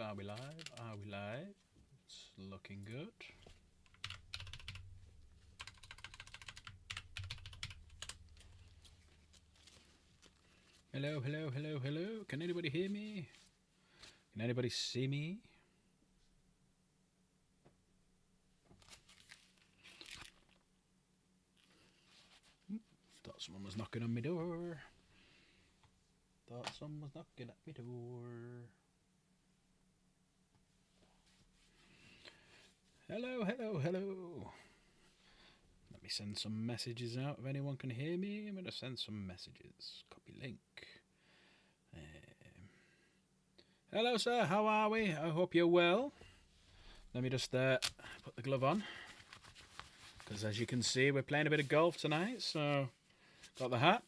Are we live? Are we live? It's looking good. Hello, hello, hello, hello. Can anybody hear me? Can anybody see me? Thought someone was knocking on my door. Thought someone was knocking at my door. Hello, hello, hello. Let me send some messages out. If anyone can hear me, I'm going to send some messages. Copy link. Hello, sir. How are we? I hope you're well. Let me just put the glove on. Because as you can see, we're playing a bit of golf tonight. So, got the hat,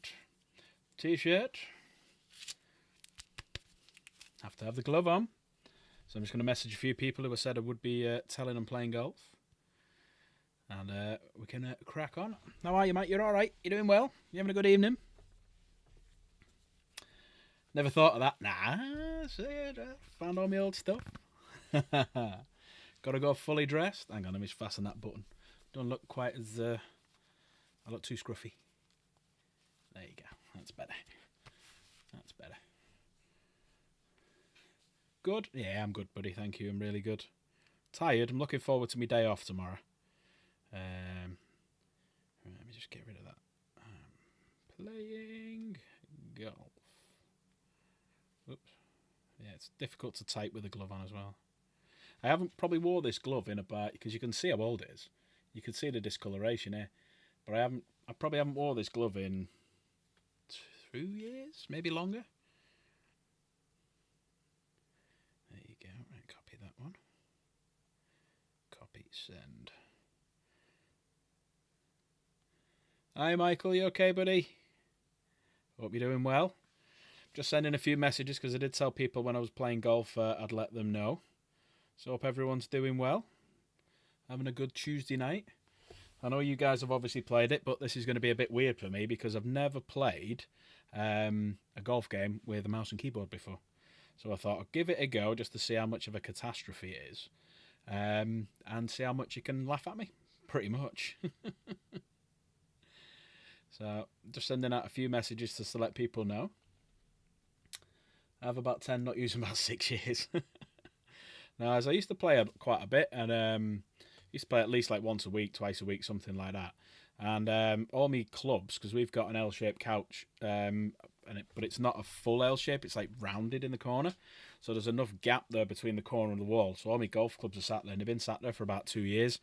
t-shirt. Have to have the glove on. So I'm just going to message a few people who have said I would be telling them playing golf. And we can crack on. How are you, mate? You're all right? You doing well? You having a good evening? Never thought of that. Nah, see it. Found all my old stuff. Got to go fully dressed. Hang on, let me just fasten that button. Don't look quite as... I look too scruffy. There you go. That's better. That's better. Good? Yeah, I'm good, buddy. Thank you. I'm really good. Tired. I'm looking forward to my day off tomorrow. Let me just get rid of that. Playing golf. Oops. Yeah, it's difficult to type with a glove on as well. I haven't probably wore this glove in about, because you can see how old it is. You can see the discoloration here. But I probably haven't wore this glove in 2 years, maybe longer. There you go. Right, copy that one. Copy, send. Hi, Michael. You okay, buddy? Hope you're doing well. Just sending a few messages because I did tell people when I was playing golf I'd let them know. So hope everyone's doing well. Having a good Tuesday night. I know you guys have obviously played it, but this is going to be a bit weird for me because I've never played a golf game with a mouse and keyboard before. So I thought I'd give it a go just to see how much of a catastrophe it is. And see how much you can laugh at me. Pretty much. So just sending out a few messages just to let people know. I have about 10, not using about 6 years. Now, as I used to play quite a bit, and used to play at least like once a week, twice a week, something like that. And all my clubs, because we've got an L-shaped couch, but it's not a full L shape, it's like rounded in the corner. So there's enough gap there between the corner and the wall. So all my golf clubs are sat there, and they've been sat there for about 2 years.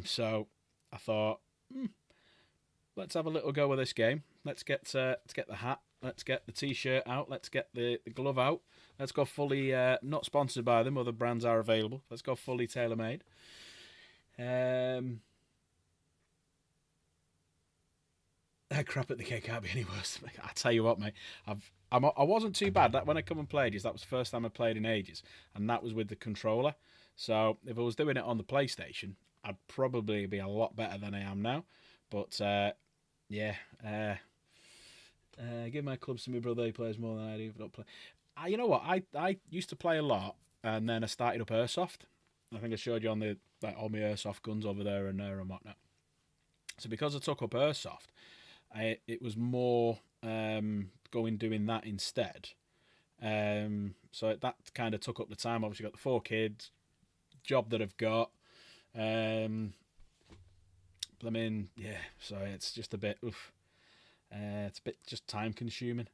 So I thought, let's have a little go with this game. Let's get the hat. Let's get the t-shirt out. Let's get the glove out. Let's go fully, not sponsored by them. Other brands are available. Let's go fully tailor-made. Crap at the cake can't be any worse. I tell you what, mate. I wasn't too bad. That when I come and played, that was the first time I played in ages, and that was with the controller. So if I was doing it on the PlayStation, I'd probably be a lot better than I am now. But yeah, give my clubs to my brother. He plays more than I do. But don't play. You know what? I used to play a lot, and then I started up airsoft. I think I showed you on all my airsoft guns over there and whatnot. So because I took up airsoft, it was more doing that instead. So that kind of took up the time. Obviously, got the 4 kids, job that I've got. Yeah. So it's just a bit. It's a bit just time consuming.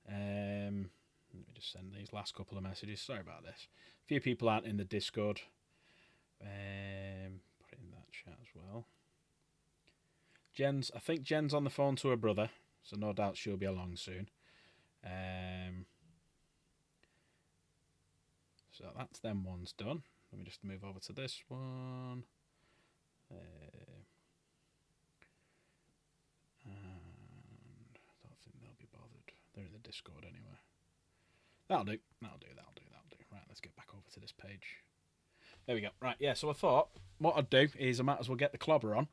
Let me just send these last couple of messages. Sorry about this. A few people aren't in the Discord. Put it in that chat as well. I think Jen's on the phone to her brother, so no doubt she'll be along soon. So that's them ones done. Let me just move over to this one. And I don't think they'll be bothered. They're in the Discord anyway. That'll do. Right, let's get back over to this page. There we go. Right, yeah, so I thought what I'd do is I might as well get the clobber on.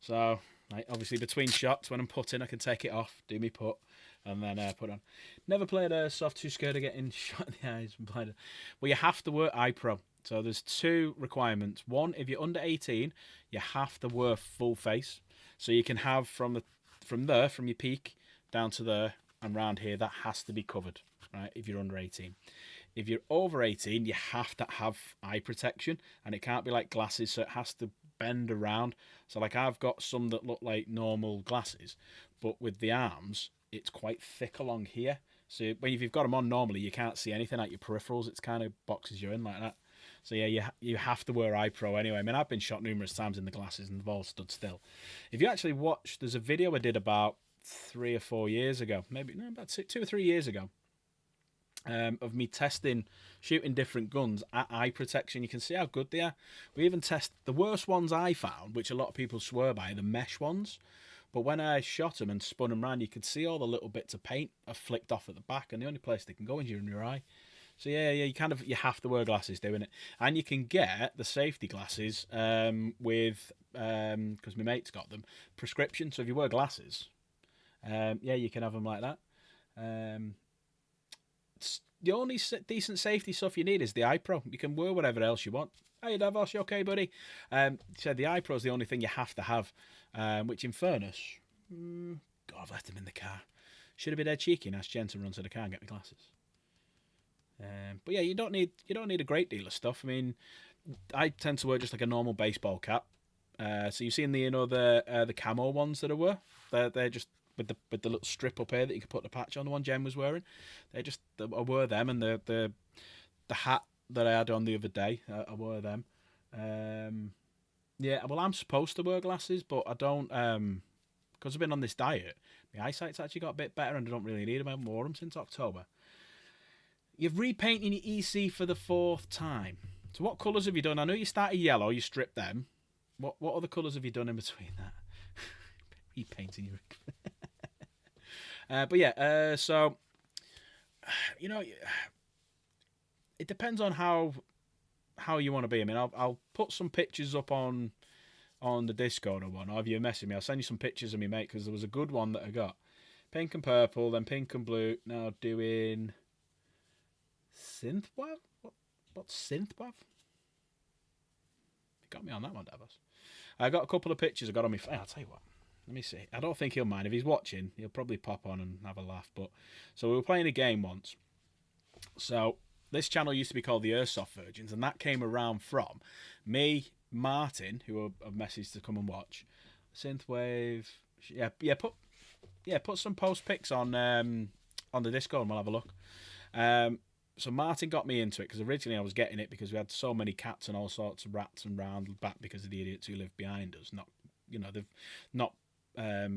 So Right? Obviously, between shots, when I'm putting, I can take it off, do me put, and then put on. Never played airsoft, too scared of getting shot in the eyes. Well, you have to wear eye pro. So there's 2 requirements. One, if you're under 18, you have to wear full face. So you can have from your peak down to there and round here, that has to be covered, right? If you're under 18. If you're over 18, you have to have eye protection, and it can't be like glasses, so it has to bend around. So like I've got some that look like normal glasses, but with the arms, it's quite thick along here. So when you've got them on normally, you can't see anything like your peripherals. It's kind of boxes you in like that. So yeah, you have to wear eye pro anyway. I mean, I've been shot numerous times in the glasses and they've all stood still. If you actually watch, there's a video I did about 3 or 4 years ago, maybe no, about 2 or 3 years ago, of me shooting different guns at eye protection. You can see how good they are. We even test the worst ones I found, which a lot of people swear by, the mesh ones. But when I shot them and spun them around, you could see all the little bits of paint are flicked off at the back, and the only place they can go is in your eye. So yeah, you have to wear glasses doing it, and you can get the safety glasses with because my mate's got them prescription. So if you wear glasses, you can have them like that. The only decent safety stuff you need is the eye pro. You can wear whatever else you want. Hey Davos, you okay, buddy? So the eye pro is the only thing you have to have. Which, in fairness, God, I've left him in the car. Should have been dead cheeky and asked Jen to run to the car and get me glasses. But yeah, you don't need a great deal of stuff. I mean, I tend to wear just like a normal baseball cap. So you've seen the camo ones that I wear. They're just with the little strip up here that you can put the patch on. The one Jen was wearing. I wear them, and the hat that I had on the other day, I wear them. Yeah, well, I'm supposed to wear glasses, but I don't, because I've been on this diet. My eyesight's actually got a bit better, and I don't really need them. I haven't worn them since October. You're repainting your EC for the 4th time. So what colours have you done? I know you started yellow, you stripped them. What other colours have you done in between that? Repainting your... but yeah, so, you know, it depends on how you want to be. I mean, I'll put some pictures up on the Discord or one. Or if you're messaging me, I'll send you some pictures of me, mate, because there was a good one that I got. Pink and purple, then pink and blue. Now doing synthwave. What's synthwave? You got me on that one, Davos. I got a couple of pictures I got on my phone. I'll tell you what. Let me see. I don't think he'll mind. If he's watching, he'll probably pop on and have a laugh. But so we were playing a game once. So this channel used to be called the Airsoft Virgins, and that came around from me, Martin, who I've messaged to come and watch. Synthwave, put some post pics on the Discord, and we'll have a look. So Martin got me into it because originally I was getting it because we had so many cats and all sorts of rats and round back because of the idiots who live behind us. They've not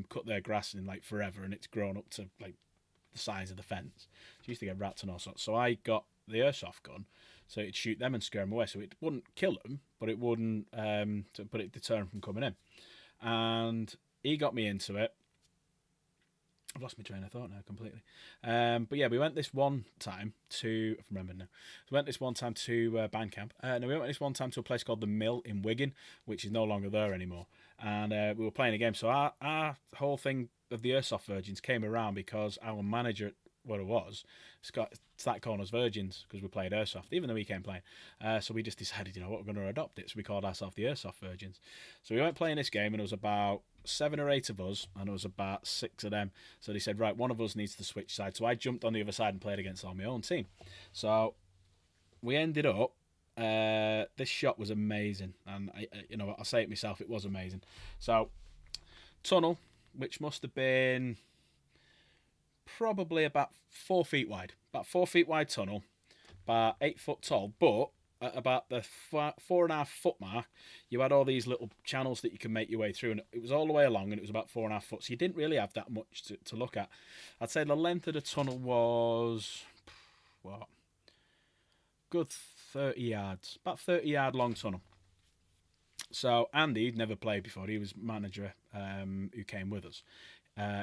cut their grass in like forever, and it's grown up to like the size of the fence. So you used to get rats and all sorts. So I got the airsoft gun, so it'd shoot them and scare them away. So it wouldn't kill them, but it wouldn't, but it deter them from coming in. And he got me into it. I've lost my train of thought now completely. But yeah, we went this one time to, if I remember now, we went this one time to Bandcamp. We went this one time to a place called The Mill in Wigan, which is no longer there anymore. And we were playing a game. So our whole thing of the Airsoft Virgins came around because our manager, where it was, started calling us Virgins because we played Airsoft, even though we came playing. So we just decided, we're going to adopt it. So we called ourselves the Airsoft Virgins. So we went playing this game, and it was about 7 or 8 of us, and it was about 6 of them. So they said, right, one of us needs to switch sides. So I jumped on the other side and played against all my own team. So we ended up, this shot was amazing. And, I'll say it myself, it was amazing. So, tunnel, which must have been probably about 4 feet wide. About 4 feet wide tunnel, about 8 foot tall, but at about the 4.5 foot mark, you had all these little channels that you can make your way through, and it was all the way along, and it was about 4.5 foot, so you didn't really have that much to look at. I'd say the length of the tunnel was, good 30 yards, about 30-yard long tunnel. So Andy, who'd never played before, he was manager who came with us.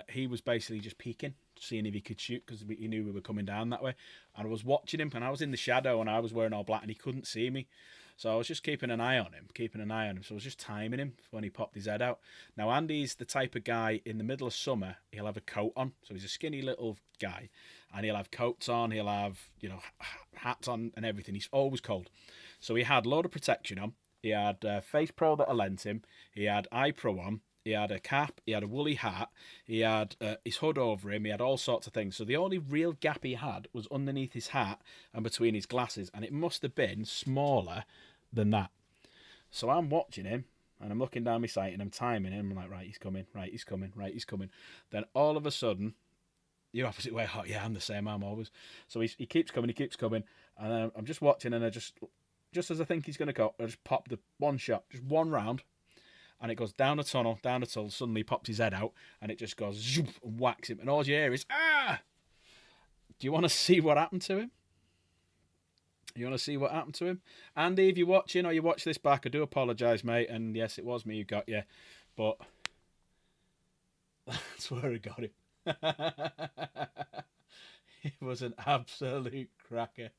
He was basically just peeking, seeing if he could shoot because he knew we were coming down that way. And I was watching him, and I was in the shadow, and I was wearing all black, and he couldn't see me. So I was just keeping an eye on him. So I was just timing him when he popped his head out. Now, Andy's the type of guy, in the middle of summer, he'll have a coat on. So he's a skinny little guy, and he'll have coats on, he'll have, hats on and everything. He's always cold. So he had a load of protection on. He had Face Pro that I lent him. He had Eye Pro on. He had a cap, he had a woolly hat, he had his hood over him, he had all sorts of things. So the only real gap he had was underneath his hat and between his glasses, and it must have been smaller than that. So I'm watching him, and I'm looking down my sight, and I'm timing him. I'm like, right, he's coming, right, he's coming, right, he's coming. Then all of a sudden, the opposite way, oh, yeah, I'm the same, I'm always. So he keeps coming, and then I'm just watching, and I just as I think he's going to go, I just pop the one shot, just one round, and it goes down a tunnel, suddenly pops his head out, and it just goes zoop, and whacks him, and all you hear is, ah! Do you want to see what happened to him? Andy, if you're watching or you watch this back, I do apologise, mate, and yes, it was me who got you, but that's where I got him. It was an absolute cracker.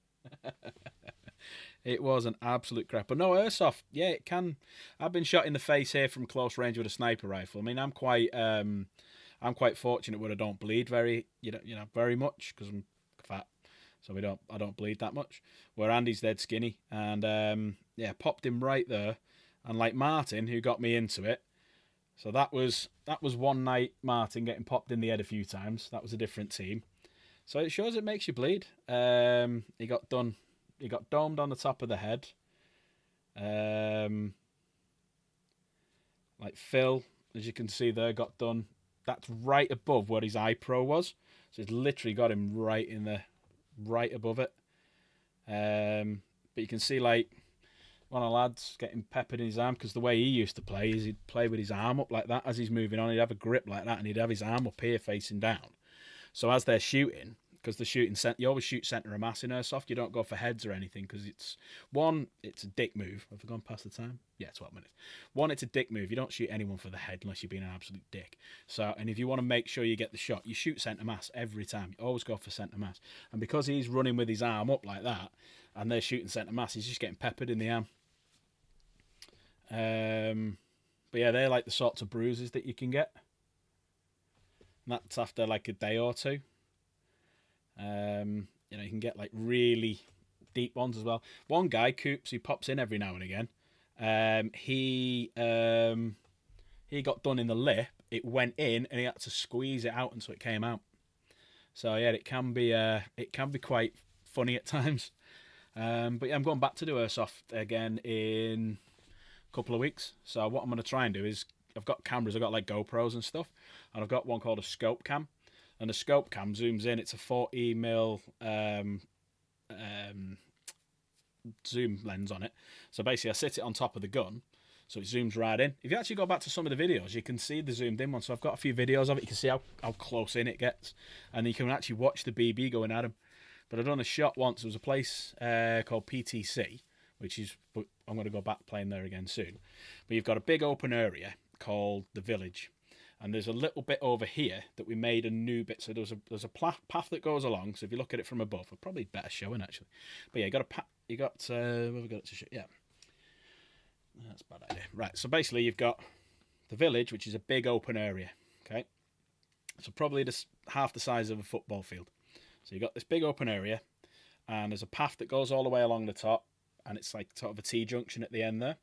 It was an absolute crap. But no, airsoft, yeah, it can. I've been shot in the face here from close range with a sniper rifle. I mean, I'm quite fortunate where I don't bleed very much because I'm fat, so I don't bleed that much. Where Andy's dead skinny, and popped him right there, and like Martin, who got me into it. So that was one night. Martin getting popped in the head a few times. That was a different team. So it shows it makes you bleed. He got domed on the top of the head. Like Phil, as you can see there, got done. That's right above where his eye pro was. So it's literally got him right above it. But you can see like one of the lads getting peppered in his arm, because the way he used to play is he'd play with his arm up like that as he's moving on. He'd have a grip like that, and he'd have his arm up here facing down. So as they're shooting, because you always shoot centre of mass in airsoft. You don't go for heads or anything, because it's a dick move. Have I gone past the time? Yeah, 12 minutes. One, it's a dick move. You don't shoot anyone for the head unless you're being an absolute dick. So, and if you want to make sure you get the shot, you shoot centre mass every time. You always go for centre mass. And because he's running with his arm up like that, and they're shooting centre mass, he's just getting peppered in the arm. But yeah, they're like the sorts of bruises that you can get. And that's after like a day or two. You can get like really deep ones as well. One guy, Coops, he pops in every now and again. He got done in the lip. It went in, and he had to squeeze it out until it came out. So yeah, it can be quite funny at times. But yeah, I'm going back to do airsoft again in a couple of weeks. So what I'm going to try and do is, I've got cameras. I've got like GoPros and stuff, and I've got one called a scope cam. And the scope cam zooms in. It's a 40mm zoom lens on it. So basically, I sit it on top of the gun, so it zooms right in. If you actually go back to some of the videos, you can see the zoomed in one. So I've got a few videos of it. You can see how close in it gets, and you can actually watch the BB going at him. But I've done a shot once. There was a place called PTC, which is, I'm going to go back playing there again soon. But you've got a big open area called the Village. And there's a little bit over here that we made a new bit. So there's a path that goes along. So if you look at it from above, it's probably better showing actually. But yeah, where have we got it to show? Yeah, that's a bad idea. Right. So basically, you've got the Village, which is a big open area. Okay. So probably just half the size of a football field. So you've got this big open area, and there's a path that goes all the way along the top, and it's like sort of a T-junction at the end there.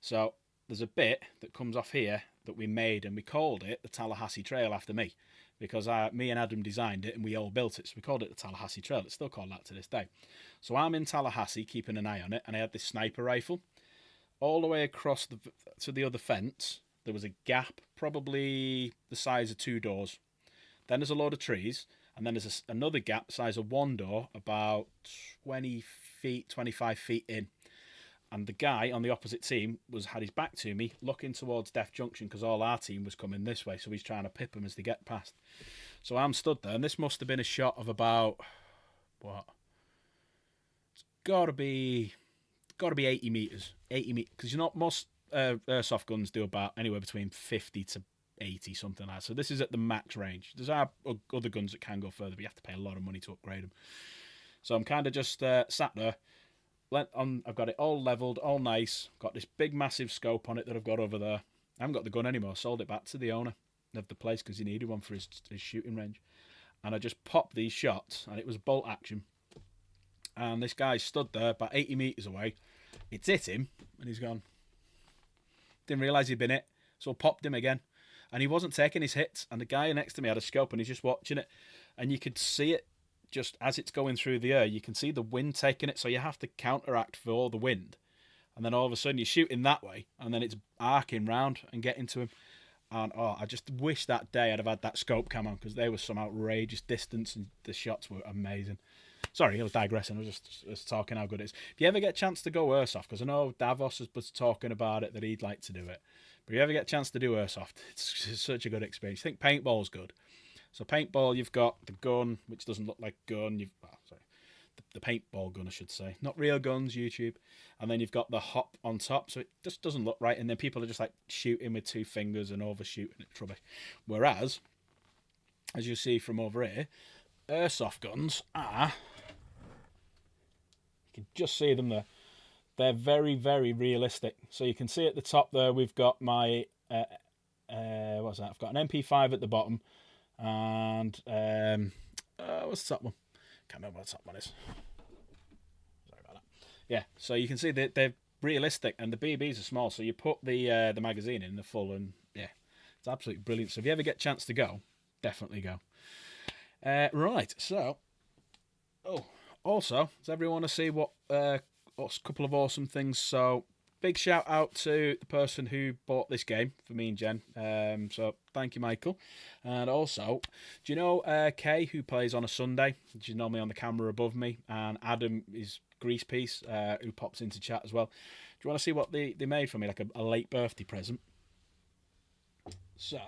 So there's a bit that comes off here that we made, and we called it the Tallahassee Trail after me, because me and Adam designed it and we all built it, so we called it the Tallahassee Trail. It's still called that to this day. So I'm in Tallahassee keeping an eye on it, and I had this sniper rifle all the way across to the other fence. There was a gap probably the size of 2 doors. Then there's a load of trees, and then there's another gap the size of 1 door, about 20 feet, 25 feet in. And the guy on the opposite team had his back to me, looking towards Death Junction, because all our team was coming this way, so he's trying to pip them as they get past. So I'm stood there, and this must have been a shot of about, what? It's got to be 80 metres. 80 metres, because most airsoft guns do about anywhere between 50 to 80, something like that. So this is at the max range. There's other guns that can go further, but you have to pay a lot of money to upgrade them. So I'm kind of just sat there, I've got it all leveled, all nice. Got this big, massive scope on it that I've got over there. I haven't got the gun anymore. Sold it back to the owner of the place because he needed one for his shooting range. And I just popped these shots, and it was bolt action. And this guy stood there about 80 metres away. It's hit him, and he's gone. Didn't realise he'd been hit, so I popped him again. And he wasn't taking his hits, and the guy next to me had a scope, and he's just watching it. And you could see it just as it's going through the air. You can see the wind taking it, so you have to counteract for the wind. And then all of a sudden you're shooting that way, and then it's arcing round and getting to him. And I just wish that day I'd have had that scope cam on, because there was some outrageous distance and the shots were amazing. Sorry, I was digressing. I was just talking how good it is. If you ever get a chance to go airsoft, because I know Davos was talking about it, that he'd like to do it. But if you ever get a chance to do airsoft, it's such a good experience. I think paintball's good. So paintball, you've got the gun, which doesn't look like a gun. The paintball gun, I should say. Not real guns, YouTube. And then you've got the hop on top, so it just doesn't look right. And then people are just like shooting with 2 fingers and overshooting. It's rubbish. Whereas, as you see from over here, airsoft guns are... You can just see them there. They're very, very realistic. So you can see at the top there, we've got my... what's that? I've got an MP5 at the bottom. And... what's the top one? Can't remember what the top one is. Sorry about that. Yeah, so you can see that they're realistic, and the BBs are small, so you put the magazine in the full, and yeah, it's absolutely brilliant. So if you ever get a chance to go, definitely go. Right, so also, does everyone want to see what a couple of awesome things? So big shout out to the person who bought this game for me and Jen. So thank you, Michael. And also, do you know Kay, who plays on a Sunday? She's normally on the camera above me. And Adam is Grease Piece, who pops into chat as well. Do you want to see what they made for me, like a late birthday present? So,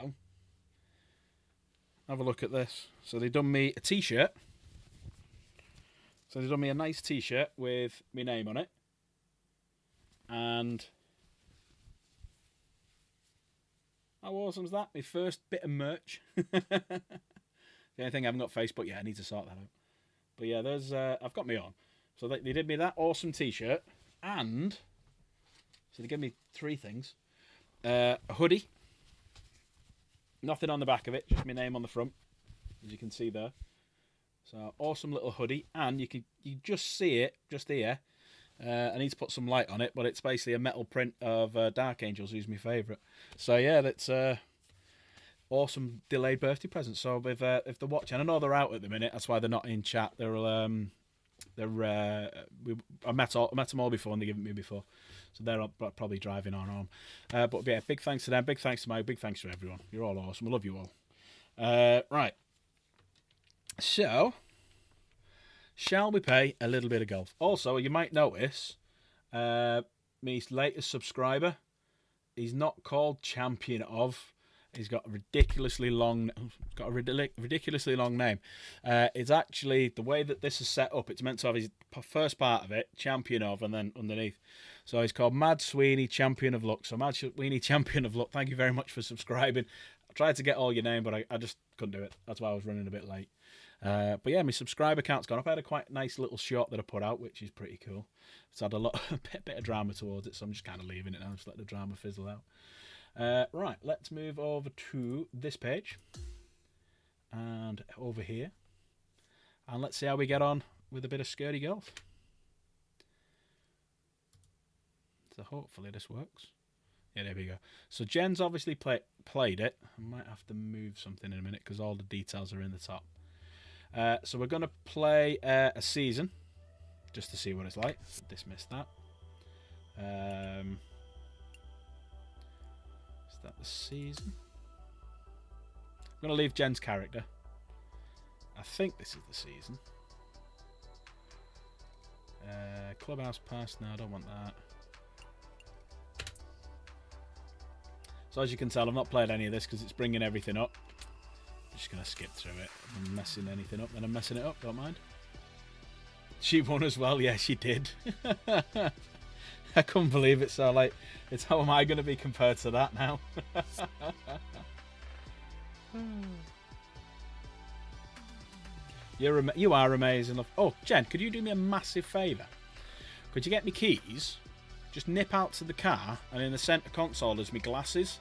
have a look at this. So they've done me a t-shirt. So they've done me a nice t-shirt with my name on it. And how awesome is that? My first bit of merch. The only thing I haven't got Facebook yet. I need to sort that out. But yeah, there's I've got me on. So they did me that awesome t-shirt, and so they gave me 3 things: a hoodie, nothing on the back of it, just my name on the front, as you can see there. So awesome little hoodie, and you just see it just here. I need to put some light on it, but it's basically a metal print of Dark Angels, who's my favourite. So yeah, that's awesome delayed birthday present. So if they're watching, I know they're out at the minute. That's why they're not in chat. I met them all before, and they given me before, so they're probably driving on home. But yeah, big thanks to them. Big thanks to Mike. Big thanks to everyone. You're all awesome. I love you all. Right. So, shall we play a little bit of golf? Also, you might notice, my latest subscriber, he's not called Champion of. He's got a ridiculously long name. It's actually the way that this is set up. It's meant to have his first part of it, Champion of, and then underneath. So he's called Mad Sweeney Champion of Luck. So Mad Sweeney Champion of Luck. Thank you very much for subscribing. I tried to get all your name, but I just couldn't do it. That's why I was running a bit late. But yeah, my subscriber count's gone up. I had a quite nice little shot that I put out, which is pretty cool. It's had a bit of drama towards it, so I'm just kind of leaving it now. Just let the drama fizzle out. Right, let's move over to this page and over here, and let's see how we get on with a bit of skirty golf. So hopefully this works. Yeah, there we go. So Jen's obviously played it. I might have to move something in a minute because all the details are in the top. So we're going to play a season just to see what it's like. Dismiss that. Is that the season? I'm going to leave Jen's character. I think this is the season. Clubhouse pass. No, I don't want that. So as you can tell, I've not played any of this because it's bringing everything up. I'm just going to skip through it. If I'm messing anything up, then I'm messing it up. Don't mind. She won as well. Yeah, she did. I couldn't believe it. So, like, it's how am I going to be compared to that now? You are amazing. Oh, Jen, could you do me a massive favour? Could you get me keys? Just nip out to the car, and in the centre console there's me glasses.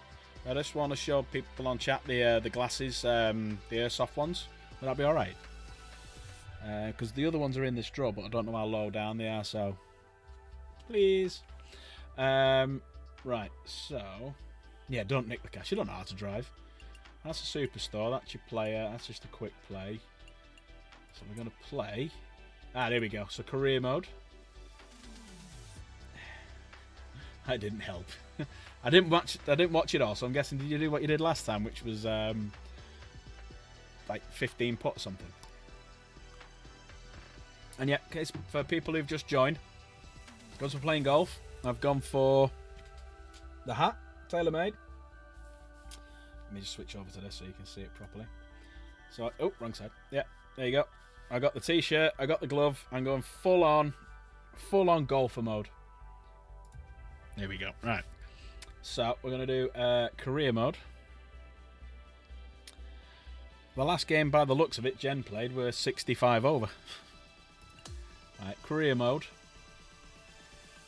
I just want to show people on chat the glasses, the airsoft ones. Would that be alright? Because the other ones are in this drawer, but I don't know how low down they are, so... Please. Right, so... Yeah, don't nick the cash. You don't know how to drive. That's a superstore. That's your player. That's just a quick play. So we're going to play... Ah, there we go. So career mode. That didn't help. I didn't watch it all, so I'm guessing, did you do what you did last time, which was like 15 putt or something? And yeah, case for people who've just joined, because we're playing golf, I've gone for the hat, tailor-made. Let me just switch over to this so you can see it properly. So, oh, wrong side. Yeah, there you go. I got the t-shirt, I got the glove. I'm going full on golfer mode. There we go. Right. So we're going to do career mode. The last game, by the looks of it, Jen played, we're 65 over. Right, career mode.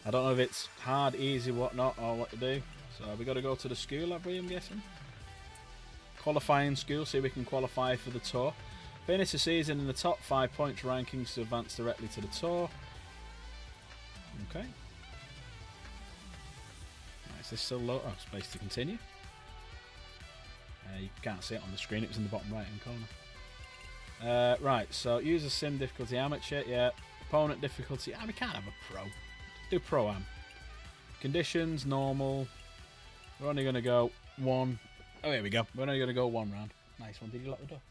I don't know if it's hard, easy, whatnot, or what to do. So we got to go to the school, have we, I'm guessing? Qualifying school, see if we can qualify for the tour. Finish the season in the top 5 points rankings to advance directly to the tour. Okay. Is this still low? Oh, space to continue. You can't see it on the screen. It was in the bottom right hand corner. Right, so user sim difficulty amateur. Yeah. Opponent difficulty. We can't have a pro. Do pro am. Conditions normal. We're only going to go one. Oh, here we go. We're only going to go one round. Nice one. Did you lock the door?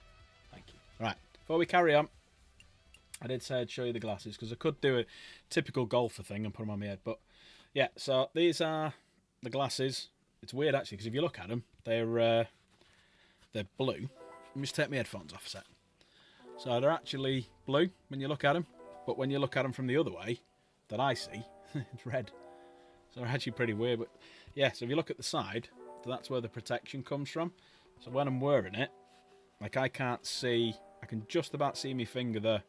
Thank you. Right. Before we carry on, I did say I'd show you the glasses because I could do a typical golfer thing and put them on my head. But yeah, so these are the glasses. It's weird actually because if you look at them, they're blue. Let me just take my headphones off a sec. So they're actually blue when you look at them, but when you look at them from the other way, that I see, it's red. So they're actually pretty weird. But yeah, so if you look at the side, that's where the protection comes from. So when I'm wearing it, like I can't see, I can just about see my finger there.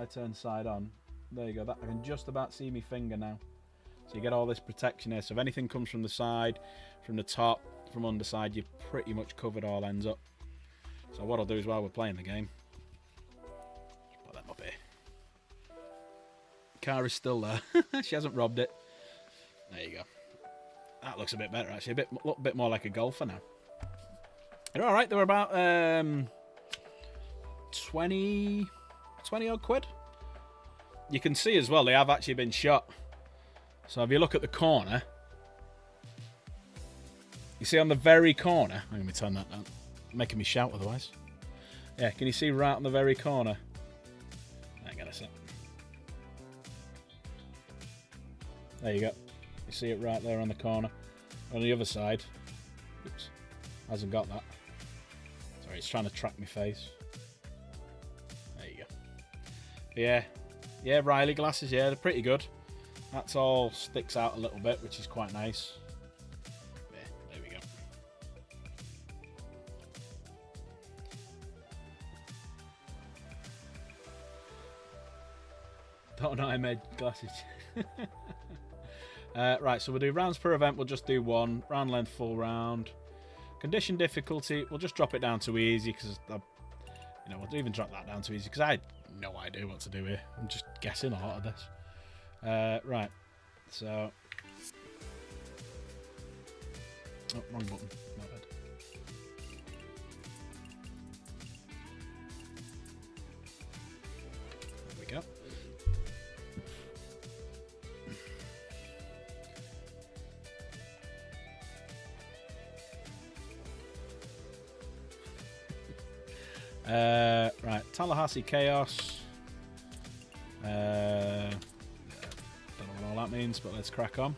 I turn side on. There you go. That I can just about see my finger now. So you get all this protection here. So if anything comes from the side, from the top, from underside, you've pretty much covered all ends up. So what I'll do is while we're playing the game, just put that up here. Car is still there. She hasn't robbed it. There you go. That looks a bit better actually. Look a bit more like a golfer now. They're all right. They were about 20 odd quid. You can see as well they have actually been shot. So if you look at the corner, you see on the very corner, I'm going to turn that down, making me shout otherwise. Yeah, can you see right on the very corner? Hang on a sec. There you go. You see it right there on the corner. On the other side, oops, hasn't got that. Sorry, it's trying to track my face. There you go. Yeah, Riley glasses, yeah, they're pretty good. That's all sticks out a little bit, which is quite nice. Yeah, there we go. Don't know I made glasses. Right, so we'll do rounds per event. We'll just do one. Round length, full round. Condition difficulty, we'll just drop it down to easy because, we'll even drop that down to easy because I had no idea what to do here. I'm just guessing a lot of this. Right, so wrong button. My bad. There we go. Right, Tallahassee Chaos. Don't know what all that means, but let's crack on.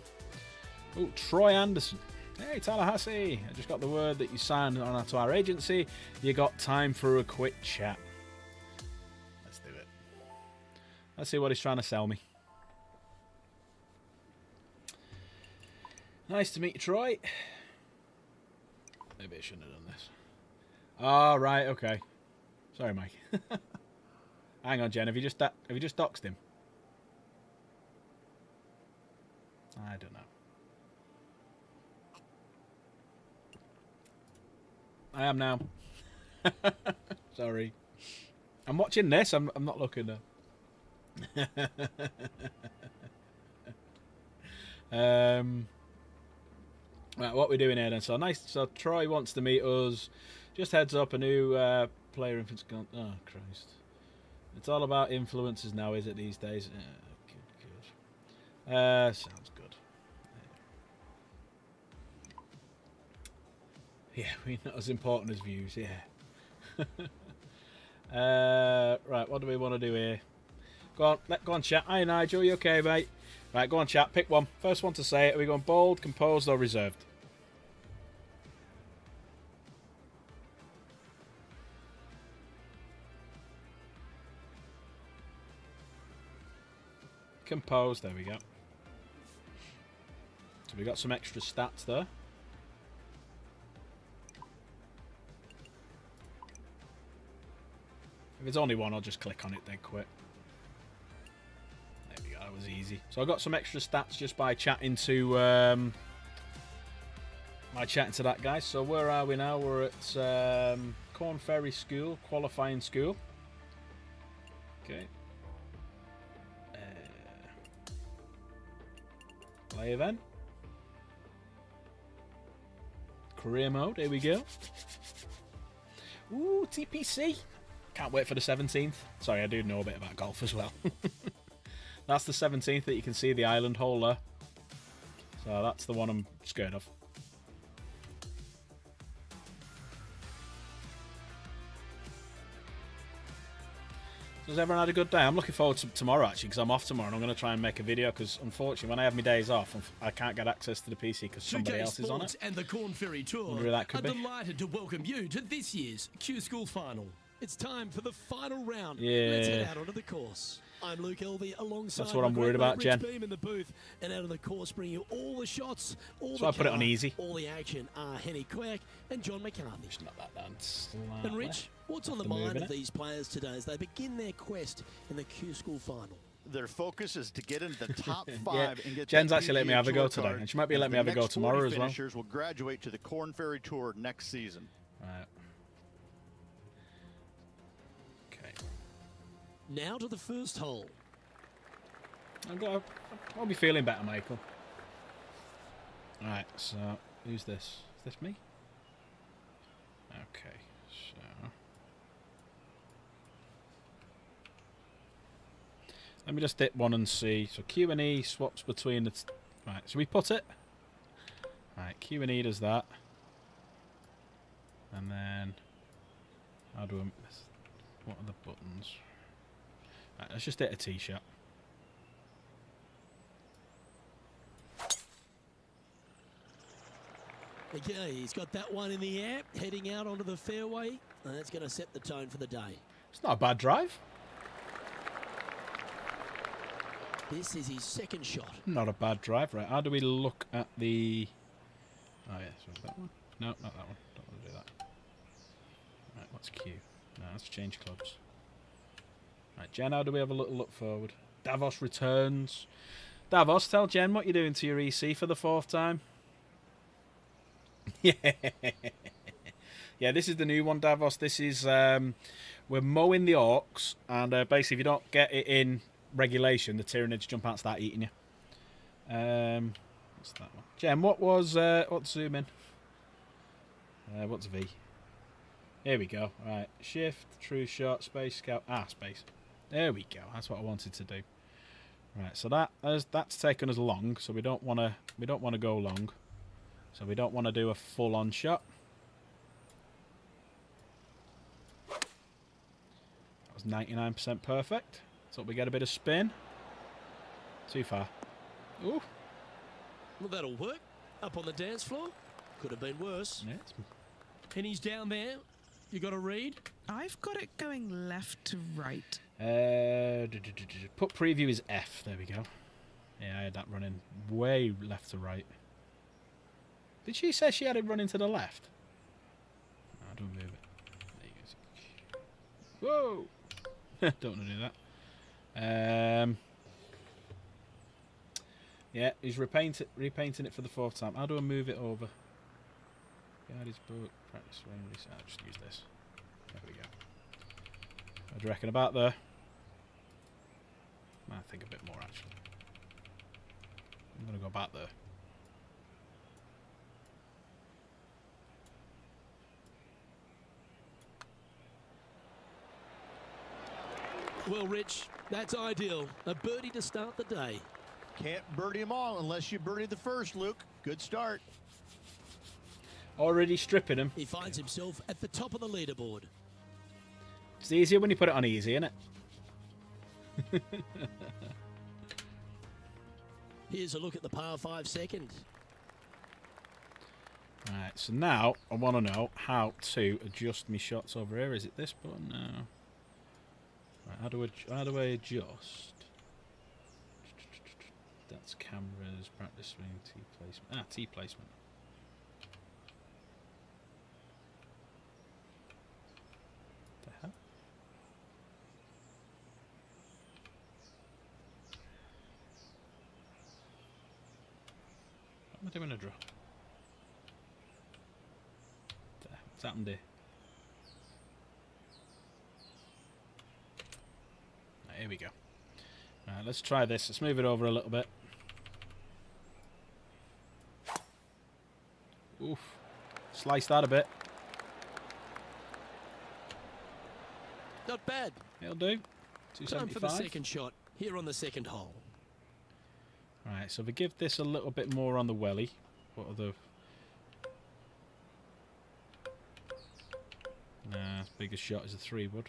Oh, Troy Anderson. Hey, Tallahassee. I just got the word that you signed on to our agency. You got time for a quick chat. Let's do it. Let's see what he's trying to sell me. Nice to meet you, Troy. Maybe I shouldn't have done this. Oh, right, okay. Sorry, Mike. Hang on, Jen. Have you just doxed him? I don't know. I am now. Sorry. I'm watching this. I'm not looking now. Right, what we're doing here then? So nice. So Troy wants to meet us. Just heads up, a new player influence. Oh Christ! It's all about influencers now, is it these days? Good. Sounds good. Yeah, we're not as important as views. Yeah. Right, what do we want to do here? Go on, chat. Hi, Nigel. You okay, mate? Right, go on, chat. Pick one. First one to say it. Are we going bold, composed, or reserved? Composed. There we go. So we got some extra stats there. If it's only one, I'll just click on it, then quit. There we go. That was easy. So I got some extra stats just by chatting to that guy. So where are we now? We're at Corn Ferry School, qualifying school. Okay. Play event. Career mode. Here we go. Ooh, TPC. Can't wait for the 17th. Sorry, I do know a bit about golf as well. That's the 17th that you can see the island hole there. So that's the one I'm scared of. So has everyone had a good day? I'm looking forward to tomorrow actually, because I'm off tomorrow and I'm going to try and make a video, because unfortunately when I have my days off I can't get access to the PC because somebody else is on it. And the Corn Ferry Tour that could are be. delighted to welcome you to this year's Q School Final. It's time for the final round. Yeah. Let's head out onto the course. I'm Luke Elvey alongside That's what I'm worried about, Jen. Beam in the booth, and out on the course bringing you all the shots, all So the I put it on easy. all the action are Henny Quirk and John McCarthy. It's not that dance. And Rich, what's on the mind of these players today as they begin their quest in the Q School Final? Their focus is to get into the top 5 and get Jen's that actually let me PGA have a go Tour today, card, and she might be letting me have a go tomorrow as well. Finishers will graduate to the Corn Ferry Tour next season. Right. Okay. Now to the first hole. I'll be feeling better, Michael. Alright, so who's this? Is this me? Okay, so let me just dip one and see. So Q and E swaps between the right, so we put it. Right, Q and E does that. And then how do I, what are the buttons? Right, let's just hit a tee shot. Okay, he's got that one in the air, heading out onto the fairway, and that's going to set the tone for the day. It's not a bad drive. This is his second shot. Not a bad drive, right? How do we look at the... Oh, yeah, so that one? No, not that one. Don't want to do that. Right, what's Q? No, let's change clubs. Right, Jen, how do we have a little look forward? Davos returns. Davos, tell Jen what you're doing to your EC for the 4th time. Yeah. Yeah, this is the new one, Davos. This is... we're mowing the orcs, and basically if you don't get it in regulation, the Tyranids jump out and start eating you. What's that one? Jen, what's zoom in? What's V? Here we go. Right, shift, true shot, space scout. Space. There we go. That's what I wanted to do. Right, so that's taken us long, so we don't want to go long. So we don't want to do a full-on shot. That was 99% perfect. So we get a bit of spin. Too far. Ooh. Well, that'll work. Up on the dance floor. Could have been worse. Yeah, and he's down there. You got a read? I've got it going left to right. Put preview is F. There we go. Yeah, I had that running way left to right. Did she say she had it running to the left? No, don't move it. There you go. Whoa! Don't want to do that. Yeah, he's repainting it for the 4th time. How do I move it over? Guide his book. Practice swing. I'll just use this. There we go. What do you reckon about there? I think a bit more actually. I'm going to go back there. Well, Rich, that's ideal. A birdie to start the day. Can't birdie them all unless you birdie the first, Luke. Good start. Already stripping him. He finds himself at the top of the leaderboard. It's easier when you put it on easy, isn't it? Here's a look at the par 5 second. Right, so now I want to know how to adjust my shots over here. Is it this button? No. Right, how do I adjust? That's cameras, practice swing, tee placement. Ah, tee placement. The hell? What am I doing a draw? What's happened here? Right, here we go. Right, let's try this. Let's move it over a little bit. Oof. Slice that a bit. Not bad. It'll do. Time for the 275. second shot here on the second hole. Right, so if we give this a little bit more on the welly. What are the... Nah, biggest shot is a 3-wood.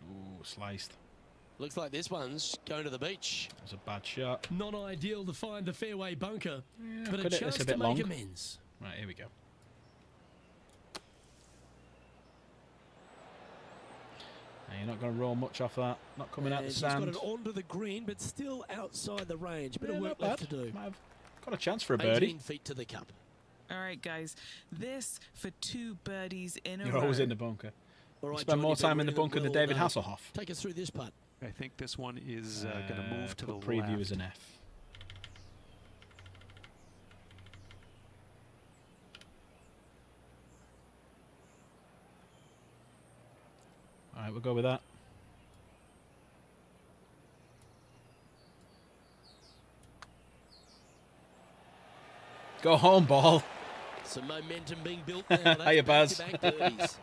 Ooh, sliced. Looks like this one's going to the beach. That was a bad shot. Not ideal to find the fairway bunker, Yeah, but a could hit chance this a to bit make long. amends. Right, here we go. Now, you're not going to roll much off that. Not coming out the And sand. He's got it onto the green, but still outside the range. Bit Yeah, of work not left to bad. do. Might have got a chance for a 18 birdie. feet to the cup. All right, guys. This for 2 birdies in a You're row. always in the bunker. All You right, spend John, more you've been time in the reading bunker than well David all day. Hasselhoff. Take us through this putt. I think this one is going to move to the put preview left. as an F. All right, we'll go with that. Go home, ball. Some momentum being built now. That's Hiya, Baz. back-to-back birdies.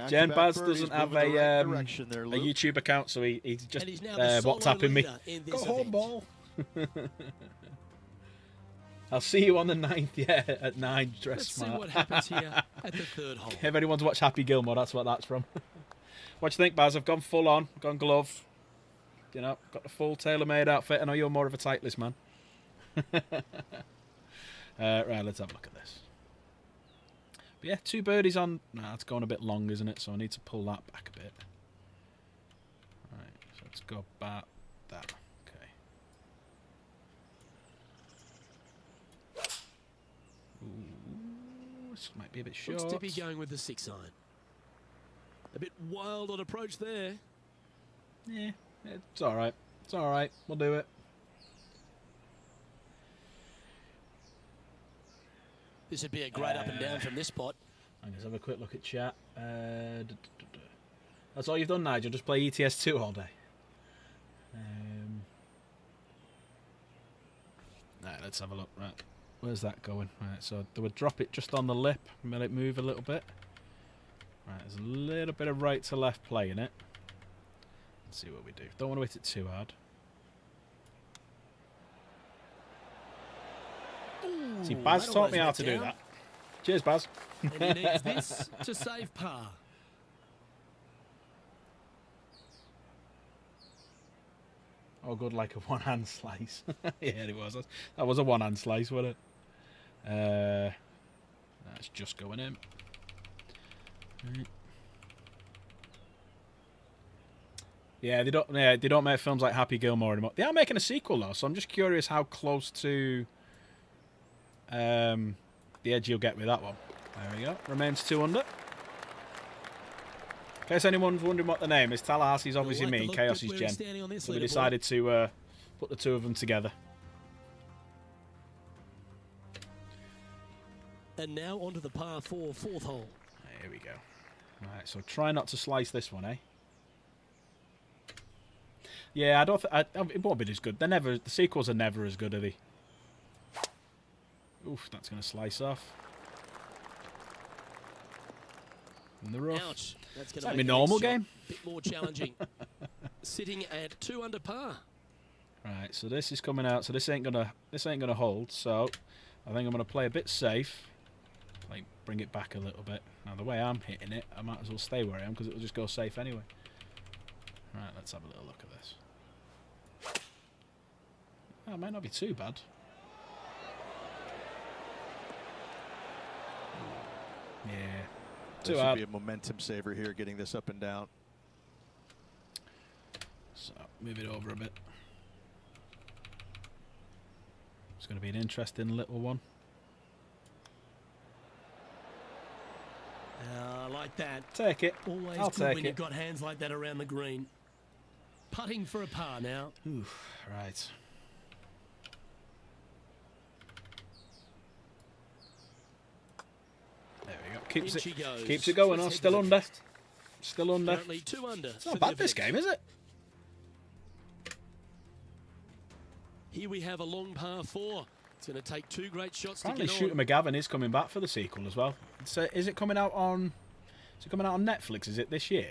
Jen Back-to-back Baz birdies, doesn't have moving in the right a direction there, a Luke. YouTube account, so he's just And he's now the solo WhatsApping me. leader in Go this home, event. ball. I'll see you on the 9th, yeah, at 9, dress Let's see smart. what happens here at the third hole. If anyone's watched Happy Gilmore, that's what that's from. What do you think, Baz? I've gone full on, gone glove. You know, got the full tailor-made outfit. I know you're more of a Titleist man. Right, let's have a look at this. But yeah, 2 birdies on. Nah, it's going a bit long, isn't it? So I need to pull that back a bit. Right, so let's go back that. Okay. Ooh, this might be a bit short. Looks to be going with the 6-iron. A bit wild on approach there. Yeah, it's all right. It's all right. We'll do it. This would be a great up and down from this spot. Let's have a quick look at chat. That's all you've done, Nigel? Just play ETS2 all day? Right, let's have a look. Right, where's that going? Right, so they would drop it just on the lip, let it move a little bit. Right, there's a little bit of right to left play in it. Let's see what we do. Don't want to hit it too hard. See, Baz that taught me how almost to went do down. that. Cheers, Baz. And he needs this to save par. Oh, good, like a one-hand slice. Yeah, it was. That was a one-hand slice, wasn't it? That's just going in. Right. Yeah, they don't make films like Happy Gilmore anymore. They are making a sequel though, so I'm just curious how close to the edge you'll get with that one. There we go. Remains 2 under. In case anyone's wondering what the name is, Tallahassee's obviously me, Chaos is Jen. So we decided to put the two of them together. And now onto the par 4 fourth hole. Here we go. Right, so try not to slice this one, eh? Yeah, I don't. It won't be as good. They're never. The sequels are never as good, are they? Oof, that's going to slice off. In the rough. Ouch. That's Is going that to my normal game? A bit more challenging. Sitting at 2 under par. Right, so this is coming out. So this ain't gonna hold. So I think I'm gonna play a bit safe. Like bring it back a little bit. Now the way I'm hitting it, I might as well stay where I am because it will just go safe anyway. Right, let's have a little look at this. Oh, it might not be too bad. Yeah. This should be a momentum saver here, getting this up and down. So, move it over a bit. It's going to be an interesting little one. I like that. Take it. Always I'll good take when it. you've got hands like that around the green. Putting for a par now. Oof, right. There we go. Keeps it going. Oh, still under. Still under. Currently 2 under. It's not bad this game, is it? Here we have a long par 4. It's going to take 2 great shots Apparently, to get Shooter on. McGavin is coming back for the sequel as well. So, is it coming out on? Is it coming out on Netflix? Is it this year?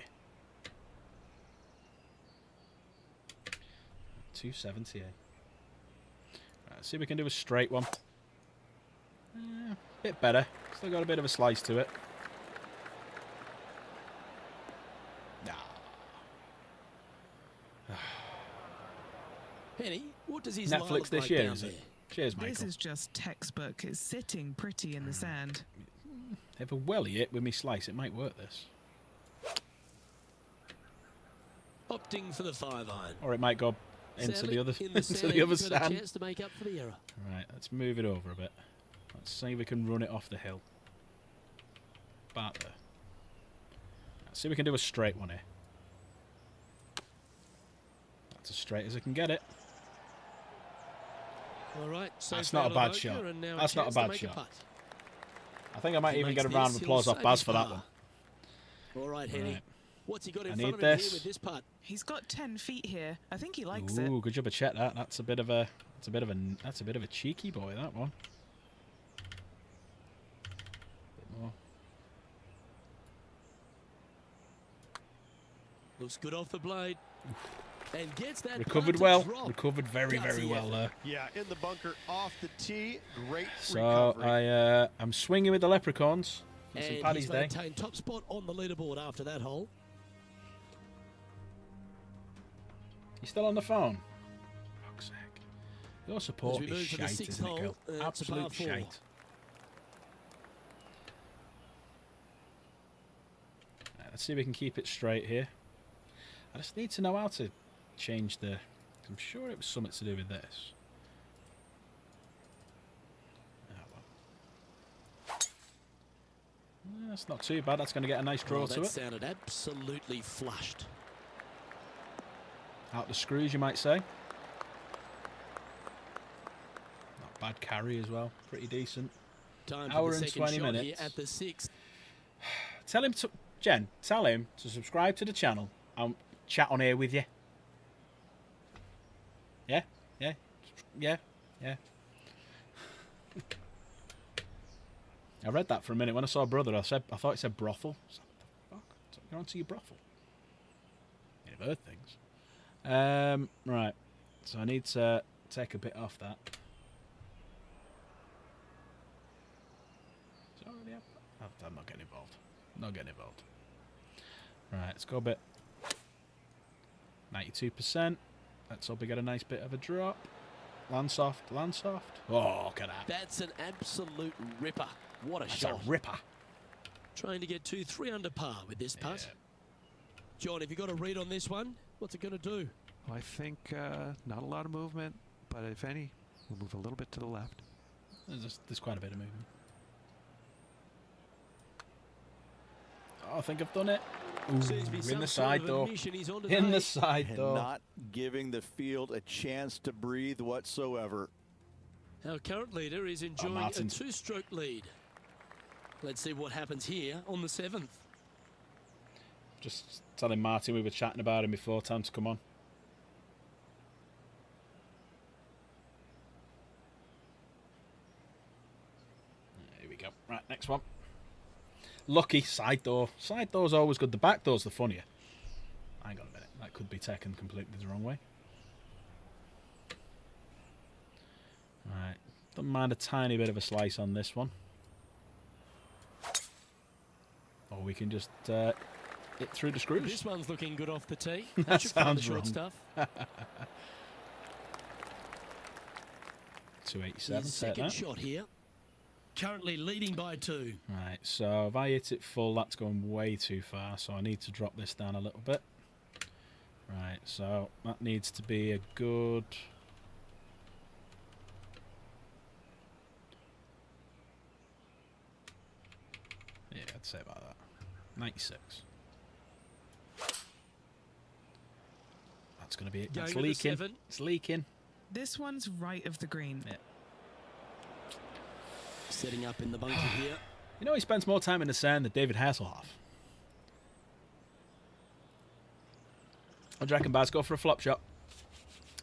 270. Right, let's see if we can do a straight one. Bit better. Still got a bit of a slice to it. Nah. Penny, what does his Netflix look this like year, down is there? it? Cheers, Michael. This is just textbook. It's sitting pretty in the sand. If I welly it with me slice, it might work this. Opting for the 5-iron. Or it might go into Sadly, the other in the into sand, the other you've got a sand. chance to make up for the error. Right, let's move it over a bit. Let's see if we can run it off the hill. About there. Let's see if we can do a straight one here. That's as straight as I can get it. All right, so That's not a bad shot. That's not a bad shot. I think I might even get a round of applause off Baz for that one. All right, Henny. Right. What's he got in I front need of him this. here with this putt? He's got 10 feet here. I think he likes it. Ooh, good job of check that. That's a bit of a cheeky boy, that one. Bit more. Looks good off the blade. And gets that Recovered putt to well. drop. Recovered very, Does very he well ever? there. Yeah, in the bunker, off the tee, great So recovery. I'm swinging with the leprechauns for And St. Paddy's he's Day. maintained top spot on the leaderboard after that hole. You still on the phone? Fuck's sake. Your support As we move is to the shite, 6th isn't it, hole, girl? it's a par Absolute 4. shite. Right, let's see if we can keep it straight here. I just need to know how to change the... I'm sure it was something to do with this. Oh, well. That's not too bad. That's going to get a nice draw to that it. sounded absolutely flushed. Out the screws, you might say. Not bad carry as well. Pretty decent. Time Hour for the and second 20 shot minutes. here at the 6th. Tell him to... Jen, tell him to subscribe to the channel and chat on here with you. Yeah? Yeah? Yeah? Yeah? I read that for a minute. When I saw Brother, I thought it said brothel. I was like, what the fuck? You're onto your brothel. You've heard things. Right. So I need to take a bit off that. Is it already up? I'm not getting involved. Not getting involved. Right, let's go a bit. 92%. Let's hope we get a nice bit of a drop. Land soft, land soft. Oh, look at that. That's an absolute ripper. What a That's shot. a ripper. Trying to get 2-3 under par with this putt. Yeah. John, have you got a read on this one? What's it going to do? I think not a lot of movement, but if any, we'll move a little bit to the left. There's quite a bit of movement. Oh, I think I've done it. Seems to be in some the sort side of door. admission he's on In today. the side And door. not giving the field a chance to breathe whatsoever. Our current leader is enjoying a Martin's. 2-stroke lead. Let's see what happens here on the 7th. Just telling Martin we were chatting about him before. Time to come on. Here we go. Right, next one. Lucky side door. Side door's always good. The back door's the funnier. Hang on a minute. That could be taken completely the wrong way. Right. Don't mind a tiny bit of a slice on this one. Or we can just hit through the screws. This one's looking good off the tee. That That should find the sounds short wrong. stuff. 287. His Take second that. shot here. Currently leading by 2. Right, so if I hit it full, that's going way too far, so I need to drop this down a little bit. Right, so that needs to be a good... Yeah, I'd say about that. 96. That's going to be it. Going It's with the leaking. 7. It's leaking. This one's right of the green. Yeah. Setting up in the bunker here. You know he spends more time in the sand than David Hasselhoff. What do you reckon, Baz? Go for a flop shot.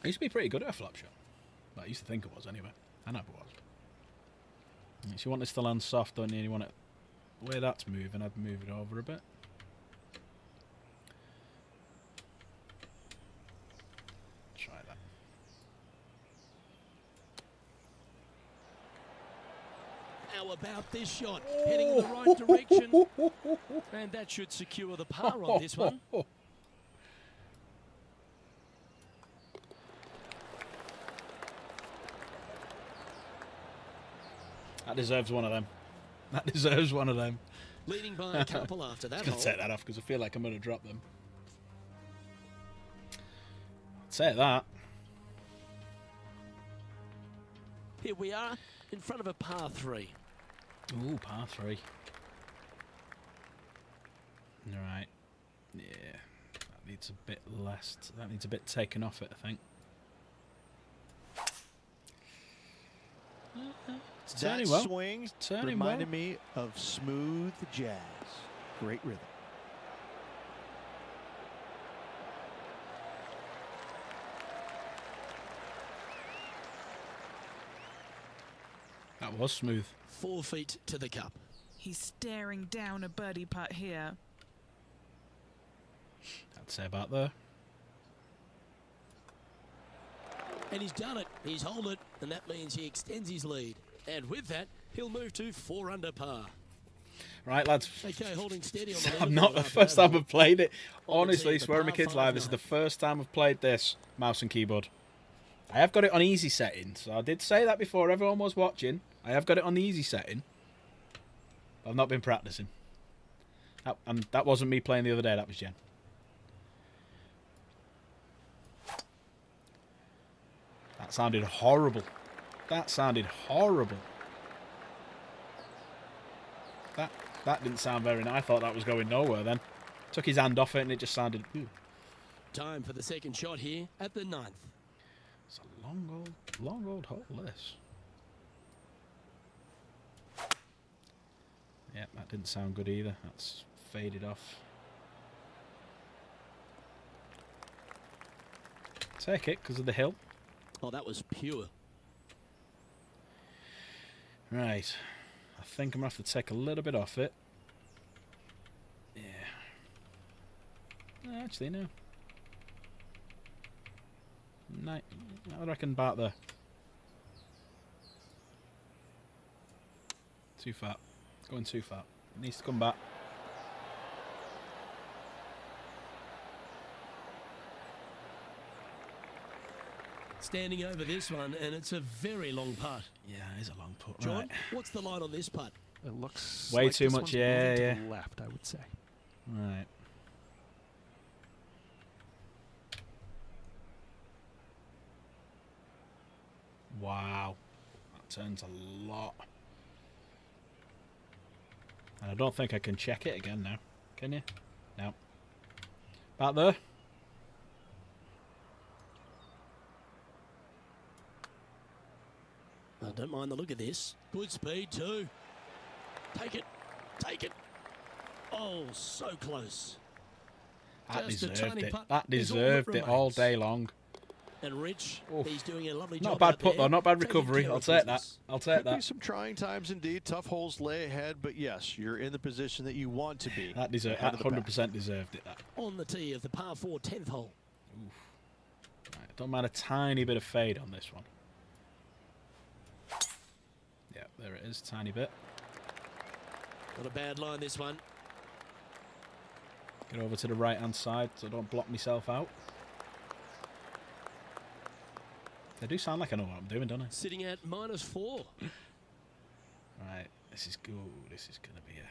I used to be pretty good at a flop shot. Well, I used to think I was anyway. I never was. So you want this to land soft, don't you? And you want it... The way that's moving, I'd move it over a bit. Try that. How about this shot? Heading in the right direction. And that should secure the par on this one. That deserves one of them. That deserves one of them. Leading by a couple after that I'm going hole. to take that off because I feel like I'm going to drop them. Say that. Here we are in front of a par 3. Ooh, par 3. Right. Yeah. That needs a bit less. That needs a bit taken off it, I think. It's That turning well. swing Turning reminded well. me of smooth jazz. Great rhythm. That was smooth. 4 feet to the cup. He's staring down a birdie putt here. I'd say about there. And he's done it. He's holed it. And that means he extends his lead. And with that, he'll move to 4 under par. Right, lads. Okay, holding steady on the I'm not the leaderboard first after time that I've played it. On the Honestly, tee, the swear to my par kids 5 live, this is the first time I've played this mouse and keyboard. I have got it on easy settings. So I did say that before everyone was watching. I have got it on the easy setting. I've not been practicing. And that wasn't me playing the other day, that was Jen. That sounded horrible. That sounded horrible. That didn't sound very nice. I thought that was going nowhere then. Took his hand off it and it just sounded... Ooh. Time for the second shot here at the 9th. It's a long old hole, this. Yeah, that didn't sound good either. That's faded off. Take it because of the hill. Oh, that was pure. Right. I think I'm going to have to take a little bit off it. Yeah. Actually, no. I reckon about there. Too far. Going too far. It needs to come back. Standing over this one, and it's a very long putt. Yeah, it is a long putt. John, Right. what's the line on this putt? It looks Way like too this much, one's yeah, moving to yeah. the left, I would say. Right. Wow. That turns a lot. And I don't think I can check it again now. Can you? No. Back there. I don't mind the look of this. Good speed too. Take it. Take it. Oh, so close. That Just a deserved tiny it. putt That is all that deserved it all remains. day long. And Rich, Oof. he's doing a lovely Not a job bad out putt there, though. Not bad taking recovery. care I'll of take that. business. I'll take Could be that. some trying times indeed. Tough holes lay ahead, but yes, you're in the position that you want to be. That deserved. ahead That of the pack. 100% deserved it. That. On the tee of the par 4 10th hole. Right, don't mind a tiny bit of fade on this one. Yeah, there it is. Tiny bit. Not a bad line, this one. Get over to the right-hand side so I don't block myself out. They do sound like I know what I'm doing, don't I? Sitting at -4. Right, this is good. This is going to be a...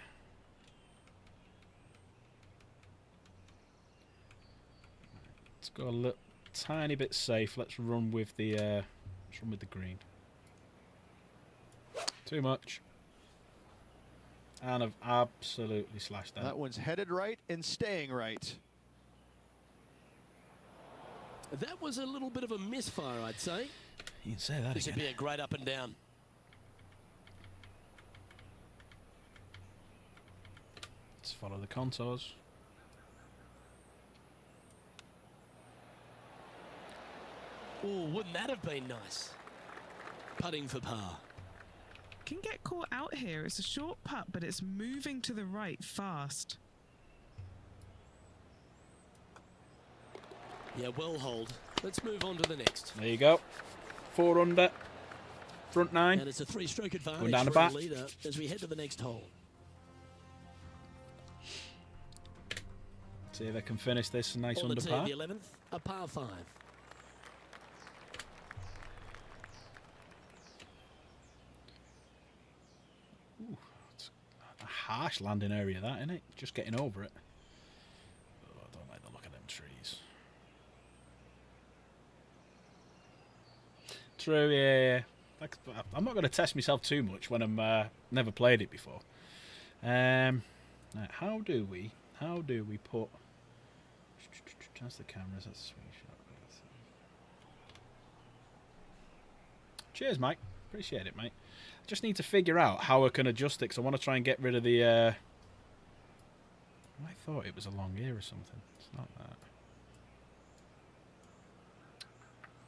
Let's go a little tiny bit safe. Let's run with the green. Too much. And I've absolutely slashed that. That one's headed right and staying right. That was a little bit of a misfire, I'd say. You can say that This would again. be a great up and down. Let's follow the contours. Oh, wouldn't that have been nice? Putting for par. Can get caught out here. It's a short putt, but it's moving to the right fast. Yeah, well hold. Let's move on to the next. There you go. 4 under. Front 9. And it's a 3-stroke advantage Going down the for back. the leader as we head to the next hole. See if I can finish this nice On the under tee, par. the 11th, a par 5. It's a harsh landing area, that, isn't it? Just getting over it. Oh, I don't like the look of them trees. True, yeah. Like, I'm not going to test myself too much when I'm never played it before. Right, how do we put? That's the cameras. That's a swing shot. Cheers, Mike. Appreciate it, mate. I just need to figure out how I can adjust it because I want to try and get rid of the. I thought it was a long ear or something. It's not that.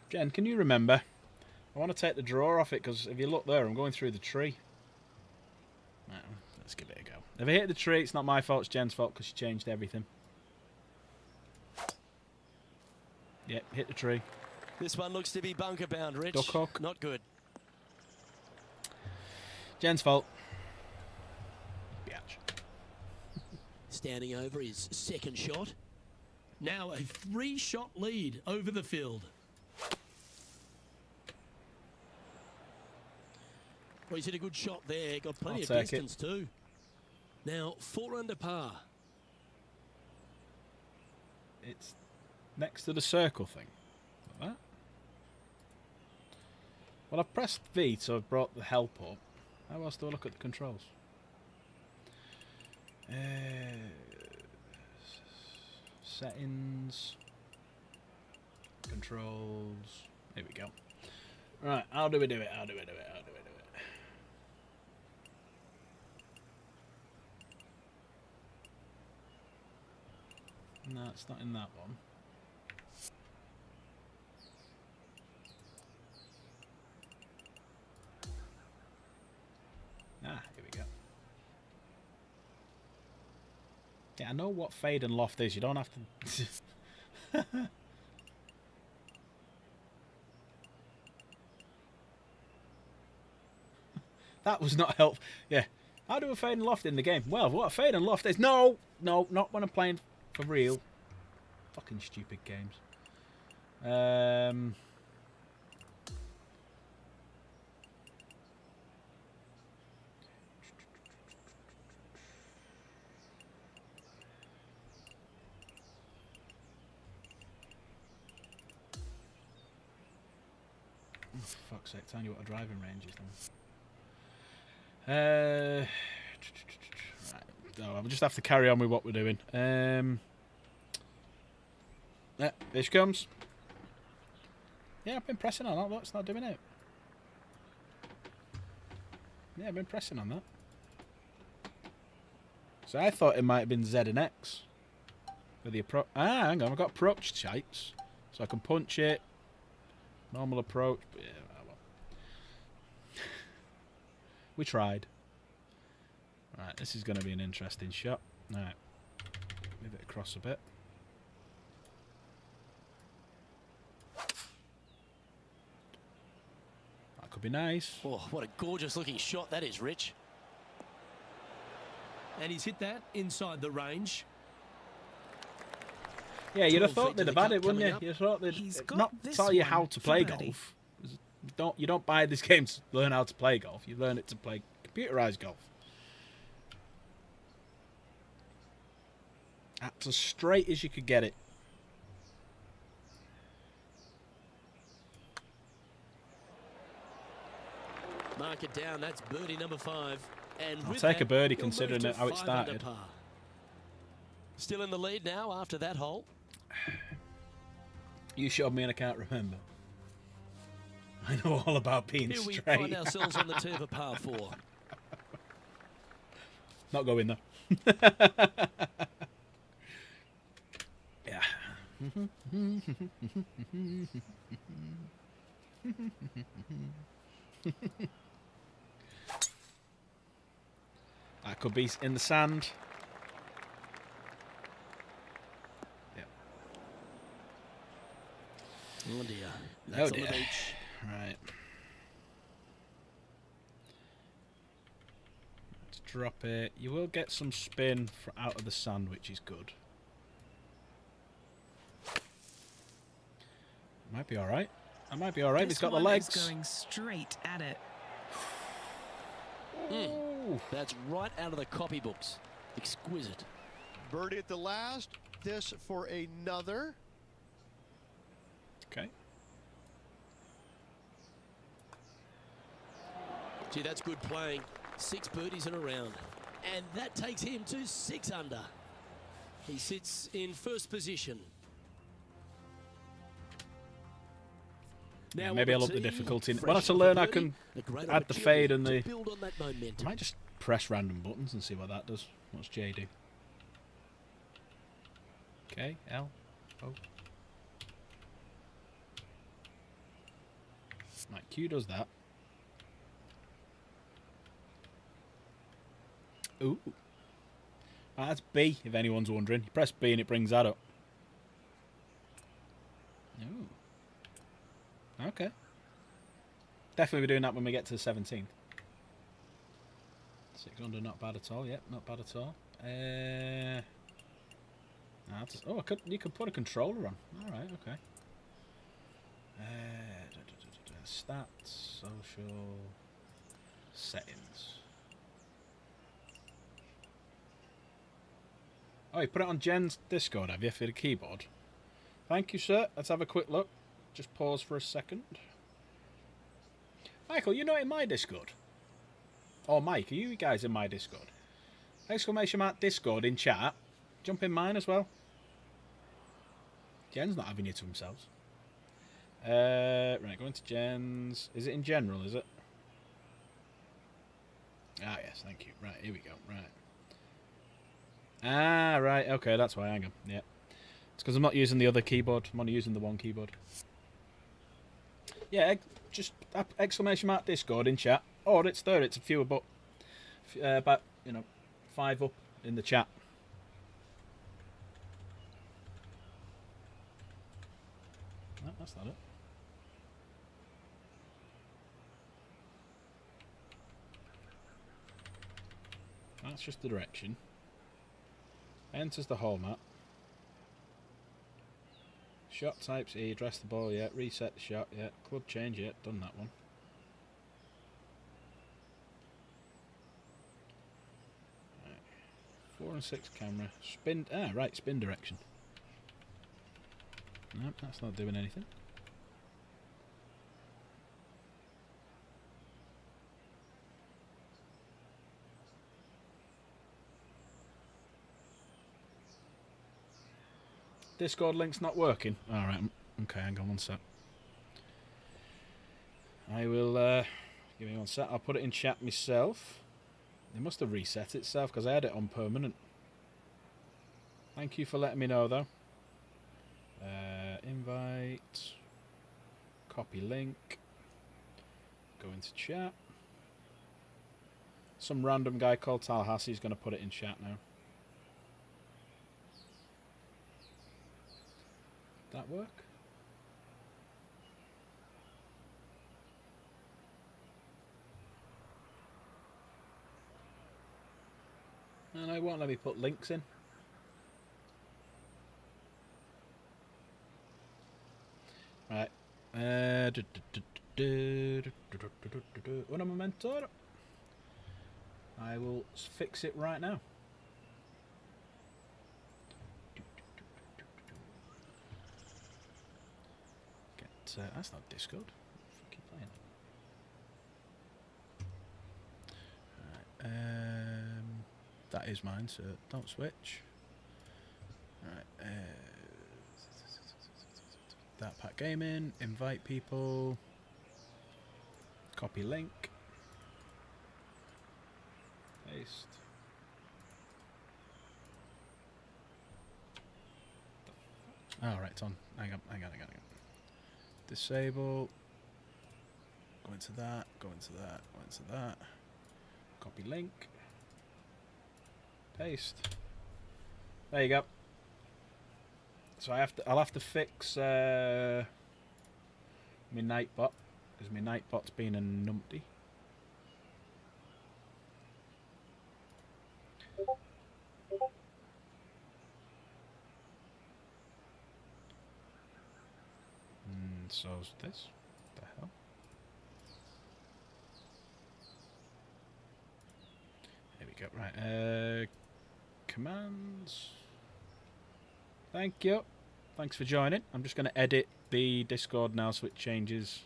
Jen, can you remember? I want to take the drawer off it because if you look there, I'm going through the tree. Right, let's give it a go. If I hit the tree, it's not my fault, it's Jen's fault because she changed everything. Yep, hit the tree. This one looks to be bunker bound, Rich. Duck hook. Not good. Jen's fault. Biatch. Standing over his second shot. Now a 3-shot lead over the field. Well, he's hit a good shot there. Got plenty I'll of take it. distance too. Now 4 under par. It's next to the circle thing. Like that. Well, I've pressed V, so I've brought the help up. How else do I look at the controls? Settings. Controls. There we go. Right, how do we do it? How do we do it? How do we do it? No, it's not in that one. Ah, here we go. Yeah, I know what fade and loft is. You don't have to... That was not helpful. Yeah. How do a fade and loft in the game? Well, what a fade and loft is... No! No, not when I'm playing for real. Fucking stupid games. Oh, for fuck's sake, tell you what a driving range is then. Right. No, I'll just have to carry on with what we're doing. Yeah, here she comes. Yeah, I've been pressing on that. Look, it's not doing it. Yeah, I've been pressing on that. So I thought it might have been Z and X. For the approach. Ah, hang on. I've got approach types. So I can punch it. Normal approach. But yeah, well. We tried. Right, this is going to be an interesting shot. Alright. Move it across a bit. That could be nice. Oh, what a gorgeous looking shot that is, Rich. And he's hit that inside the range. Yeah, you'd have 12 thought feet to they'd the have had cup it, wouldn't coming you? up. You thought they'd He's got not this tell you one how to for play birdie. golf. You don't buy this game to learn how to play golf. You learn it to play computerized golf. That's as straight as you could get it. Mark it down. That's birdie number 5. And I'll with take a that, birdie he'll move considering to it how it 5 under started. par. Still in the lead now after that hole. You showed me and I can't remember. I know all about being Here we straight. find ourselves on the tee of a par 4. Not going though. Yeah. That could be in the sand. Yep. Oh dear. That's Oh on dear. the beach. Right. Let's drop it. You will get some spin out of the sand, which is good. Might be alright. That might be alright. He's got the This one is legs. going straight at it. Ooh. That's right out of the copybooks. Exquisite. Birdie at the last. This for another. Okay. Gee, that's good playing. 6 birdies in a round. And that takes him to 6 under. He sits in first position. Yeah, Now maybe on I'll up the tee, difficulty. fresh When I to off a learn, I birdie, can a great add the fade and opportunity the. to build on that I momentum. might just press random buttons and see what that does. What's J do? K, L, O. Right, Q does that. Ooh. Ah, that's B, if anyone's wondering. You press B and it brings that up. Ooh. Okay. Definitely be doing that when we get to the 17th. 6 under, not bad at all. Yep, not bad at all. Oh, you could put a controller on. All right, okay. Stats, social, settings. Oh, you put it on Jen's Discord, have you, for the keyboard? Thank you, sir. Let's have a quick look. Just pause for a second. Michael, you're not in my Discord. Oh, Mike, are you guys in my Discord? Exclamation mark Discord in chat. Jump in mine as well. Jen's not having you to themselves. Right, go into Jen's. Is it in general, is it? Ah, yes, thank you. Right, here we go. Right. Ah, right, okay, that's why. Hang on. Yeah. It's because I'm not using the other keyboard. I'm only using the one keyboard. Yeah, just exclamation mark Discord in chat. Oh, it's there. It's a few about 5 up in the chat. No, that's not it. That's just the direction. Enters the hole map. Shot types E, address the ball, yeah. Reset the shot, yeah. Club change, yeah. Done that one. Right. 4 and 6 camera. Spin, right, spin direction. Nope, that's not doing anything. Discord link's not working. Alright, okay, hang on one sec. I will, give me one sec. I'll put it in chat myself. It must have reset itself because I had it on permanent. Thank you for letting me know, though. Invite. Copy link. Go into chat. Some random guy called Tallahassee is going to put it in chat now. That work? And I won't let me put links in. Right. Un momento. I will fix it right now. That's not Discord. Keep playing. Right, that is mine, so don't switch. Right, that pack gaming. Invite people. Copy link. Paste. Alright, it's on. Hang on. Disable. Go into that. Go into that. Copy link. Paste. There you go. So I'll have to fix my Nightbot because my Nightbot's been a numpty. So's this. What the hell? Here we go. Right. Commands. Thank you. Thanks for joining. I'm just going to edit the Discord now so it changes.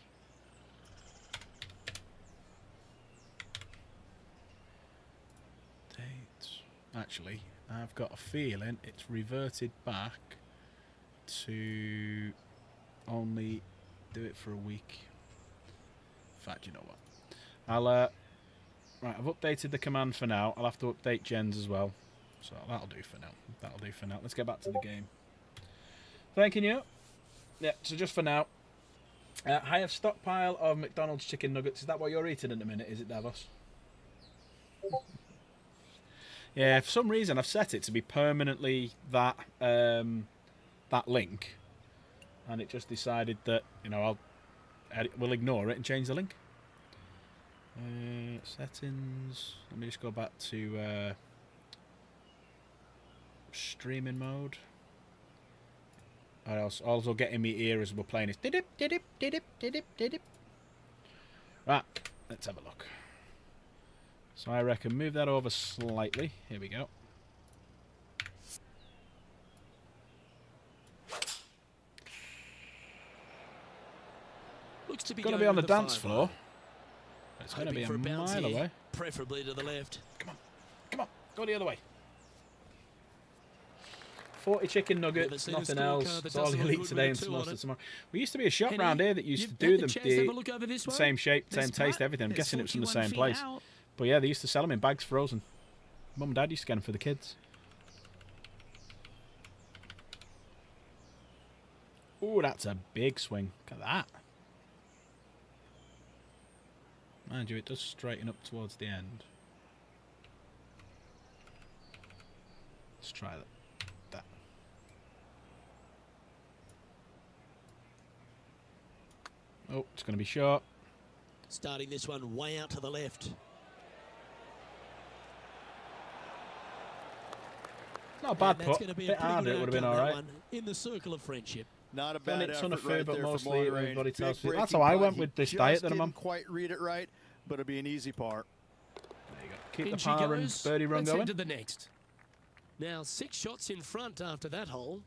Dates. Actually, I've got a feeling it's reverted back to only do it for a week. In fact, you know what? Right, I've updated the command for now. I'll have to update Jen's as well. So that'll do for now. Let's get back to the game. Thank you. Yeah, so just for now. I have stockpile of McDonald's chicken nuggets. Is that what you're eating in a minute? Is it, Davos? Yeah, for some reason I've set it to be permanently that that link. And it just decided that, you know, we'll ignore it and change the link. Settings. Let me just go back to streaming mode. Or else also getting me ear as we're playing is didip didip didip didip didip. Right, let's have a look. So I reckon move that over slightly. Here we go. Looks to be Going to be on the dance floor. It's going to be a mile away. Preferably to the left. Come on, go the other way. 40 chicken nuggets, nothing else. It's all you'll eat today and most of tomorrow. We used to be a shop round here that used to do them the same shape, same taste, everything. I'm guessing it was from the same place. But yeah, they used to sell them in bags frozen. Mum and Dad used to get them for the kids. Ooh, that's a big swing. Look at that. Mind you, it does straighten up towards the end. Let's try that. Oh, it's going to be short. Starting this one way out to the left. Not a bad putt. A bit harder, it would have been all right. In the circle of friendship. Not a bad ton of effort food, right but there mostly from everybody tells me. Big That's how I breaking went putt. with this He diet just that I'm on. didn't quite read it right, but it'll be an easy par. There you go. Keep the par and birdie run going. To the next. Now 6 shots in front after that hole.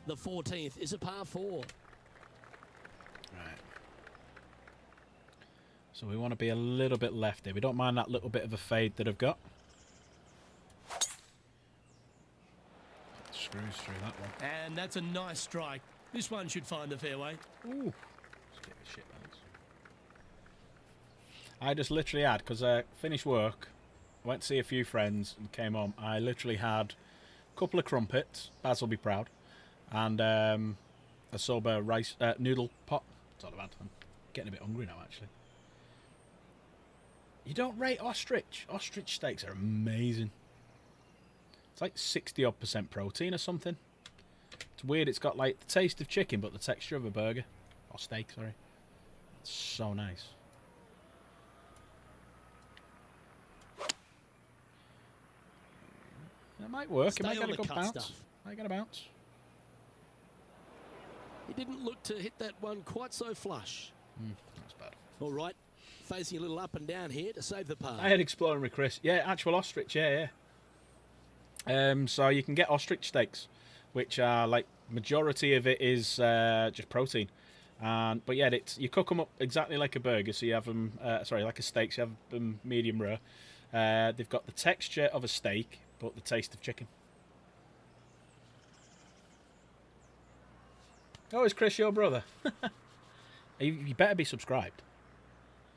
The 14th is a par 4. Right. So we want to be a little bit left here. We don't mind that little bit of a fade that I've got. cruise through that one. And that's a nice strike. This one should find the fairway. Ooh. Let's get the shit balance. I just literally had, because I finished work, went to see a few friends and came home. I literally had a couple of crumpets, Baz will be proud, and a soba rice noodle pot. That's all I've had. I'm getting a bit hungry now, actually. You don't rate ostrich. Ostrich steaks are amazing. It's like 60-odd% protein or something. It's weird. It's got like the taste of chicken, but the texture of a burger. Or steak, sorry. It's so nice. It might work. It might get a good bounce. Might get a bounce. He didn't look to hit that one quite so flush. That's bad. All right. Facing a little up and down here to save the par. I had exploring with Chris. Yeah, actual ostrich. Yeah. So you can get ostrich steaks, which are like majority of it is just protein, but yeah, you cook them up exactly like a burger. So you have them, like a steak. So you have them medium rare. They've got the texture of a steak, but the taste of chicken. Oh, is Chris your brother? You better be subscribed,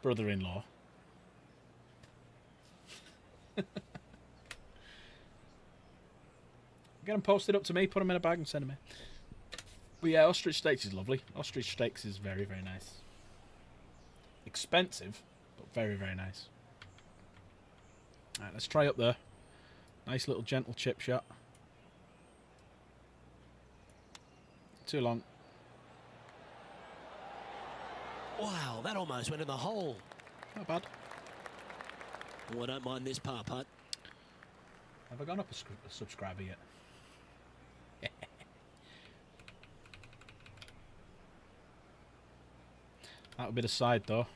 brother-in-law. Get them posted up to me, put them in a bag and send them in. But yeah, ostrich steaks is lovely. Ostrich steaks is very, very nice. Expensive, but very, very nice. Alright, let's try up there. Nice little gentle chip shot. Too long. Wow, that almost went in the hole. Not bad. Oh, I don't mind this par putt. Have I gone up a subscriber yet? That would be the side though.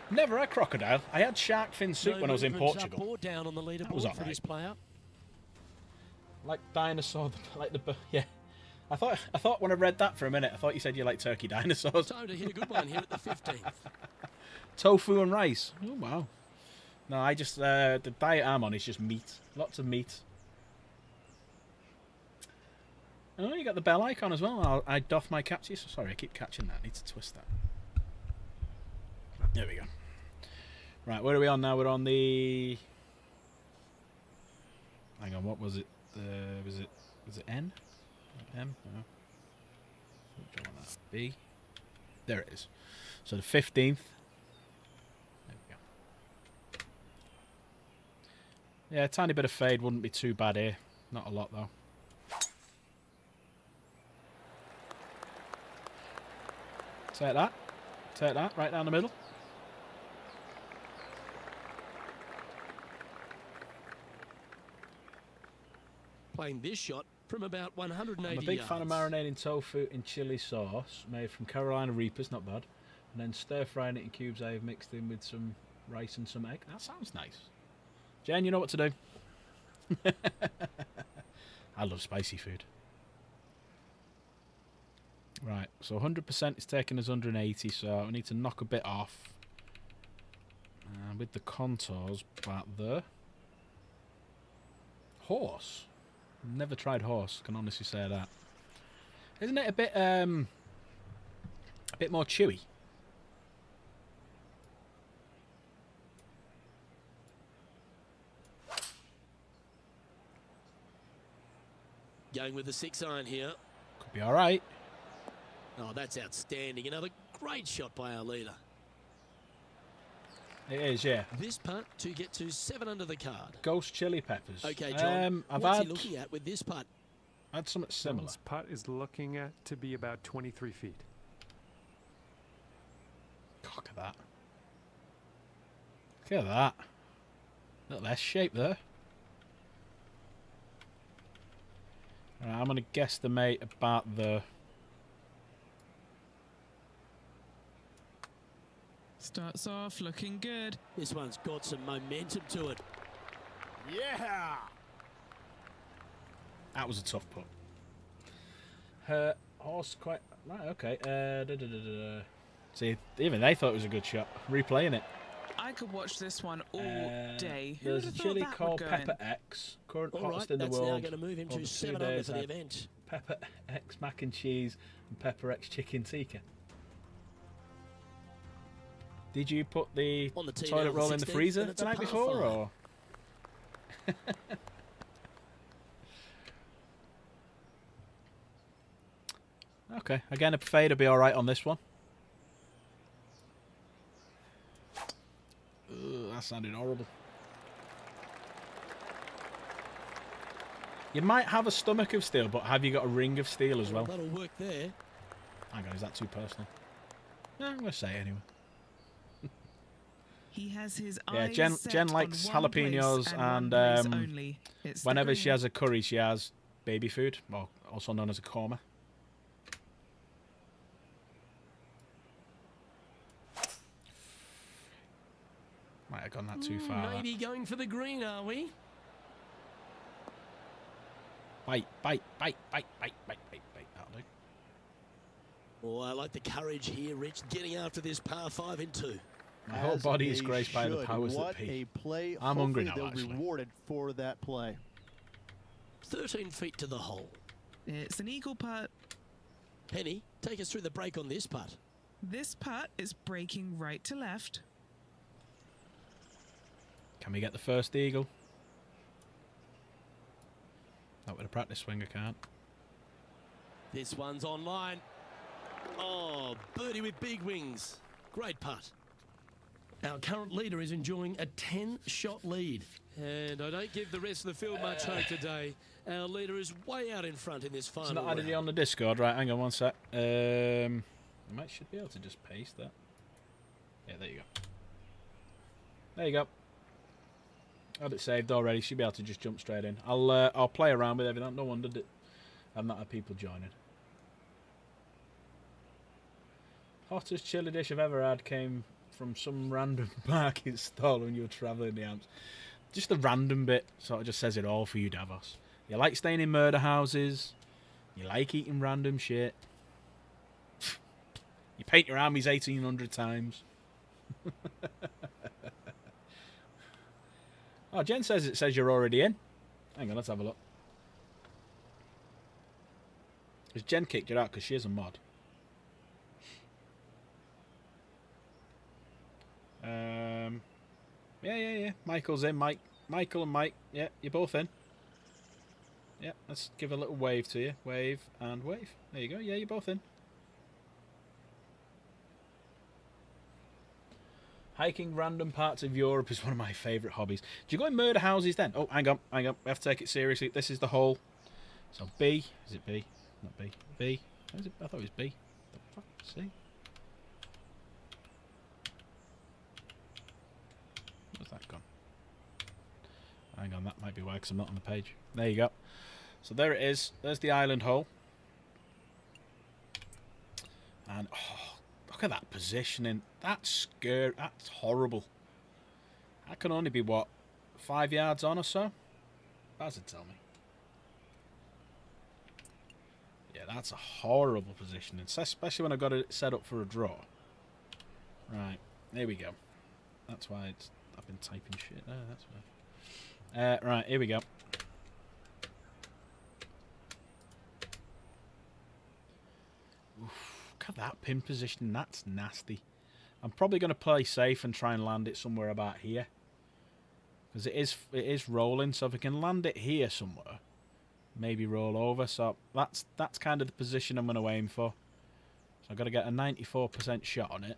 Never had crocodile. I had shark fin soup when I was in Portugal. Up or down on the leaderboard for this player. Like dinosaur, like the yeah. I thought when I read that for a minute, I thought you said you like turkey dinosaurs. Time to hit a good one here at the 15th. Tofu and rice. Oh wow. No, I just the diet I'm on is just meat. Lots of meat. Oh, you got the bell icon as well. I doff my cap to you. Sorry, I keep catching that. I need to twist that. There we go. Right, where are we on now? We're on the... Hang on, what was it? Was it N? M? No. Which one was that? B? There it is. So the 15th. There we go. Yeah, a tiny bit of fade wouldn't be too bad here. Not a lot, though. Take that. Take that. Right down the middle. Playing this shot from about 180 I'm a big yards. fan of marinating tofu in chili sauce made from Carolina Reapers, not bad. And then stir frying it in cubes I've mixed in with some rice and some egg. That sounds nice. Jen, you know what to do. I love spicy food. Right, so 100% is taking us 180, so we need to knock a bit off. With the contours back there. Horse. Never tried horse, can honestly say that. Isn't it a bit more chewy? Going with the 6-iron here. Could be alright. Oh, that's outstanding. Another great shot by our leader. It is, yeah. This putt to get to 7 under the card. Ghost chili peppers. Okay, John. What's he looking at with this putt? I had something similar. This putt is looking at to be about 23 feet. Look at that. Look at that. A little S shape there. Right, I'm going to guesstimate about the... Starts off looking good. This one's got some momentum to it. Yeah! That was a tough putt. Horse quite... Right, okay. See, even they thought it was a good shot. Replaying it. I could watch this one all day. Who There's would a have thought chili that would called go Pepper in? X, current All right, hottest in the that's now world. going to move him Over to 2 7 under days for the had event. Pepper X mac and cheese and Pepper X chicken tikka. Did you put the On the tee toilet now, roll in the 16th, freezer and it's the a night par before, 5. or? Okay, again, a fade will be all right on this one. Ugh, that sounded horrible. You might have a stomach of steel, but have you got a ring of steel as well? That'll work there. Hang on, is that too personal? No, I'm going to say it anyway. He has his Yeah, eyes Jen set likes on one jalapenos place and one place only. It's the whenever she green. has a curry, she has baby food, well, also known as a korma. Might have gone that too far. that. Maybe going for the green, are we? Bite, bite, bite, bite, bite, bite, bite, bite. That'll do. Oh, I like the courage here, Rich, getting after this par 5 in 2. My whole As body is they graced by the should. powers What that be. a play. I'm hungry Hopefully now, they'll actually. rewarded for that play. 13 feet to the hole. It's an eagle putt. Penny, take us through the break on this putt. This putt is breaking right to left. Can we get the first eagle? Not with a practice swing, I can't. This one's online. Oh, birdie with big wings. Great putt. Our current leader is enjoying a 10-shot lead. And I don't give the rest of the field much hope today. Our leader is way out in front in this final It's not added round. on the Discord, right? Hang on one sec. I might should be able to just paste that. Yeah, there you go. There you go. Had it saved already. Should be able to just jump straight in. I'll play around with everything. No wonder that I've not had people joining. Hottest chili dish I've ever had came from some random market stall when you were travelling the Amps. Just the random bit sort of just says it all for you, Davos. You like staying in murder houses. You like eating random shit. You paint your armies 1,800 times. Oh, Jen says it says you're already in. Hang on, let's have a look. Has Jen kicked you out because she is a mod? Yeah. Michael's in. Michael and Mike. Yeah, you're both in. Yeah, let's give a little wave to you. Wave and wave. There you go. Yeah, you're both in. Hiking random parts of Europe is one of my favourite hobbies. Do you go in murder houses then? Oh, hang on. We have to take it seriously. This is the hole. So B. Is it B? Not B. B. Is it? I thought it was B. The fuck? C? Where's that gone? Hang on, that might be why, because I'm not on the page. There you go. So there it is. There's the island hole. And, oh, look at that positioning. That's scary. That's horrible. That can only be, what, 5 yards on or so? Baz would tell me. Yeah, that's a horrible positioning, especially when I got it set up for a draw. Right, there we go. That's why I've been typing shit there. That's why. Right, here we go. Oof, look at that pin position. That's nasty. I'm probably going to play safe and try and land it somewhere about here, because it is rolling. So if I can land it here somewhere, maybe roll over. So that's kind of the position I'm going to aim for. So I've got to get a 94% shot on it.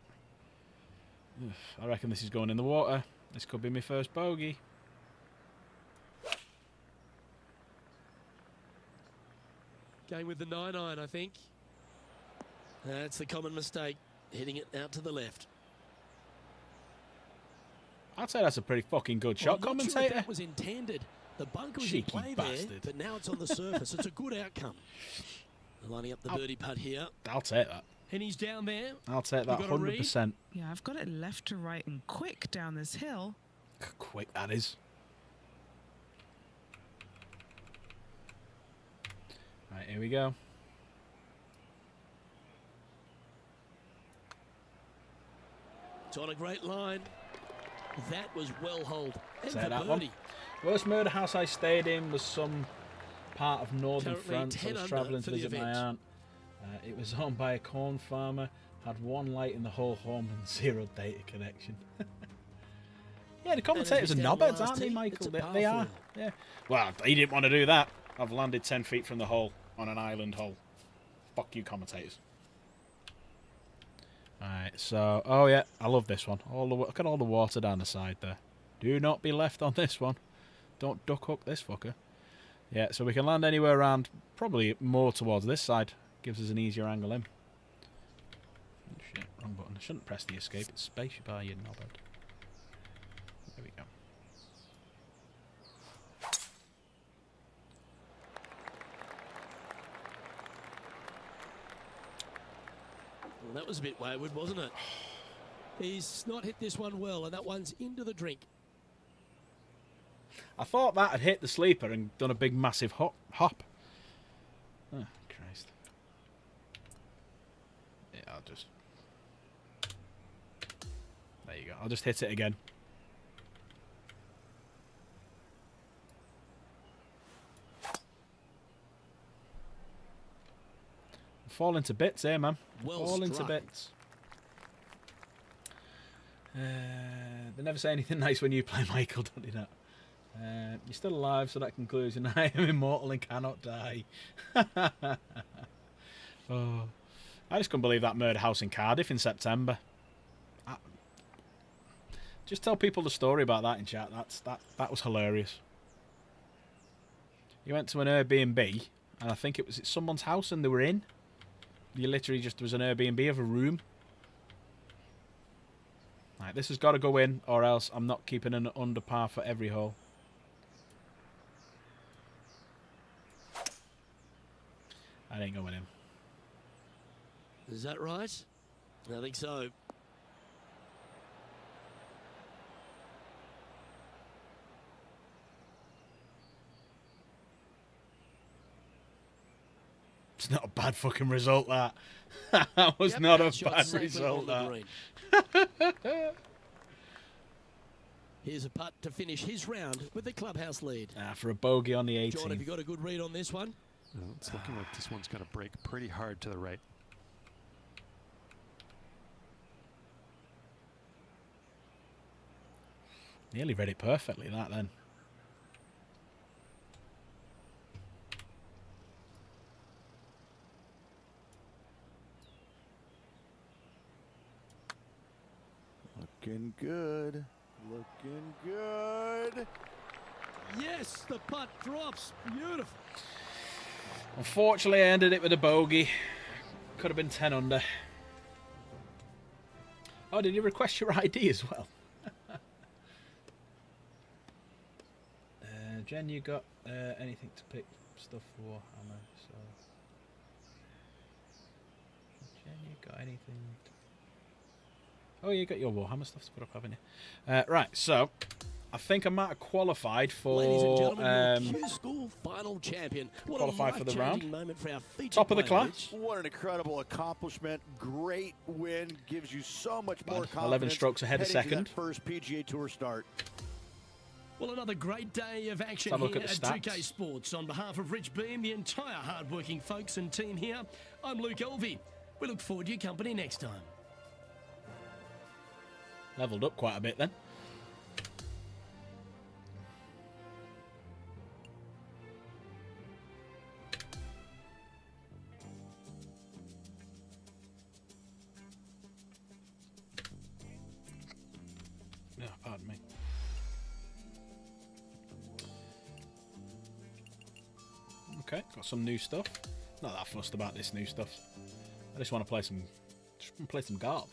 Oof, I reckon this is going in the water. This could be my first bogey. Going with the 9-iron, I think. That's the common mistake, hitting it out to the left. I'd say that's a pretty fucking good shot, I'm not sure if commentator. that was intended. The bunker was Cheeky in play bastard. there, but now it's on the surface. It's a good outcome. Lining up the birdie putt here. I'll take that. And he's down there. I'll take that You got a read? 100%. Yeah, I've got it left to right and quick down this hill. Quick, that is. Right, here we go. It's on a great line. That was well holed. And Say for that birdie. one. Worst murder house I stayed in was some part of northern Currently France. 10 I was under travelling to for the visit my event. aunt. It was owned by a corn farmer, had one light in the whole home and zero data connection. Yeah, the commentators are And as we stand knobheads, last aren't they, tee, Michael? it's a They, par they are. four. Yeah. Well, he didn't want to do that. I've landed 10 feet from the hole on an island hole. Fuck you, commentators. Alright, so... Oh, yeah, I love this one. Look at all the water down the side there. Do not be left on this one. Don't duck hook this fucker. Yeah, so we can land anywhere around, probably more towards this side. Gives us an easier angle in. Oh, shit, wrong button. I shouldn't press the escape. It's spacebar, you knobhead. There we go. Well, that was a bit wayward, wasn't it? He's not hit this one well, and that one's into the drink. I thought that had hit the sleeper and done a big massive hop. Oh, Christ. Yeah, I'll just... There you go. I'll just hit it again. Fall into bits here, man. Well Fall into struck. bits. They never say anything nice when you play, Michael, don't they? That. You're still alive, so that conclusion. I am immortal and cannot die. Oh, I just couldn't believe that murder house in Cardiff in September. Just tell people the story about that in chat. That was hilarious. You went to an Airbnb, and I think it's someone's house, and they were in. You literally just was an Airbnb of a room. Right, this has got to go in, or else I'm not keeping an under par for every hole. I ain't going in. Is that right? I think so. It's not a bad fucking result, that. That was Yep, not a shot bad safely result, on the that. green. Here's a putt to finish his round with the clubhouse lead. For a bogey on the 18th. John, have you got a good read on this one? No, it's looking like this one's going to break pretty hard to the right. Nearly read it perfectly, that then. Looking good. Looking good. Yes, the putt drops. Beautiful. Unfortunately, I ended it with a bogey. Could have been 10 under. Oh, did you request your ID as well? Jen, you got anything to pick stuff for Warhammer? So, Jen, you got anything? Oh, you got your Warhammer stuff to put up, haven't you? Right, so I think I might have qualified for Ladies and gentlemen, your Q-School final champion. What qualified a for the life-changing round. moment for our featured Top of the player, class. Rich. What an incredible accomplishment. Great win. Gives you so much more confidence. 11 strokes ahead of heading to second. that first PGA Tour start. Well, another great day of action Let's have a here look at at the 2K stats. Sports. On behalf of Rich Beam, the entire hard-working folks and team here, I'm Luke Elvey. We look forward to your company next time. Leveled up quite a bit then. Oh, pardon me. Okay, got some new stuff. Not that fussed about this new stuff. I just want to play some golf.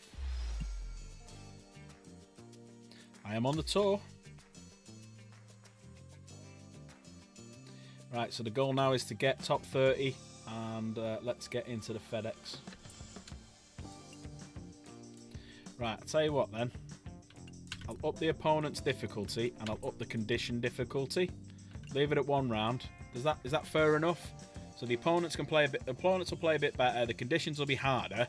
I am on the tour. Right, so the goal now is to get top 30 and let's get into the FedEx. Right, I'll tell you what then. I'll up the opponent's difficulty and I'll up the condition difficulty. Leave it at 1 round. Is that fair enough? So the opponents can play a bit. The opponents will play a bit better. The conditions will be harder,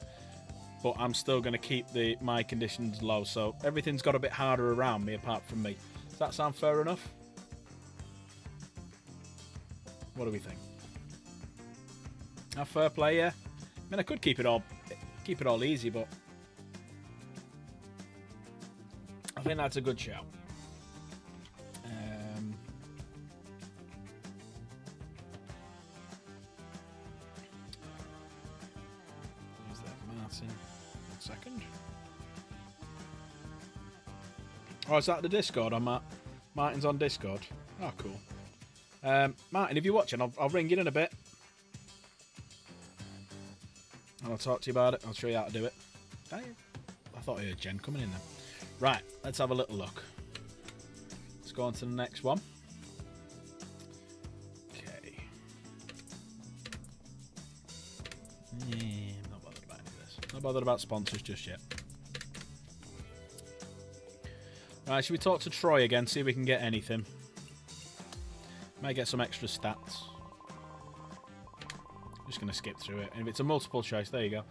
but I'm still going to keep my conditions low. So everything's got a bit harder around me apart from me. Does that sound fair enough? What do we think? A fair play, yeah. I mean, I could keep it all easy, but I think that's a good shout. Who's that? Martin. 1 second. Oh, is that the Discord? Martin's on Discord. Oh, cool. Martin, if you're watching, I'll ring you in a bit. And I'll talk to you about it. I'll show you how to do it. I thought I heard Jen coming in then. Right, let's have a little look. Let's go on to the next one. Okay. I'm not bothered about any of this. Not bothered about sponsors just yet. Right, should we talk to Troy again, see if we can get anything? Might get some extra stats. Just going to skip through it. And if it's a multiple choice, there you go.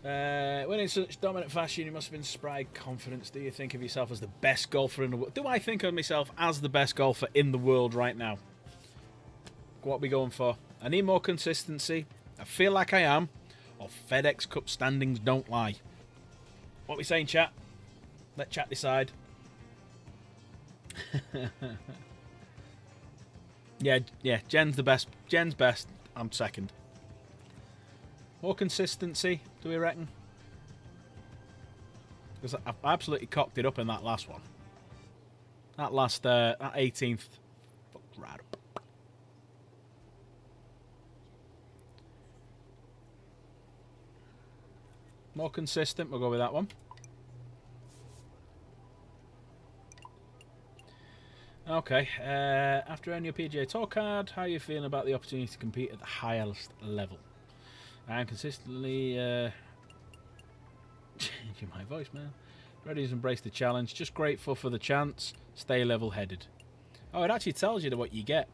When in such dominant fashion, you must have inspired confidence. Do you think of yourself as the best golfer in the world? Do I think of myself as the best golfer in the world right now? What are we going for? I need more consistency. I feel like I am. Or FedEx Cup standings don't lie. What are we saying, chat? Let chat decide. Yeah, Jen's the best. Jen's best. I'm second. More consistency, do we reckon? Because I've absolutely cocked it up in that last one. That 18th. Fucked right up. More consistent, we'll go with that one. Okay, after earning your PGA Tour card, how are you feeling about the opportunity to compete at the highest level? I am consistently changing my voice, man. Ready to embrace the challenge. Just grateful for the chance. Stay level-headed. Oh, it actually tells you what you get.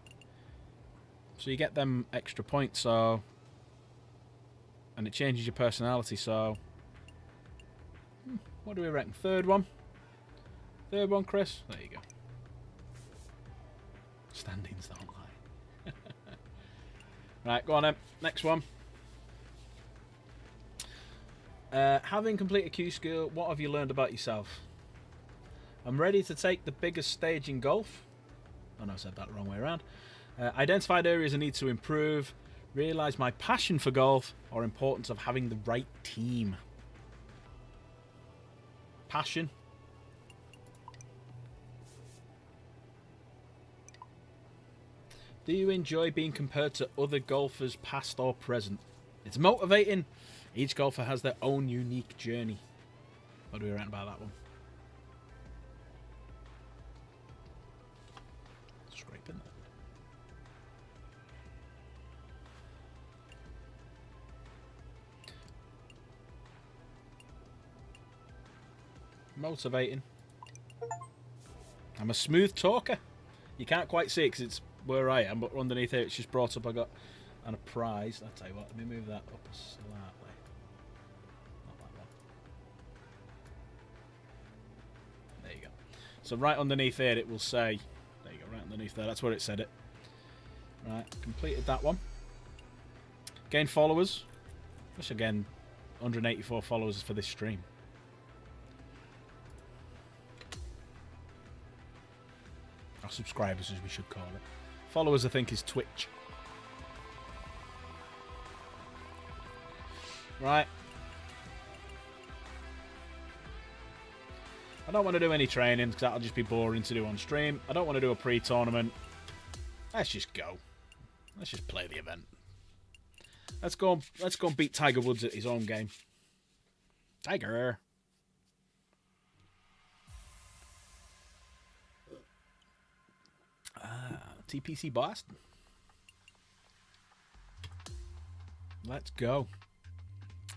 So you get them extra points, so... And it changes your personality, so... What do we reckon? Third one? Third one, Chris? There you go. Standings don't lie. Right, go on then. Next one. Having completed Q skill, what have you learned about yourself? I'm ready to take the biggest stage in golf. Oh no, I said that the wrong way around. Identified areas I need to improve. Realise my passion for golf or importance of having the right team. Passion. Do you enjoy being compared to other golfers, past or present? It's motivating. Each golfer has their own unique journey. What do we reckon about that one? Scraping that. Motivating. I'm a smooth talker. You can't quite see it because it's where I am, but underneath here it's just brought up I got and a prize. I'll tell you what, let me move that up slightly. Not that one. There you go. So right underneath here it will say, there you go, right underneath there, that's where it said it. Right, completed that one. Gained followers. Which again, 184 followers for this stream. Or subscribers as we should call it. Followers I think is Twitch. Right. I don't want to do any training because that'll just be boring to do on stream. I don't want to do a pre-tournament. Let's just go. Let's just play the event. Let's go and beat Tiger Woods at his own game. Tiger. TPC Boston. Let's go.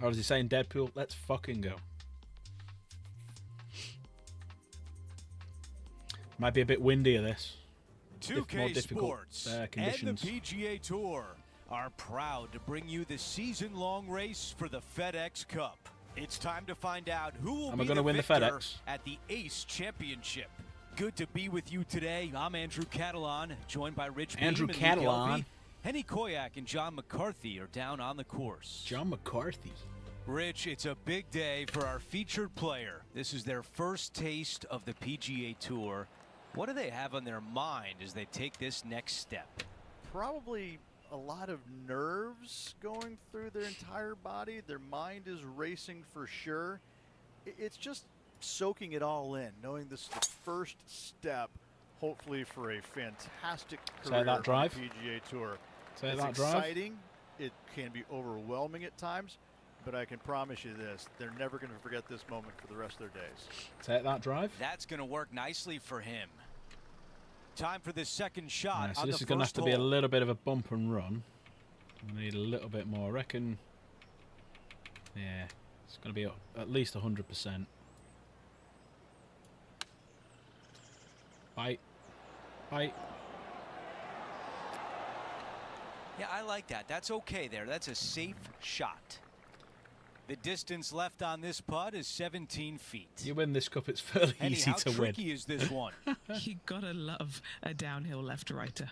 Or as he say in Deadpool, let's fucking go. Might be a bit windier this. 2K Sports conditions. And the PGA Tour are proud to bring you the season-long race for the FedEx Cup. It's time to find out who will Am I be going to the win the victor FedEx? at the Ace Championship. Good to be with you today. I'm Andrew Catalan, joined by Rich Andrew Beam and Lee Catalan. Gelby. Henny Koyak and John McCarthy are down on the course. John McCarthy. Rich, it's a big day for our featured player. This is their first taste of the PGA Tour. What do they have on their mind as they take this next step? Probably a lot of nerves going through their entire body. Their mind is racing for sure. It's just soaking it all in, knowing this is the first step, hopefully, for a fantastic career that drive. on the PGA Tour. Say It's that drive. exciting. It can be overwhelming at times, but I can promise you this, they're never going to forget this moment for the rest of their days. Take that drive. That's going to work nicely for him. Time for the second shot. Right, so on this the is going to have first to be a hole. little bit of a bump and run. We need a little bit more. I reckon. Yeah, it's going to be at least 100%. Bite. Bite. Yeah, I like that. That's okay there. That's a safe shot. The distance left on this putt is 17 feet. You win this cup, it's fairly Henny, easy how to win. tricky is this one? You gotta love a downhill left-righter.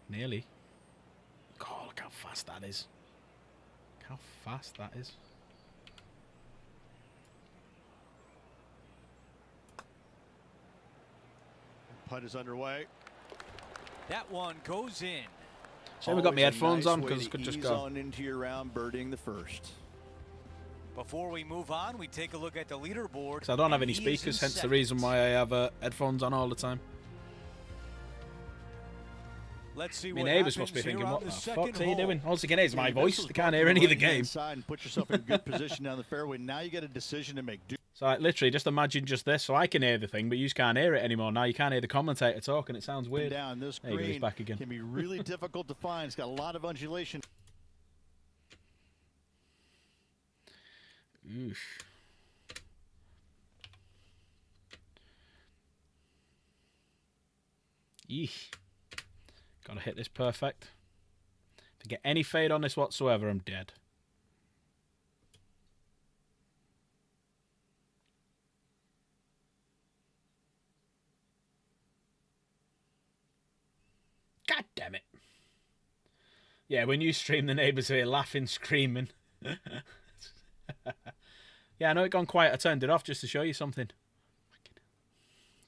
Nearly. God, look how fast that is. Look how fast that is. Putt is underway. That one goes in. So we got my Always a headphones nice on way because to could just ease go. on into your round, birding the first. Before we move on, we take a look at the leaderboard. Because I don't have and any he is speakers, in hence the second. reason why I have headphones on all the time. Let's see My what neighbours must be happens here thinking, on what the the second fuck's he hole. doing? All they can hear is my This voice. was They can't bumping hear any of the right-hand game. side and put yourself in good position down the fairway. Now you got a decision to make. So like, literally, just imagine just this, so I can hear the thing, but you just can't hear it anymore. Now you can't hear the commentator talking. It sounds weird. Down this There you go, he's green back again. can be really difficult to find. It's got a lot of undulation. Oof. Yeesh. Gotta hit this perfect. If I get any fade on this whatsoever, I'm dead. God damn it. Yeah, when you stream, the neighbours are here laughing, screaming. Yeah, I know it gone quiet. I turned it off just to show you something.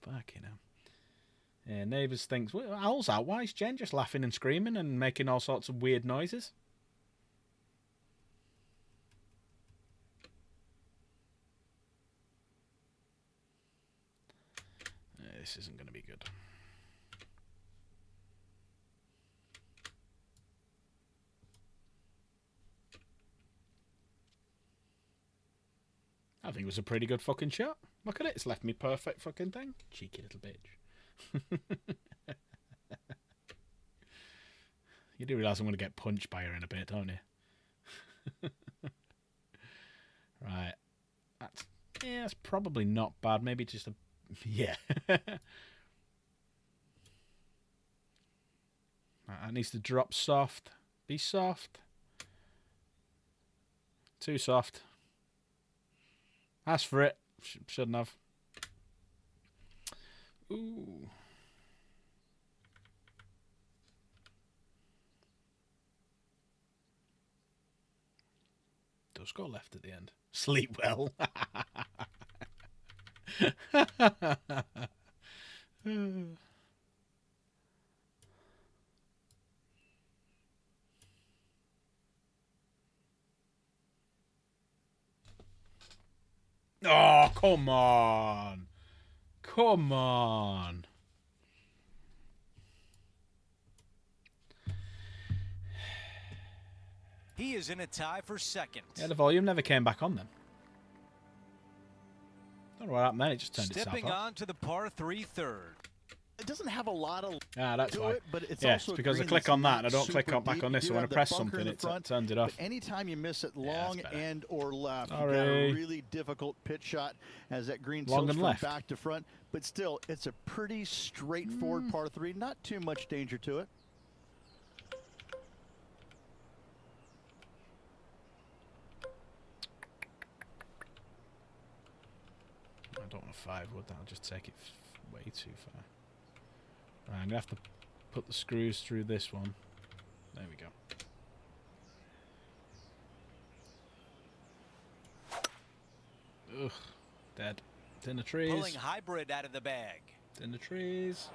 Fucking hell. Yeah, neighbours thinks, well, owl's out. Why is Jen just laughing and screaming and making all sorts of weird noises? This isn't going to be good. I think it was a pretty good fucking shot. Look at it. It's left me perfect fucking thing. Cheeky little bitch. You do realise I'm going to get punched by her in a bit, don't you? Right. That's probably not bad. Maybe just a... Yeah. That needs to drop soft. Be soft. Too soft. Ask for it. Shouldn't have. Ooh. Does go left at the end. Sleep well. Oh, come on. Come on. He is in a tie for second. Yeah, the volume never came back on then. Don't know what happened then. It just turned itself Stepping off. on to the par 3 third. it doesn't have a lot of That's to why. it, but it's Yeah, also it's because I green click that's on that not and I don't click super on back deep. on You this. do So when I have the press bunker something, in the it front, turns it but off. anytime you miss it that's long better. and or left, you got Sorry. a really difficult pitch shot as that green Long tilts and from left. back to front. But still, it's a pretty straightforward par 3. Not too much danger to it. I don't want a 5 wood. That'll just take it way too far. Right, I'm gonna have to put the screws through this one. There we go. Ugh, dead. It's in the trees. Pulling hybrid out of the bag. It's in the trees.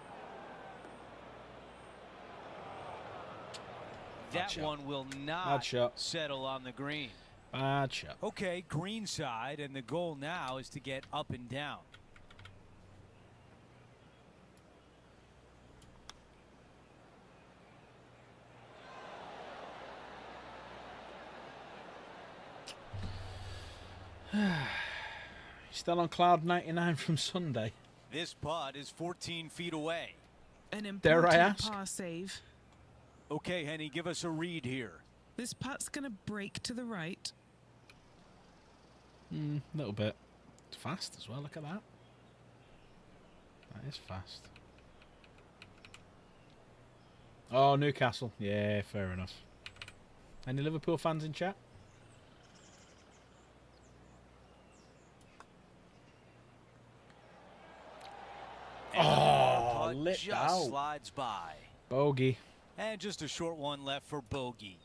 That shot. one will Bad not shot. settle on the green. Bad shot. Okay, green side, and the goal now is to get up and down. Still on cloud 99 from Sunday. This putt is 14 feet away. An Dare I important ask? par save. Okay, Henny, give us a read here. This putt's going to break to the right. A little bit. It's fast as well. Look at that. That is fast. Oh, Newcastle. Yeah, fair enough. Any Liverpool fans in chat? And the par putt lit just out. slides by. Bogey. And just a short one left for bogey.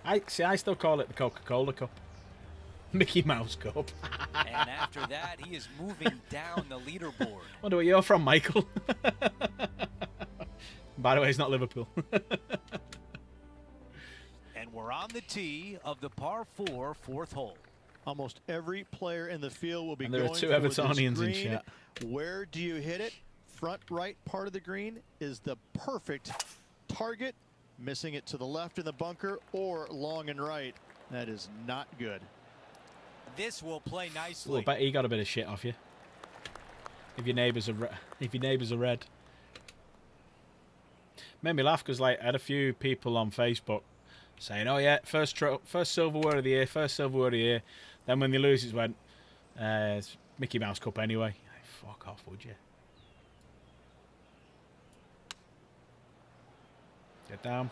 I still call it the Coca-Cola Cup. Mickey Mouse Cup. And after that, he is moving down the leaderboard. Wonder where you're from, Michael. By the way, it's not Liverpool. And we're on the tee of the par 4 fourth hole. Almost every player in the field will be And there are going two for this Evertonians in green. chat. Where do you hit it? Front right part of the green is the perfect target. Missing it to the left in the bunker or long and right. That is not good. This will play Ooh, nicely. I bet he got a bit of shit off you. If your neighbours are red. Made me laugh because like I had a few people on Facebook saying, "Oh yeah, first silverware of the year, first silverware of the year." Then when they lose, it went, "It's Mickey Mouse Cup anyway." Like, fuck off, would you? Get down.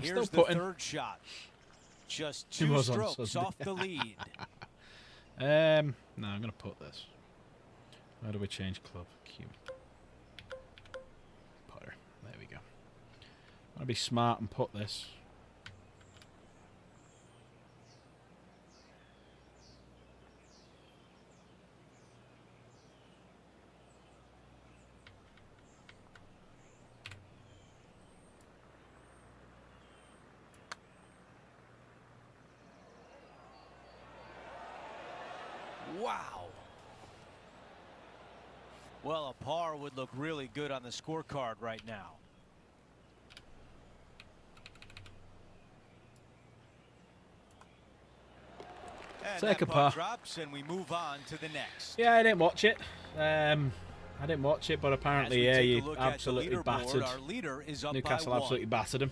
Here's the putting. third shot. Just He 2 was on strokes Sunday. off the lead. No, I'm gonna put this. How do we change club? Q. Putter. There we go. I'm gonna be smart and put this. Wow. Well, a par would look really good on the scorecard right now. And Take that a putt par. drops, and we move on to the next. Yeah, I didn't watch it. I didn't watch it, but As apparently, we yeah, take a you look at the absolutely leaderboard, battered. Our leader is up Newcastle by 1. absolutely battered him.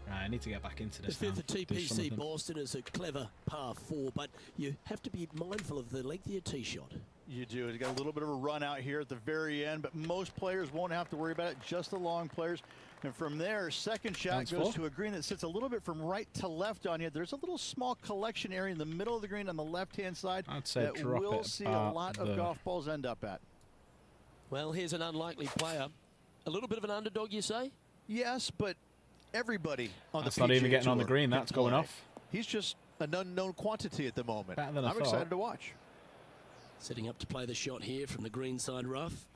Right, I need to get back into The this now. fifth Do TPC something. Boston is a clever par 4, but you have to be mindful of the length of your tee shot. You do. It's got a little bit of a run out here at the very end, but most players won't have to worry about it, just the long players. And from there, second shot Thanks, goes Paul. to a green that sits a little bit from right to left on you. There's a little small collection area in the middle of the green on the left-hand side I'd say that drop we'll it see a about lot of the- golf balls end up at. Well, here's an unlikely player. A little bit of an underdog, you say? Yes, but everybody on That's the not PGA even getting on the Tour green. can That's going play. off. He's just an unknown quantity at the moment. Better than I I'm thought. excited to watch. Setting up to play the shot here from the greenside rough.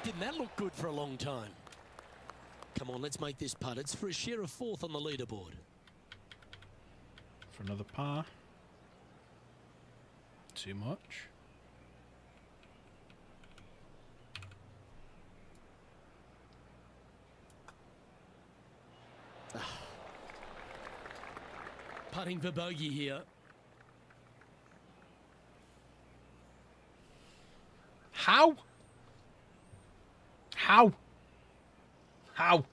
Didn't that look good for a long time? Come on, let's make this putt. It's for a share of 4th on the leaderboard. For another par. Too much. Putting for bogey here. How? How? How?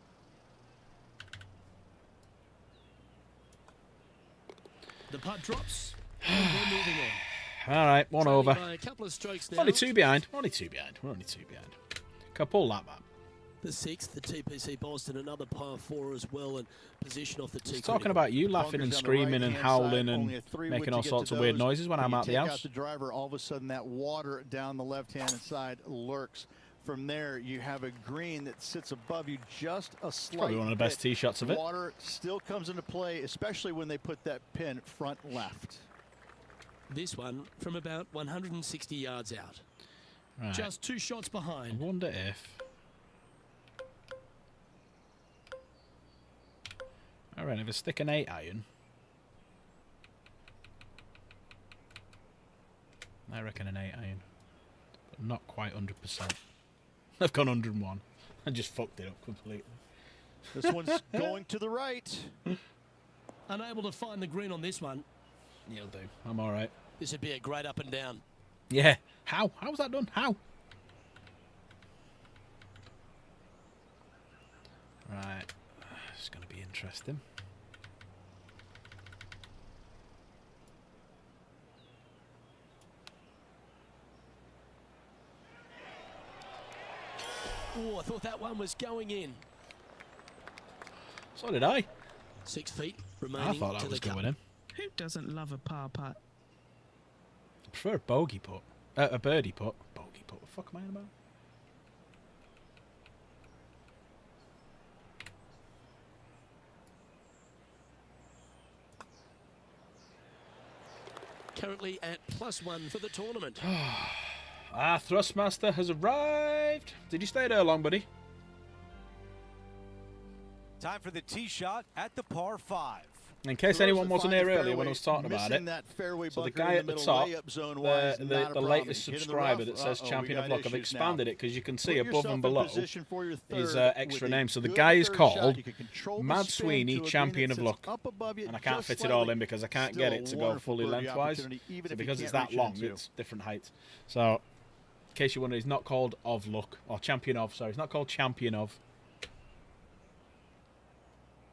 The putt drops. And we're moving on. All right, one Trailing over. by a couple of strokes now. Only two behind. We're only two behind. We're only two behind. Can I pull that, man? The sixth, the TPC Boston, another par 4 as well, and position off the tee. He's talking about you laughing and screaming and howling and making all sorts of weird noises when I'm out the house. Take out the driver, all of a sudden that water down the left-hand side lurks. From there, you have a green that sits above you just a slight Probably one of the best tee shots of it. Water still comes into play, especially when they put that pin front left. This one from about 160 yards out. Right. Just 2 shots I behind. wonder if... All right, if I stick an 8 iron... I reckon an 8 iron. But not quite 100%. I've gone 101. I just fucked it up completely. This one's going to the right. Unable to find the green on this one. You'll do. I'm all right. This would be a great up and down. Yeah. How? How was that done? How? Right. It's going to be interesting. Oh, I thought that one was going in. So did I. 6 feet I remaining thought to that was the cup. going in. Who doesn't love a par putt? I prefer a bogey putt. A birdie putt. Bogey putt. What the fuck am I on about? Currently at +1 for the tournament. Our Thrustmaster has arrived. Did you stay there long, buddy? Time for the tee shot at the par 5. In case anyone wasn't here earlier when I was talking about it. So the guy at the top, the latest subscriber that says Champion of Luck, I've expanded it because you can see above and below his extra name. So the guy is called Mad Sweeney Champion of Luck. And I can't fit it all in because I can't get it to go fully lengthwise. So because it's that long, it's different heights. So in case you wonder, he's not called Of Luck, or Champion of, sorry. He's not called Champion of.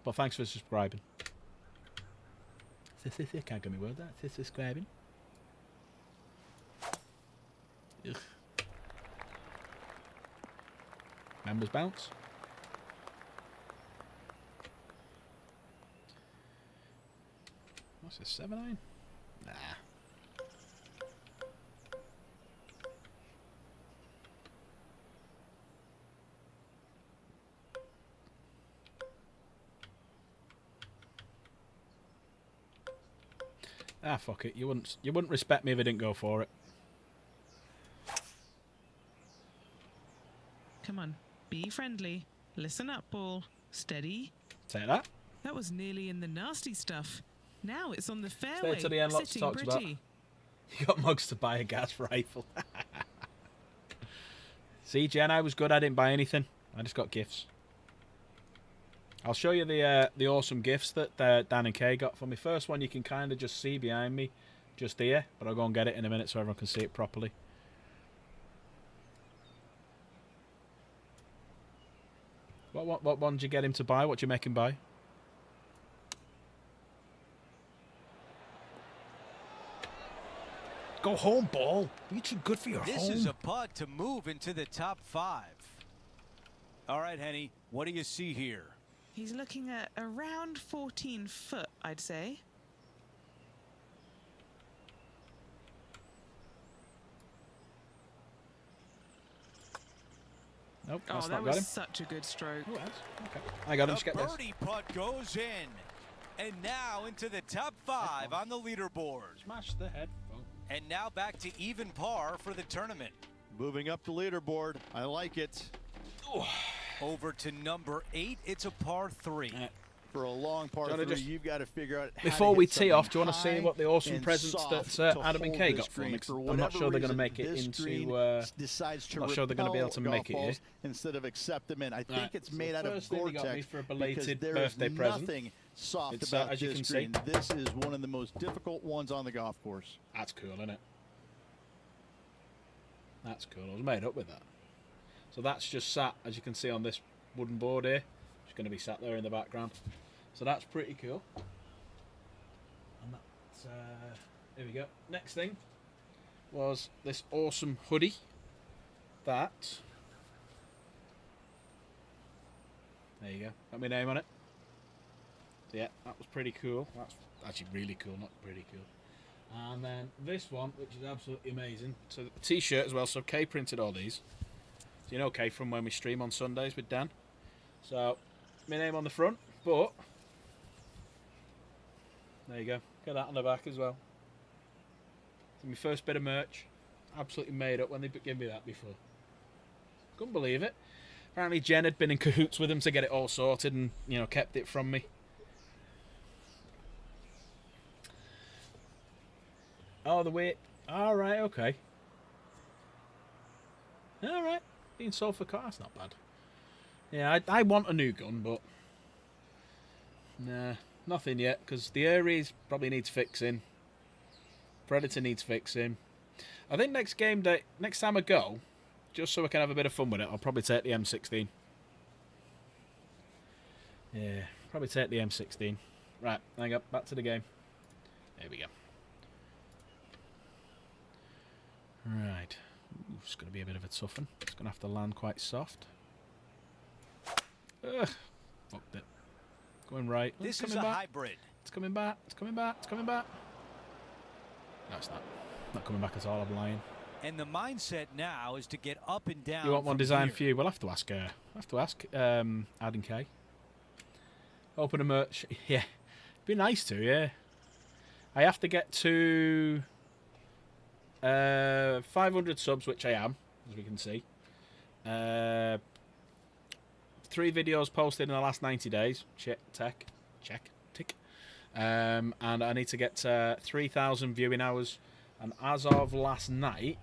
But thanks for subscribing. Can't get me word that. Subscribing. Ugh. Members bounce. What's this, 7-9? Nah. Ah, fuck it. You wouldn't respect me if I didn't go for it. Come on, be friendly. Listen up, ball. Steady. Take that. That was nearly in the nasty stuff. Now it's on the fairway. Stay to the end. Lots sitting talked about. pretty. You got mugs to buy a gas rifle. See, Jen, I was good. I didn't buy anything. I just got gifts. I'll show you the awesome gifts that Dan and Kay got for me. First one you can kind of just see behind me, just here. But I'll go and get it in a minute so everyone can see it properly. What one did you get him to buy? What did you make him buy? Go home, ball. You're too good for your home. This is a putt to move into the top 5. All right, Henny, what do you see here? He's looking at around 14 foot, I'd say. Nope, Oh, that's that not got him. was such a good stroke. Oh, that's okay. I got him. The Just get this. birdie putt goes in. And now into the top 5 on the leaderboard. Smash the head. And now back to even par for the tournament. Moving up the leaderboard. I like it. Over to number 8. It's a par 3. for a long par Do you wanna 3, just- you've got to figure out how Before to we hit tee off, do you something want to see high what the awesome and presents soft that to Adam and hold Kay this got for me? green. 'Cause For I'm not whatever sure they're going to reason, make it this into. green decides to I'm not sure they're going to be able to repel make it golf here. balls instead of accept them in. I think Right, it's so made out of first thing they got me Gore-Tex for a because belated there is birthday present. nothing soft It's, about as you this can see. green. This is one of the most difficult ones on the golf course. That's cool, isn't it? That's cool. I was made up with that. So that's just sat, as you can see, on this wooden board here. It's going to be sat there in the background. So that's pretty cool. And that's, here we go. Next thing was this awesome hoodie that, there you go, got my name on it. So yeah, that was pretty cool. That's actually really cool, not pretty cool. And then this one, which is absolutely amazing. So a t-shirt as well. So Kay printed all these. So you know Kay from when we stream on Sundays with Dan. So my name on the front, but there you go. Got that on the back as well. It's my first bit of merch. Absolutely made up when they gave me that before. Couldn't believe it. Apparently Jen had been in cahoots with them to get it all sorted and, you know, kept it from me. Oh, the weight. All right, okay. All right. Being sold for cars, not bad. Yeah, I want a new gun, but nah, nothing yet, because the Aries probably needs fixing. Predator needs fixing. I think next time I go, just so I can have a bit of fun with it, I'll probably take the M16. Yeah, probably take the M16. Right, hang up, back to the game. There we go. Right. Ooh, it's going to be a bit of a tough one. It's going to have to land quite soft. Ugh. Fucked it. Going right. Oh, This it's is coming a back. hybrid. It's coming back. It's coming back. It's coming back. No, it's not. Not coming back at all. I'm lying. And the mindset now is to get up and down. You want one from designed here. for you? We'll have to ask. Adam K. Open a merch. Yeah, be nice to. Yeah, I have to get to 500 subs, which I am, as we can see. 3 videos posted in the last 90 days. Check, tick. And I need to get 3,000 viewing hours. And as of last night,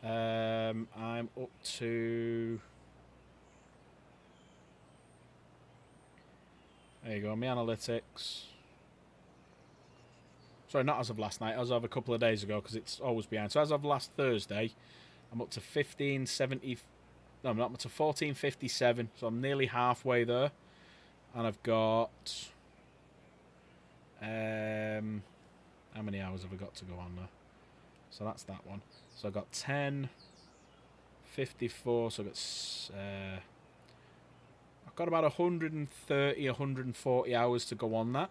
I'm up to. There you go, my analytics. Sorry, not as of last night, as of a couple of days ago, because it's always behind. So as of last Thursday, I'm up to 1570. No, I'm not. I'm up to 1457. So I'm nearly halfway there, and I've got. How many hours have I got to go on there? So that's that one. So I've got 10:54. So I've got about 130, 140 hours to go on that.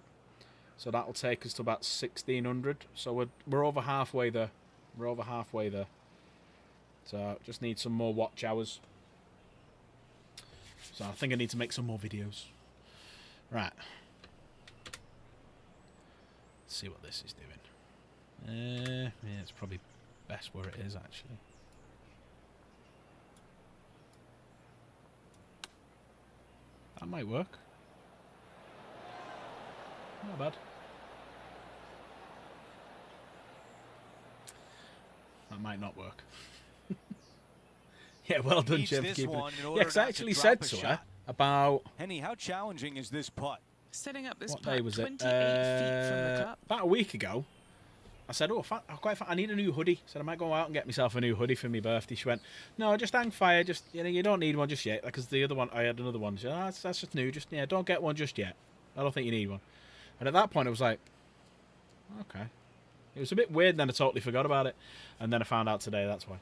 So that'll take us to about 1600. So we're over halfway there. We're over halfway there. So just need some more watch hours. So I think I need to make some more videos. Right. Let's see what this is doing. Yeah, it's probably best where it is actually. That might work. Not bad. That might not work. Yeah, well done, Needs Jim. this Keeping one it. in Yeah, order because I not to actually drop said a to her shot. about Henny, how challenging is this putt? Setting up this what putt day was 28 it? feet from the cup. About a week ago. I said, I need a new hoodie. I said, I might go out and get myself a new hoodie for my birthday. She went, no, just hang fire. Just, you don't need one just yet. Because the other one, I had another one. She said, that's just new. Just, don't get one just yet. I don't think you need one. And at that point, it was like, okay. It was a bit weird, then I totally forgot about it. And then I found out today, that's why.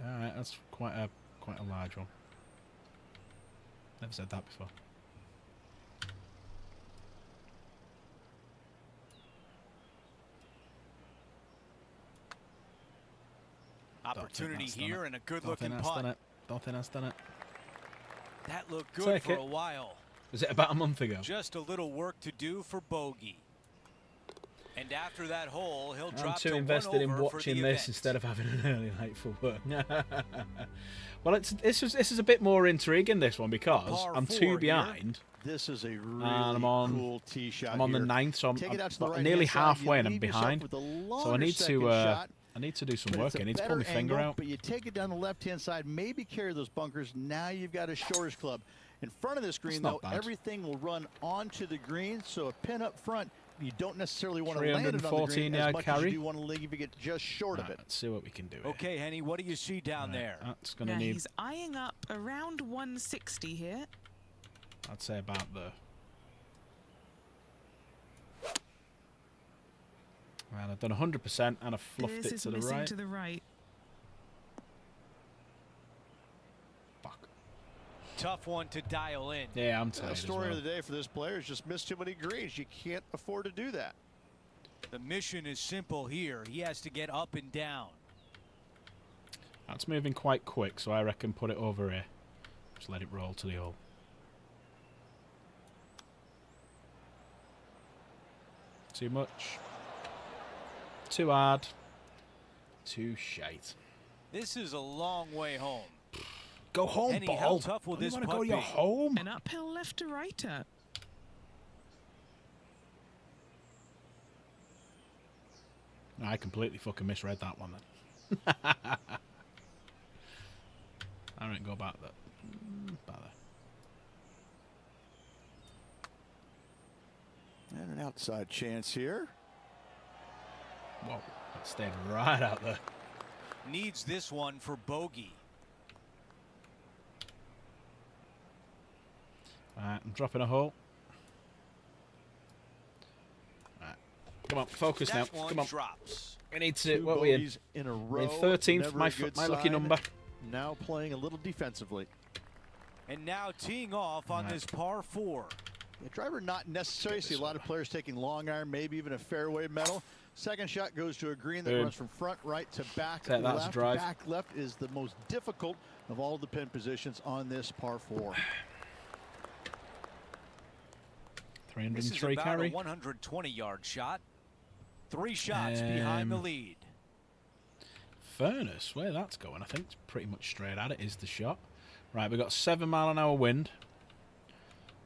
Alright, that's quite a large one. Never said that before. Opportunity here and a Don't good-looking think that's done putt. it. Don't think that's done it. That looked good Take for it. a while. Was it about a month ago? Just a little work to do for bogey. And after that hole, he'll I'm drop too to invested in 1 over for watching the this event. instead of having an early night for work. Well, this is a bit more intriguing, this one, because Par I'm 4 two here. behind. This is a really I'm on- cool tee shot. I'm on the here. 9th, so Take it out to the I'm right-hand nearly side, halfway you and I'm leave yourself behind. with a So longer I need second to shot, do some but work. it's a I need to pull better my finger angle, out. But you take it down the left-hand side, maybe carry those bunkers. Now you've got a shortish club. In front of this green, That's though, not bad. everything will run onto the green, so a pin up front, you don't necessarily want to land it on the 314 green as yard much as carry. you do want to leave it just short of Right, it. let's see what we can do. Here. Okay, Henny, what do you see down there? That's gonna Now need. he's eyeing up around 160 here. I'd say about the. Well, I've done 100% and I've fluffed This it is to the missing right. to the right. Fuck. Tough one to dial in. Yeah, I'm The tired as story well. of the day for this player is just missed too many greens. You can't afford to do that. The mission is simple here. He has to get up and down. That's moving quite quick, so I reckon put it over here. Just let it roll to the hole. Too much. Too hard. Too shite. This is a long way home. Go home, Henny, ball. how tough will Don't you this wanna putt go to your be? home? An uphill left to righter. I completely fucking misread that one then. I don't go about that. About that. And an outside chance here. Whoa, that stayed right out there. Needs this one for bogey. Alright, I'm dropping a hole. Alright. Come on, focus now. That one Come on. drops. We need to. Two What are we in? bogeys in a We're row. in 13th, Never my, a good my lucky sign. number. Now playing a little defensively. And now teeing off on Right. this par 4. The driver not necessary. Get See a this lot of over. players taking long iron, maybe even a fairway metal. Second shot goes to a green that Boom. runs from front right to back Take that as a left. drive. Back left is the most difficult of all the pin positions on this par 4. This is 303 about carry. a 120-yard shot. 3 shots behind the lead. Furnace, where that's going, I think it's pretty much straight at it is the shot. Right, we've got 7 mile an hour wind.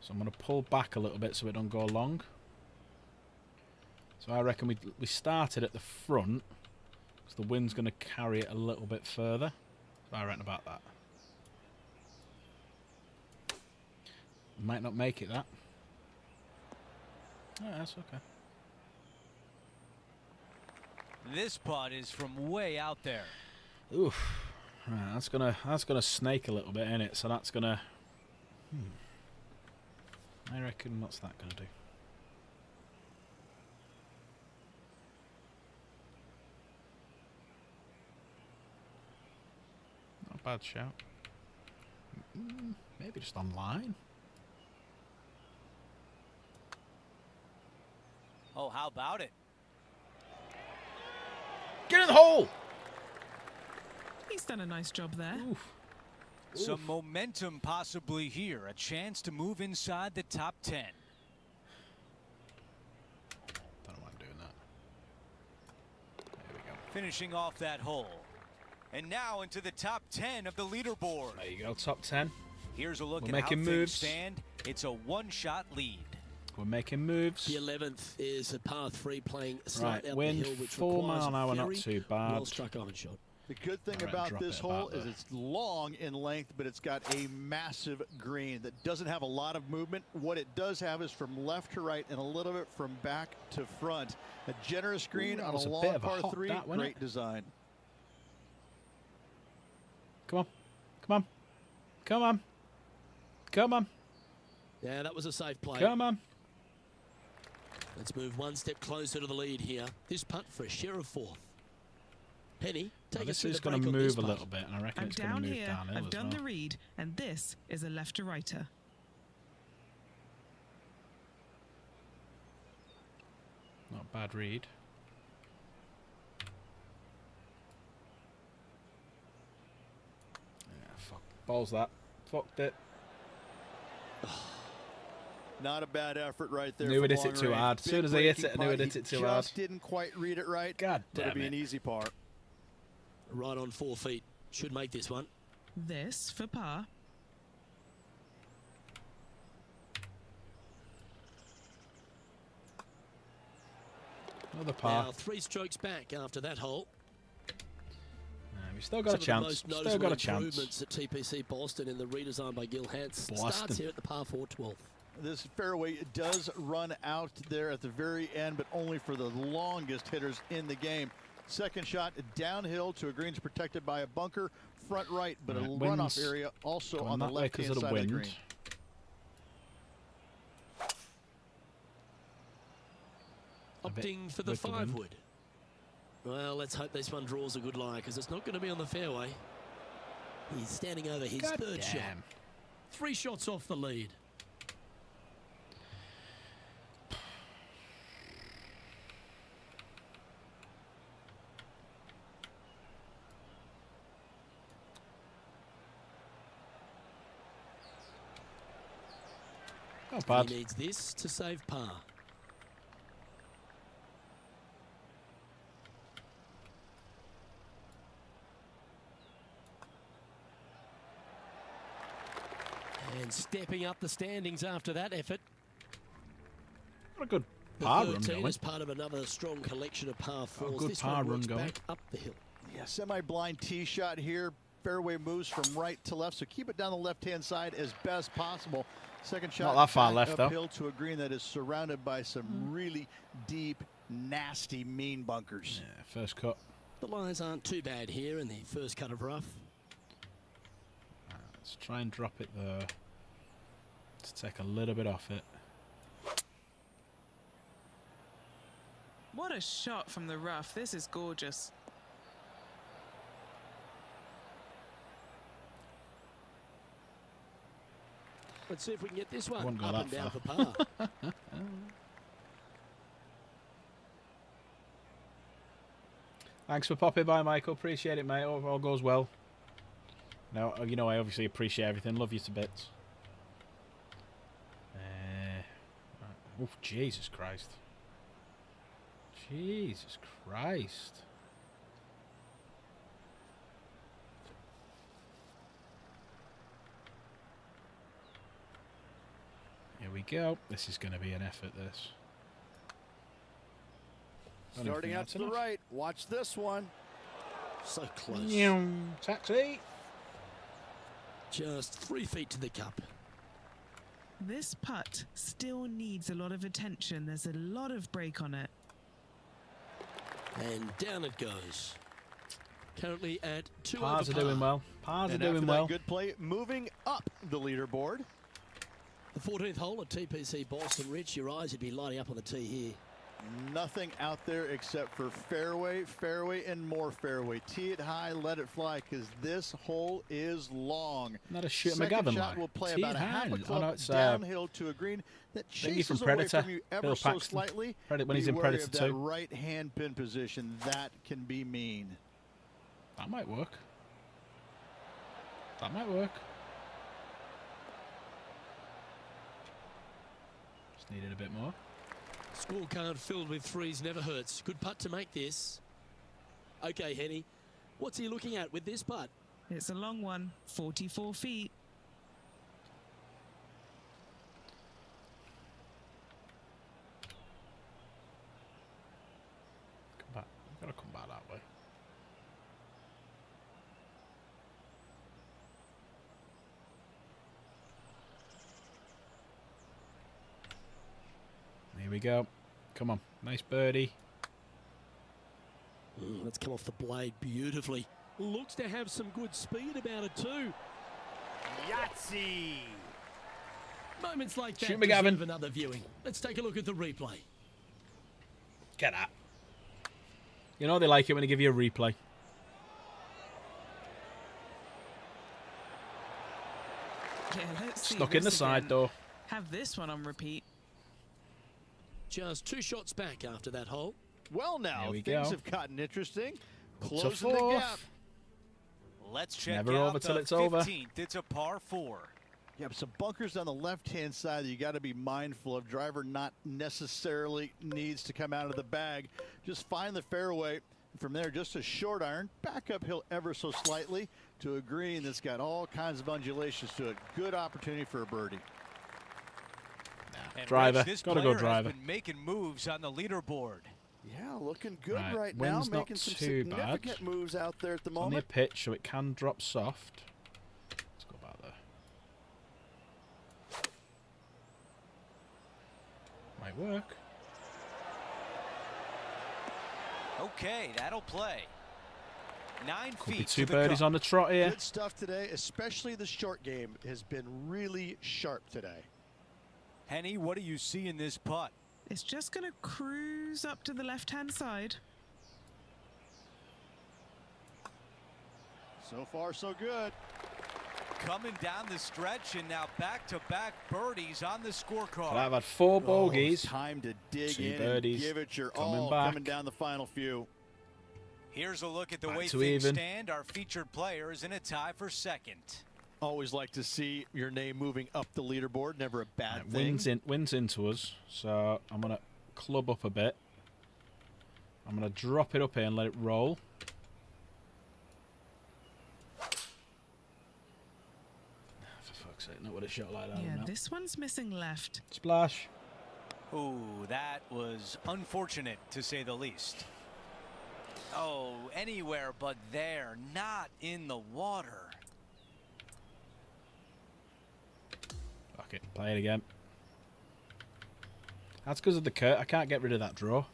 So I'm going to pull back a little bit so it don't go long. So I reckon we started at the front because the wind's going to carry it a little bit further. So I reckon about that. Might not make it that. Oh, that's okay. This putt is from way out there. Oof. Right, that's gonna snake a little bit in it, so that's gonna. I reckon what's that gonna do? Not a bad shout. Maybe just online. Oh, how about it? Get in the hole. He's done a nice job there. Oof. Some momentum possibly here. A chance to move inside the top 10. Don't know why I'm doing that. There we go. Finishing off that hole. And now into the top 10 of the leaderboard. There you go. Top 10. Here's a look We're at how making things moves. stand. It's a one-shot lead. We're making moves. The 11th is a par 3 playing slight Right, out wind the hill, which 4 requires mile an hour, a not very too bad. well-struck iron shot. The good thing All right, about drop this it hole about is there. it's long in length, but it's got a massive green that doesn't have a lot of movement. What it does have is from left to right and a little bit from back to front. A generous green that on was a a long bit of a par hot 3. that, wasn't Great it? design. Come on. Come on. Come on. Come on. Yeah, that was a safe play. Come on. Let's move one step closer to the lead here. This putt for a share of 4th. Penny, Now, take us this through is the going break to on this move a putt. little bit, and I reckon I'm it's going to down move here. downhill I've as done well. the read, and this is a left to righter. Not a bad read. Yeah, fuck. Balls that. Fucked it. Not a bad effort right there. Knew from it hit it long too range. hard. As Big soon as they hit breaking it, I knew it putt. hit it He too hard. just didn't quite read it right. God but it'll damn be it. an easy par. Right on 4 feet. Should make this one. This for par. Another par. Now 3 strokes back after that hole. We've still got Some a of the chance. most Still noticeable got a chance. improvements at TPC Boston in the redesign by Gil Hance. Boston. Starts here at the par 4 12th. This fairway does run out there at the very end, but only for the longest hitters in the game. Second shot downhill to a greens protected by a bunker, front right, but Right, a wind's runoff area also going on the that way left 'cause hand of the side of the wind. green. A bit Opting for the with the wind. 5 wood. Well, let's hope this one draws a good lie because it's not going to be on the fairway. He's standing over his God third shot. damn. 3 shots off the lead. Not bad. He needs this to save par. And stepping up the standings after that effort. What a good The par run 13 going. is part of another strong collection of par fours. good This par one run works going. back up the hill. Yeah, semi-blind tee shot here. Fairway moves from right to left, so keep it down the left-hand side as best possible. Second shot that far back left, though. uphill to a green that is surrounded by some really deep, nasty, mean bunkers. Yeah, first cut. The lies aren't too bad here in the first cut of rough. Let's try and drop it there. Let's take a little bit off it. What a shot from the rough. This is gorgeous. Let's see if we can get this one Wouldn't go up that and down for far. par. Thanks for popping by, Michael. Appreciate it, mate. All goes well. No, you know I obviously appreciate everything. Love you to bits. Oh, Jesus Christ. Jesus Christ. Here we go. This is going to be an effort, this. I don't Starting think out that's to the enough. right. Watch this one. So close. Taxi. Just 3 feet to the cup. This putt still needs a lot of attention. There's a lot of break on it. And down it goes. Currently at 2 Pars are over par. doing well. Pars are And doing after well. that good play, moving up the leaderboard. The 14th hole at TPC Boston. Rich, your eyes would be lighting up on the tee here. Nothing out there except for fairway, fairway, and more fairway. Tee it high, let it fly, because this hole is long. Not a shoot Second McGavin shot line. will play Tee about a half a high. club no, it's downhill to a green that Thingy from chases away Predator, from you ever Bill so Paxton. slightly. When he's in Be wary Predator of that 2. right-hand pin position. That can be mean. That might work. That might work. Just needed a bit more. Scorecard filled with threes never hurts. Good putt to make this. Okay, Henny. What's he looking at with this putt? It's a long one, 44 feet. Come back. I've got to come back that way. Here we go. Come on. Nice birdie. Let's come off the blade beautifully. Looks to have some good speed about it too. Yahtzee! Moments like that Shoot McGavin. deserve another viewing. Let's take a look at the replay. Get that. You know they like it when they give you a replay. Yeah, let's see Stuck in the this side again. door. Have this one on repeat. Just 2 shots back after that hole. Well, now There we things go. have gotten interesting. Up to Closing the fourth. gap. Let's check Never out over till the it's over. 15th. It's a par 4. Yeah, but some bunkers on the left-hand side that you got to be mindful of. Driver not necessarily needs to come out of the bag. Just find the fairway. And from there, just a short iron, back uphill ever so slightly to a green that's got all kinds of undulations to it. Good opportunity for a birdie. And Driver. Rich, this Gotta go player driver. has been making moves on the leaderboard. Yeah, looking good Right, now. wind's not Making some too significant bad. moves out there at the It's on the moment. pitch, so it can drop soft. Let's go back there. Might work. Okay, that'll play. 9 Could be feet two to the birdies cup. on the trot here. Good stuff today, especially the short game has been really sharp today. Henny, what do you see in this putt? It's just going to cruise up to the left-hand side. So far, so good. Coming down the stretch, and now back-to-back birdies on the scorecard. But I've had 4 Oh, it's bogeys. time to dig 2 in birdies and give it your coming all back. coming down the final few. Here's a look at the Back way to things even. stand. Our featured player is in a tie for second. Always like to see your name moving up the leaderboard. Never a bad Right, thing. wind's into us, so I'm going to club up a bit. I'm going to drop it up here and let it roll. For fuck's sake, not with a shot like that. Yeah, no. this one's missing left. Splash. Ooh, that was unfortunate, to say the least. Oh, anywhere but there, not in the water. Fuck it, play it again. That's because of the cut. I can't get rid of that draw.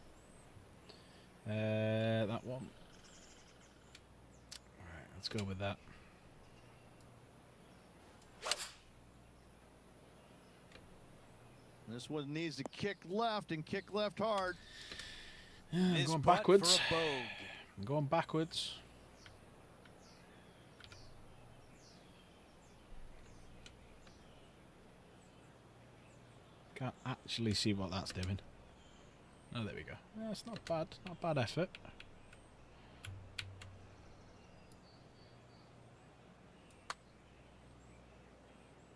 That one. Alright, let's go with that. This one needs to kick left and kick left hard. Yeah, I'm This going putt backwards. for a bogey. I'm going backwards. Can't actually see what that's doing. Oh, there we go. Yeah, it's not bad. Not bad effort.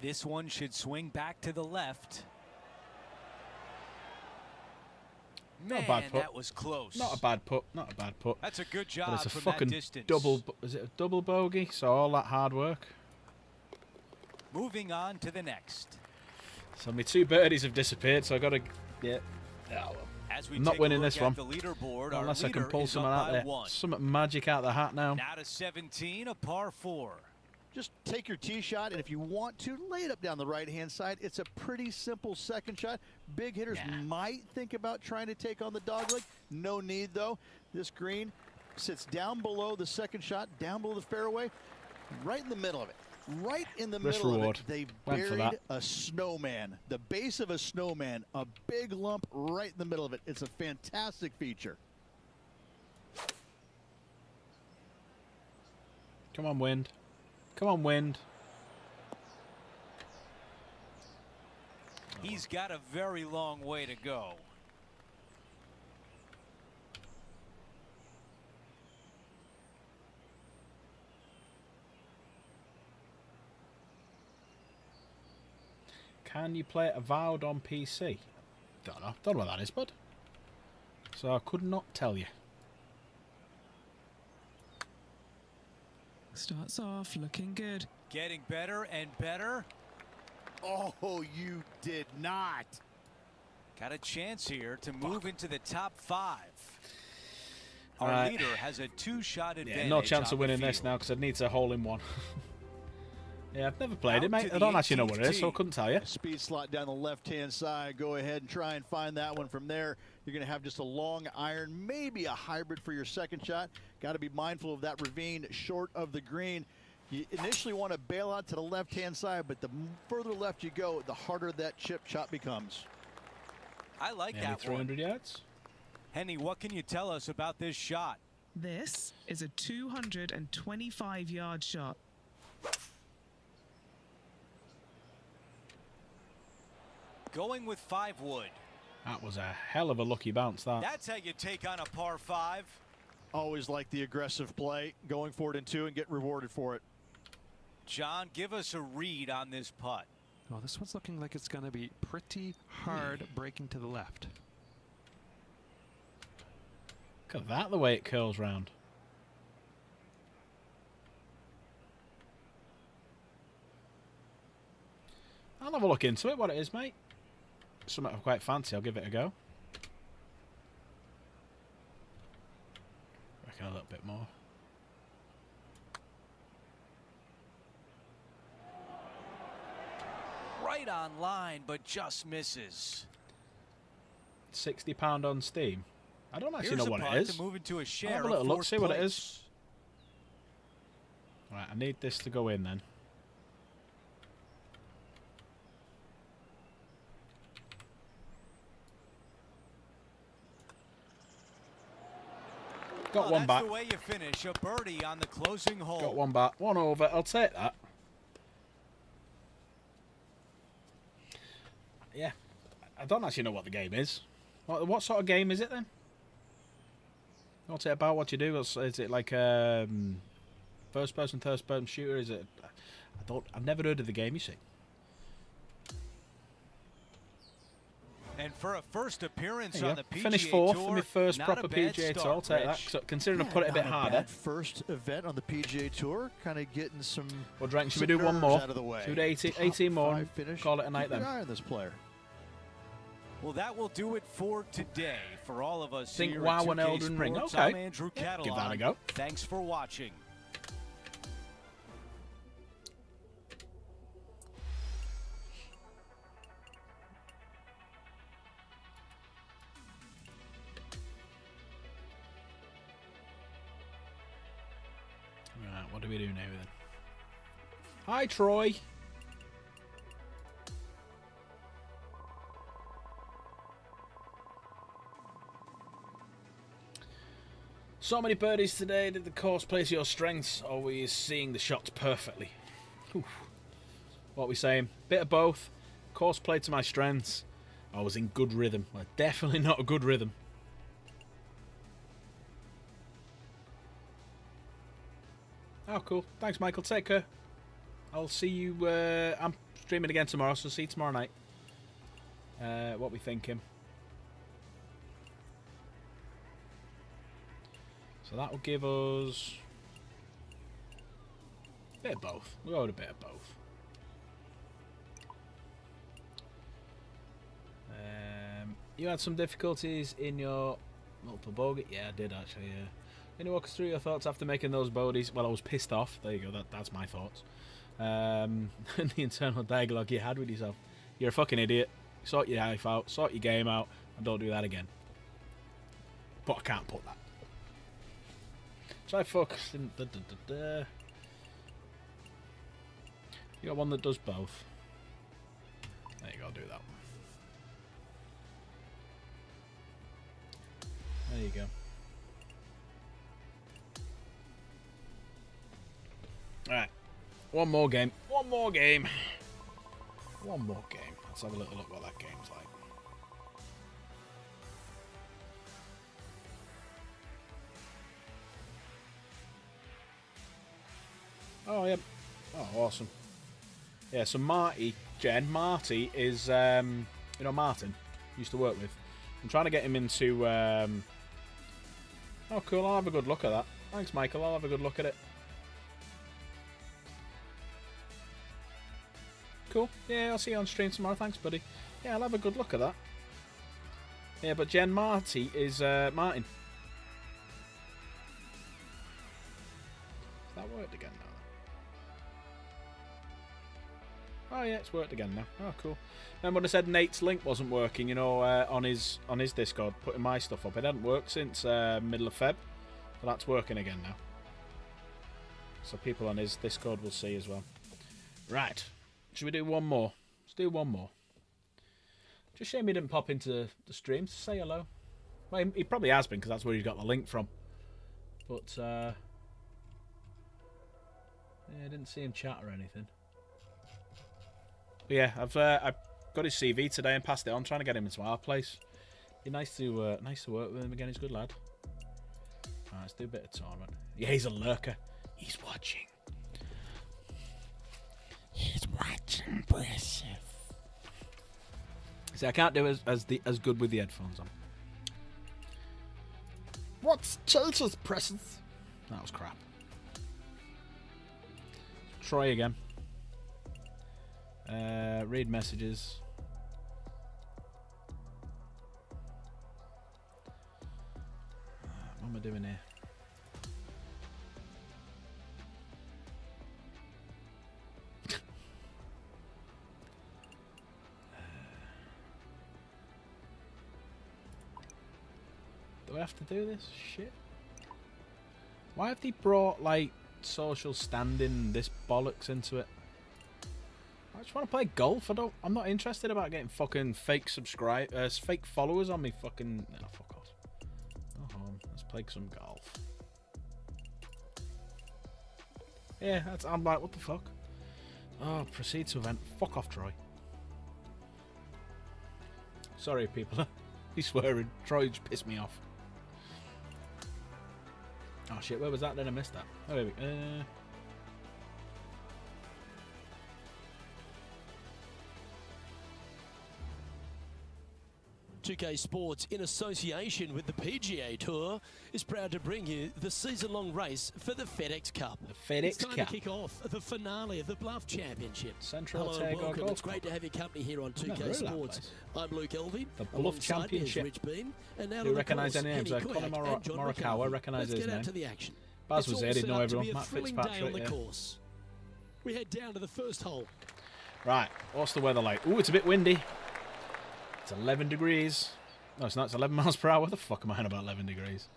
This one should swing back to the left. Not a Man, bad putt. that was close. Not a bad putt. Not a bad putt. That's a good But job it's a from fucking that distance. double. Is it a double bogey? So all that hard work. Moving on to the next. So my 2 birdies have disappeared. So I got to. Yeah. As we I'm not take a winning look this at one. the leaderboard, our Unless I can leader pull is something up out by there. 1. Some magic out the hat now. Now to 17, a par 4. Just take your tee shot, and if you want to, lay it up down the right-hand side. It's a pretty simple second shot. Big hitters might think about trying to take on the dogleg. No need, though. This green sits down below the second shot, down below the fairway, right in the middle of it. Right in the Risk middle reward. of it, they Went for buried that. a snowman. The base of a snowman, a big lump right in the middle of it. It's a fantastic feature. Come on, wind. Come on, wind. He's got a very long way to go. Can you play Avowed on PC? Don't know. Don't know what that is, bud. So I could not tell you. Starts off looking good. Getting better and better. Oh, you did not. Got a chance here to move into the top 5. Our Right. leader has a 2-shot advantage. Yeah, no chance on of the winning this field. now because I'd need to hole in one. Yeah, I've never played Out it, mate. to I the don't actually know what it 18th is, so I tee. couldn't tell you. Speed slot down the left-hand side. Go ahead and try and find that one from there. You're going to have just a long iron, maybe a hybrid for your second shot. Got to be mindful of that ravine short of the green. You initially want to bail out to the left-hand side, but the further left you go, the harder that chip shot becomes. I like Nearly that one. 300 yards. Henny, what can you tell us about this shot? This is a 225-yard shot. Going with 5 wood. That was a hell of a lucky bounce, that. That's how you take on a par 5. Always like the aggressive play, going for it in 2 and get rewarded for it. John, give us a read on this putt. Oh, this one's looking like it's going to be pretty hard breaking to the left. Look at that, the way it curls round. I'll have a look into it, what it is, mate. Something I quite fancy, I'll give it a go. Reckon a little bit more. Right on line, but just misses. £60 on Steam. I don't actually know what it is. To move into a I'll share have a little of look, fourth see what it place. is. Right, I need this to go in then. Got one back. That's the way you finish. A birdie on the closing hole. Got one back. One over. I'll take that. Yeah. I don't actually know what the game is. What sort of game is it then? What's it about? What you do? Is it like first person, third person shooter? Is it? I've never heard of the game. You see. And for a first appearance There you on go. the PGA Finished fourth Tour, in my first not proper a bad PGA Tour. start, I'll take that. Rich. So considering I put it a bit not harder. bad first event on the PGA Tour, kind of getting some. Well, Drake, should we some do one nerves more? out of the way. Should we do 18, Top 18 more? five And finish. call it a night Keep an then. eye on this player. Well, that will do it for today. For all of us Think here WoW at and 2K Elden Ring. Sports, Okay. I'm Andrew Yeah, Catalan. give that a go. Thanks for watching. Right, what do we do now then? Hi, Troy. So many birdies today. Did the course play to your strengths, or were you seeing the shots perfectly? Oof. What are we saying? Bit of both. Course played to my strengths. I was in good rhythm. Well, definitely not a good rhythm. Oh, cool. Thanks, Michael. Take care. I'll see you. I'm streaming again tomorrow, so see you tomorrow night. What we thinking? So that will give us a bit of both. We'll go with a bit of both. You had some difficulties in your multiple bogey. Yeah, I did actually. Can you walk us through your thoughts after making those bogeys? Well, I was pissed off. There you go. That's my thoughts. And the internal dialogue you had with yourself. You're a fucking idiot. Sort your life out. Sort your game out. And don't do that again. But I can't put that. Try focusing. You got one that does both. There you go. Do that one. There you go. Alright. One more game. One more game. One more game. Let's have a little look what that game's like. Oh, yeah. Oh, awesome. Yeah, so Marty is, you know, Martin, used to work with. I'm trying to get him into, oh, cool, I'll have a good look at that. Thanks, Michael, I'll have a good look at it. Cool. Yeah, I'll see you on stream tomorrow. Thanks, buddy. Yeah, I'll have a good look at that. Yeah, but Jen Marty is, Martin. Has that worked again now? Oh yeah, it's worked again now. Oh cool. Remember when I said Nate's link wasn't working, you know, on his Discord, putting my stuff up. It hadn't worked since middle of Feb, but that's working again now. So people on his Discord will see as well. Right, should we do one more? Let's do one more. Just shame he didn't pop into the stream to say hello. Well, he probably has been because that's where he got the link from. But yeah, I didn't see him chat or anything. But yeah, I've got his CV today and passed it on, trying to get him into our place. Be nice to work with him again. He's a good lad. Right, let's do a bit of tournament. Yeah, he's a lurker. He's watching. He's watching. See, I can't do as good with the headphones on. What's Chase's presence? That was crap. Try again. Read messages. What am I doing here? Do I have to do this shit? Why have they brought like social standing, this bollocks into it? I just want to play golf. I'm not interested about getting fucking fake fake followers on me. Fucking no, fuck off. Go home. Let's play some golf. Yeah, I'm like, what the fuck? Oh, proceed to event. Fuck off, Troy. Sorry, people. He's swearing. Troy just pissed me off. Oh shit, where was that then? I missed that. Oh, there we go. 2K Sports, in association with the PGA Tour, is proud to bring you the season-long race for the FedEx Cup. The FedEx it's time Cup. to kick off the finale of the Bluff Championship. Central Hello and Otago welcome. Golf It's great to have your company here on Never 2K heard of that Sports. place. I'm Luke Elvey. The Bluff Alongside me is Championship. Rich Bean. And now Do you to the recognise course, any names? Henny Conor Koyak and John Morikawa, McCarthy. recognise Let's his get out name. to the action. Baz It's was all there, didn't set know up to everyone. be a Matt thrilling day on Fitzpatrick, the yeah. course. We head down to the first hole. Right, what's the weather like? Ooh, it's a bit windy. It's 11 degrees. No, it's not. It's 11 miles per hour. What the fuck am I on about 11 degrees?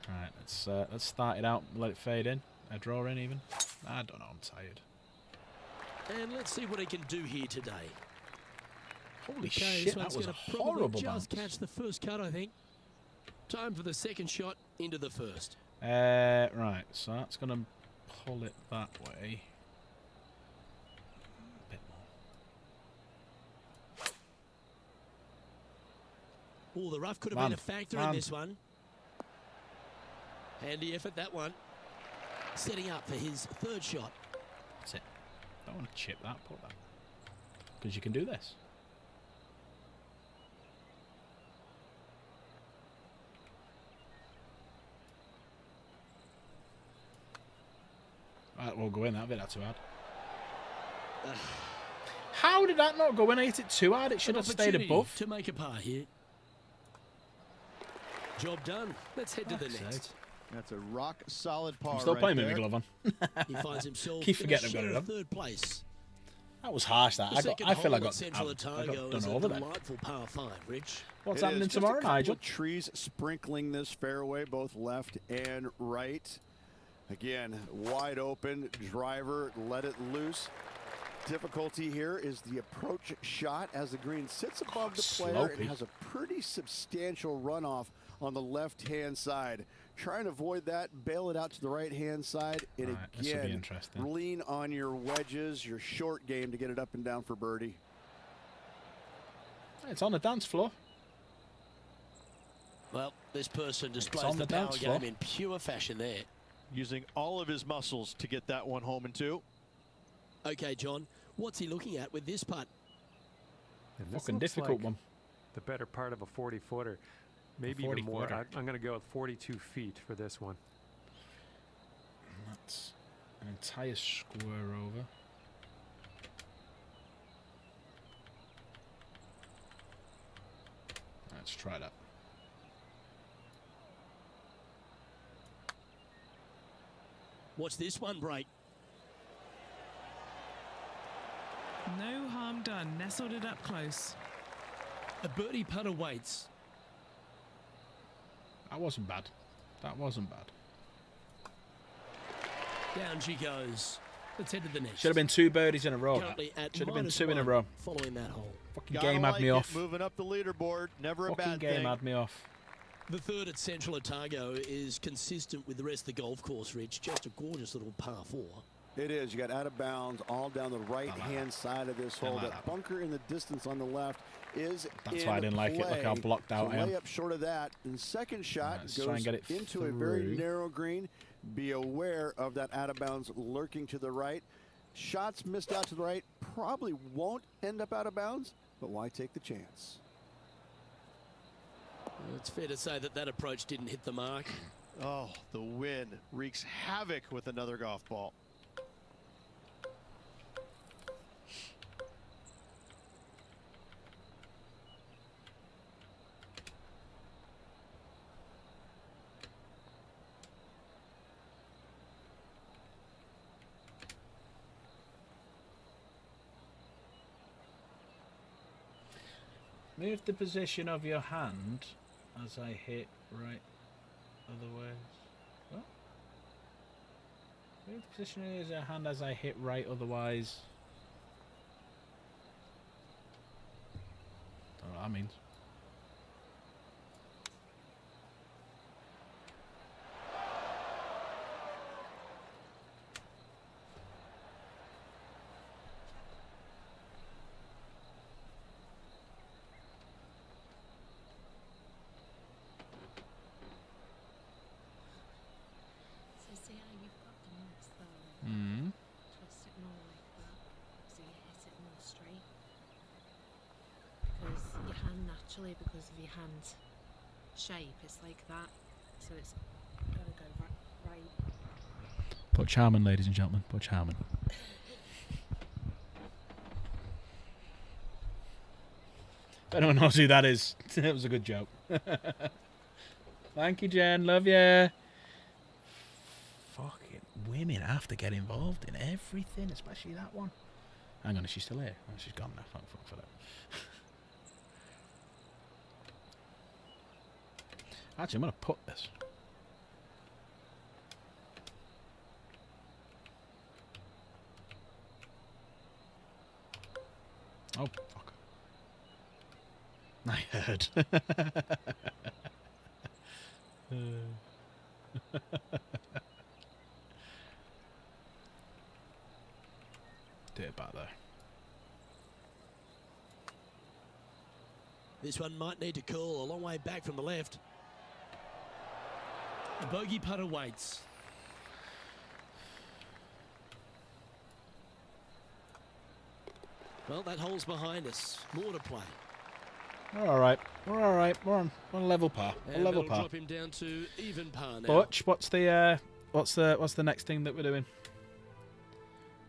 Right, let's start it out. Let it fade in. Draw in even. I don't know. I'm tired. And let's see what he can do here today. Holy Okay, shit, this that one's was a gonna probably horrible just bounce. catch the first cut, I think. Time for the second shot into the first. Right, so that's going to pull it that way. A bit more. Oh, the rough could have Man, been a factor man. in this one. Handy effort, that one. Setting up for his third shot. That's it. Don't want to chip that, put that. Because you can do this. Right, we'll go in. That bit, that's too hard. How did that not go in? I hit it too hard. It should An have stayed opportunity above. to make a par here. Job done. Let's head to the Fuck's next. sake. That's a rock solid par. I'm still right playing with there. my glove on. He finds himself Keep in a forgetting I've got share it of on. third place. That was harsh. That The second I feel I hole got, at Central I Otago got is done a over there. delightful par 5, Rich. What's It happening is just tomorrow, a couple Nigel? of trees sprinkling this fairway, both left and right. Again, wide open driver, let it loose. Difficulty here is the approach shot as the green sits above the player and Slopey. has a pretty substantial runoff on the left-hand side. Trying to avoid that, bail it out to the right-hand side, and Right, this will be again, interesting. lean on your wedges, your short game to get it up and down for birdie. It's on the dance floor. Well, this person on displays the the power dance floor. game in pure fashion there. Using all of his muscles to get that one home in two. Okay, John, what's he looking at with this putt? And this Fucking looks difficult like one. the better part of a 40-footer. Maybe even more. 40-footer. I'm going to go with 42 feet for this one. That's an entire square over. Let's try that. Watch this one break. No harm done. Nestled it up close. A birdie putt awaits. That wasn't bad. That wasn't bad. Down she goes. Let's head to the next. Should have been 2 birdies in a row. Currently at Should have been minus 2 in a one row. following that hole. Fucking Gotta game had like me it, off. Moving up the leaderboard, never a Fucking bad game thing. had me off. The third at Central Otago is consistent with the rest of the golf course, Rich. Just a gorgeous little par 4. It is. You got out of bounds all down the right-hand side of this hole. like That that. bunker in the distance on the left is That's in why I didn't like it. Look how play. blocked out So I am. Way up short of that. And second shot Let's goes try and get it into a very through. narrow green. Be aware of that out of bounds lurking to the right. Shots missed out to the right probably won't end up out of bounds, but why take the chance? Well, it's fair to say that that approach didn't hit the mark. Oh, the wind wreaks havoc with another golf ball. Move the position of your hand as I hit right. Otherwise, what? Move the position of your hand as I hit right. Otherwise, don't know what that means. So see how you've got the nuts though? Mm. Twist it more like that, so you hit it more straight. Because your hand naturally, because of your hand shape, it's like that. So it's got to go right. Butch Harmon, ladies and gentlemen. Butch Harmon. If anyone knows who that is, it was a good joke. Thank you, Jen. Love ya. Fucking women have to get involved in everything, especially that one. Hang on, is she still here? Oh, she's gone now. Thank fuck for that. Actually, I'm going to put this. Oh, fuck. I heard. Do it back there. This one might need to call a long way back from the left. The bogey putter waits. Well, that hole's behind us. More to play. We're all right. We're all right. We're on level par. A And level that'll par. drop him down to even par now. Butch, what's the next thing that we're doing?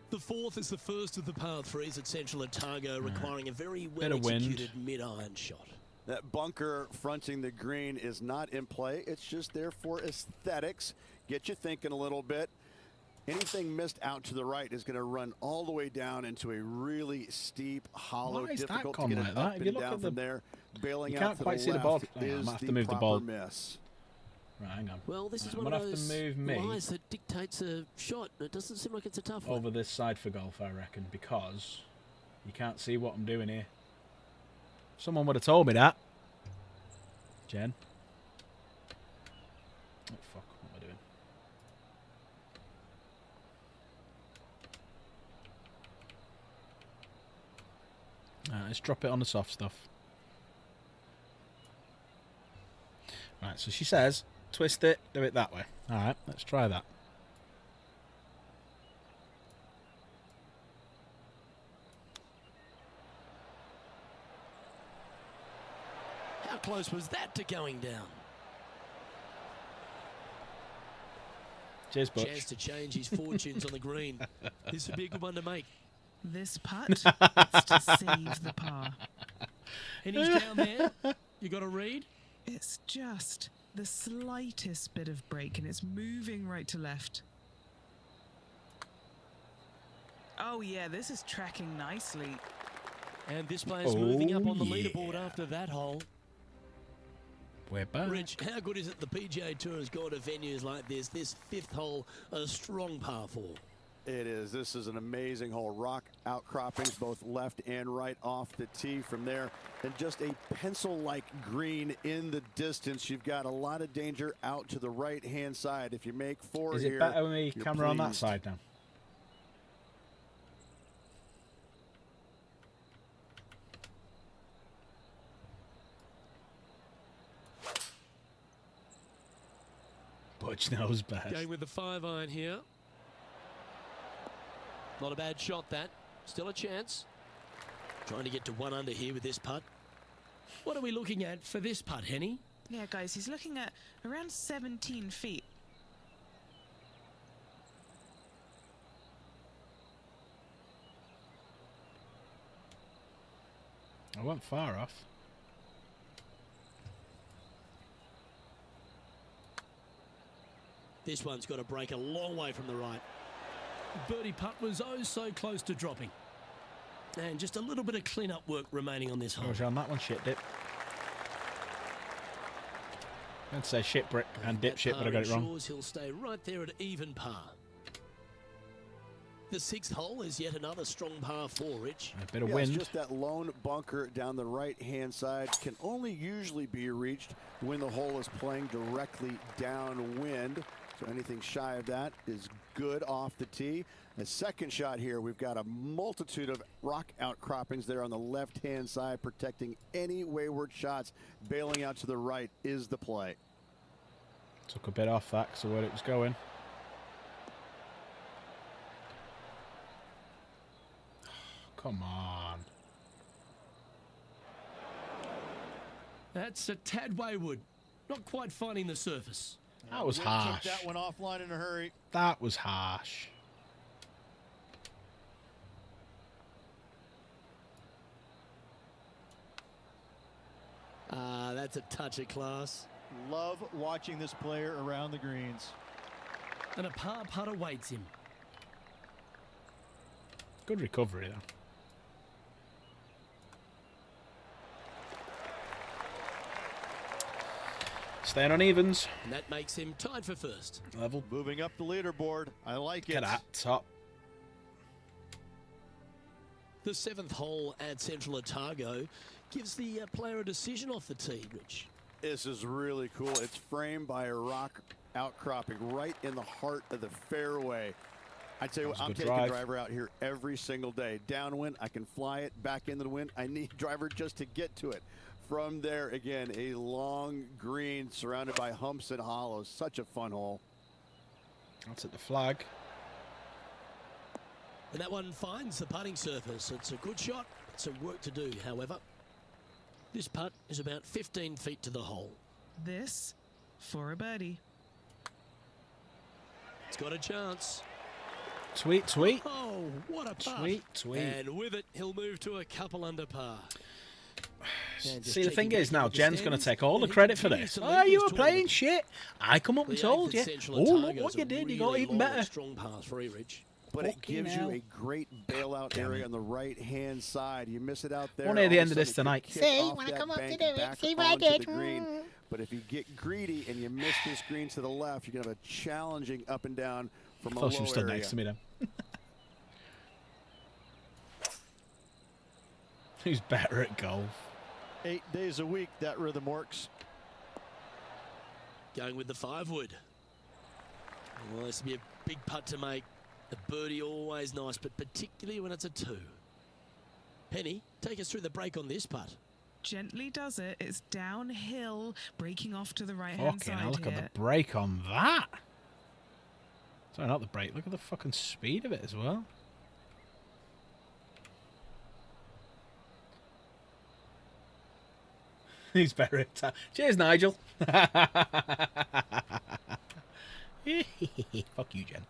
The fourth is the first of the par threes at Central Otago, requiring a very Bit of wind. well-executed mid-iron shot. That bunker fronting the green is not in play. It's just there for aesthetics. Get you thinking a little bit. Anything missed out to the right is going to run all the way down into a really steep, hollow, Why is that difficult to gone get like it that? up If you and look down at from the- there. Bailing you out can't to quite the see the left ball. Hang on, I is might have to the move the proper ball. miss. Right, hang on. Well, this is Right, one I'm of gonna have those to move me lies that dictates a shot. It doesn't seem like it's a tough one. over this side for golf, I reckon, because you can't see what I'm doing here. Someone would have told me that. Jen. Oh, fuck. What am I doing? Alright, let's drop it on the soft stuff. Right, so she says, twist it, do it that way. Alright, let's try that. How close was that to going down? Cheers, Butch. Chance to change his fortunes on the green. This would be a good one to make. This putt is to save the par. And he's down there. You got a read? It's just the slightest bit of break, and it's moving right to left. Oh yeah, this is tracking nicely. And this player's Oh, moving up on the yeah. leaderboard after that hole. We're back. Rich, how good is it the PGA Tour has gone to venues like this? This fifth hole, a strong par 4. It is. This is an amazing hole. Rock outcroppings both left and right off the tee from there. And just a pencil-like green in the distance. You've got a lot of danger out to the right-hand side. If you make 4 Is here, it better with the you're camera on that pleased. side now? Butch knows best. Going with the 5-iron here. Not a bad shot, that. Still a chance. Trying to get to 1 under here with this putt. What are we looking at for this putt, Henny? Yeah, guys, he's looking at around 17 feet. I went far off. This one's got to break a long way from the right. Birdie putt was oh so close to dropping. And just a little bit of clean-up work remaining on this hole. Oh, on that one, shit dip. I'd say shit brick and dip shit, but I got it wrong. He'll stay right there at even par. The 6th hole is yet another strong par 4, Rich. A bit of Yes, wind. just that lone bunker down the right-hand side can only usually be reached when the hole is playing directly downwind. So anything shy of that is good off the tee. The second shot here, we've got a multitude of rock outcroppings there on the left-hand side, protecting any wayward shots. Bailing out to the right is the play. Took a bit off that because of where it was going. Come on. That's a tad wayward. Not quite finding the surface. That was Took harsh. that one offline in a hurry. That was harsh. That's a touch of class. Love watching this player around the greens. And a par putt awaits him. Good recovery, though. Staying on evens. And that makes him tied for first. Level. Moving up the leaderboard. I like it. Get that top. The 7th hole at Central Otago gives the player a decision off the tee, Rich. This is really cool. It's framed by a rock outcropping right in the heart of the fairway. I tell you what, I'm taking driver out here every single day. Downwind, I can fly it back into the wind. I need driver just to get to it. From there, again, a long green surrounded by humps and hollows. Such a fun hole. That's at the flag. And that one finds the putting surface. It's a good shot. Some work to do, however. This putt is about 15 feet to the hole. This for a birdie. It's got a chance. Sweet, sweet. Oh, what a putt. Sweet, sweet. And with it, he'll move to a couple under par. See, the thing is now, Jen's going to take all the credit for this. Oh, you were playing shit. I come up and told you. Oh, look what you did. You got even better. Strong par 3, Rich. But it gives you a great bailout area on the right-hand side. You miss it out there. One near the end of this tonight. See, when I come up to do it, see what I did. But if you get greedy and you miss this green to the left, you're going to have a challenging up and down from a low area. She was still next to me then. Who's better at golf? 8 days a week, that rhythm works. Going with the 5-wood. Well, this will be a big putt to make. A birdie always nice, but particularly when it's a 2. Penny, take us through the break on this putt. Gently does it. It's downhill, breaking off to the right-hand side. Now look at the break on that. Sorry, not the break. Look at the fucking speed of it as well. He's better at that. Cheers, Nigel. Fuck you, Jen.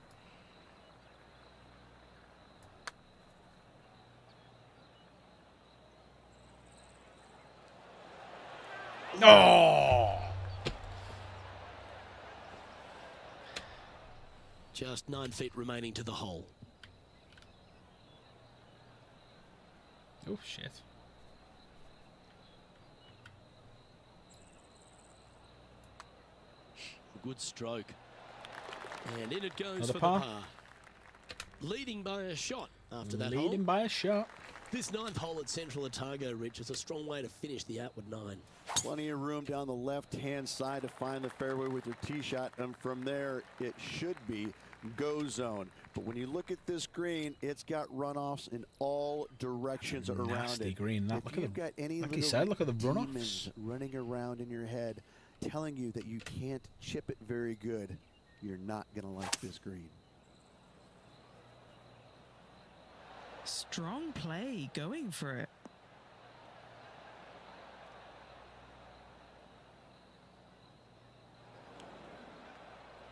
Oh! Just 9 feet remaining to the hole. Oh, shit. Good stroke. And in it goes Another for par. the par. Leading by a shot after that hole. Leading by a shot. This 9th hole at Central Otago, Rich, is a strong way to finish the outward 9. Plenty of room down the left-hand side to find the fairway with your tee shot, and from there it should be go zone. But when you look at this green, it's got runoffs in all directions around Nasty it. green. That. If Look at you've the, got any like you said, look at the runoffs. demons running around in your head telling you that you can't chip it very good, you're not going to like this green. Strong play, going for it.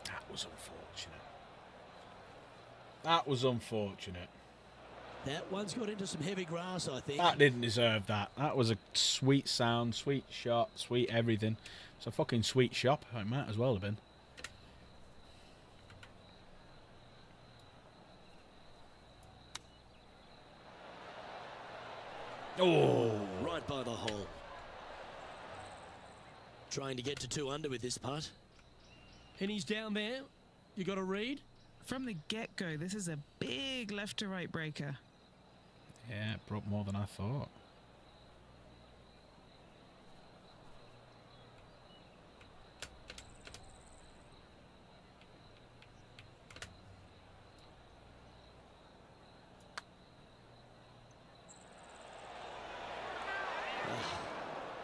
That was unfortunate. That was unfortunate. That one's got into some heavy grass, I think. That didn't deserve that. That was a sweet sound, sweet shot, sweet everything. It's a fucking sweet shop. It might as well have been. Oh, Right by the hole. Trying to get to 2 under with this putt. And he's down there. You got a read? From the get-go, this is a big left-to-right breaker. yeah, it broke more than I thought.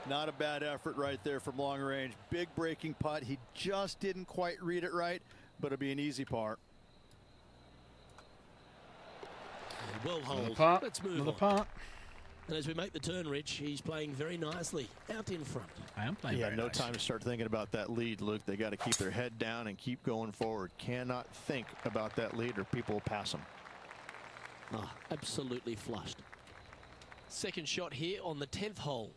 Not a bad effort right there from long range. Big breaking putt. He just didn't quite read it right, but it'll be an easy par. Well hold. Let's move Another on. part. And as we make the turn, Rich, he's playing very nicely out in front. I am playing Yeah, very no nice. time to start thinking about that lead, Luke. They got to keep their head down and keep going forward. Cannot think about that lead or people will pass them. Oh, absolutely flushed. Second shot here on the 10th hole.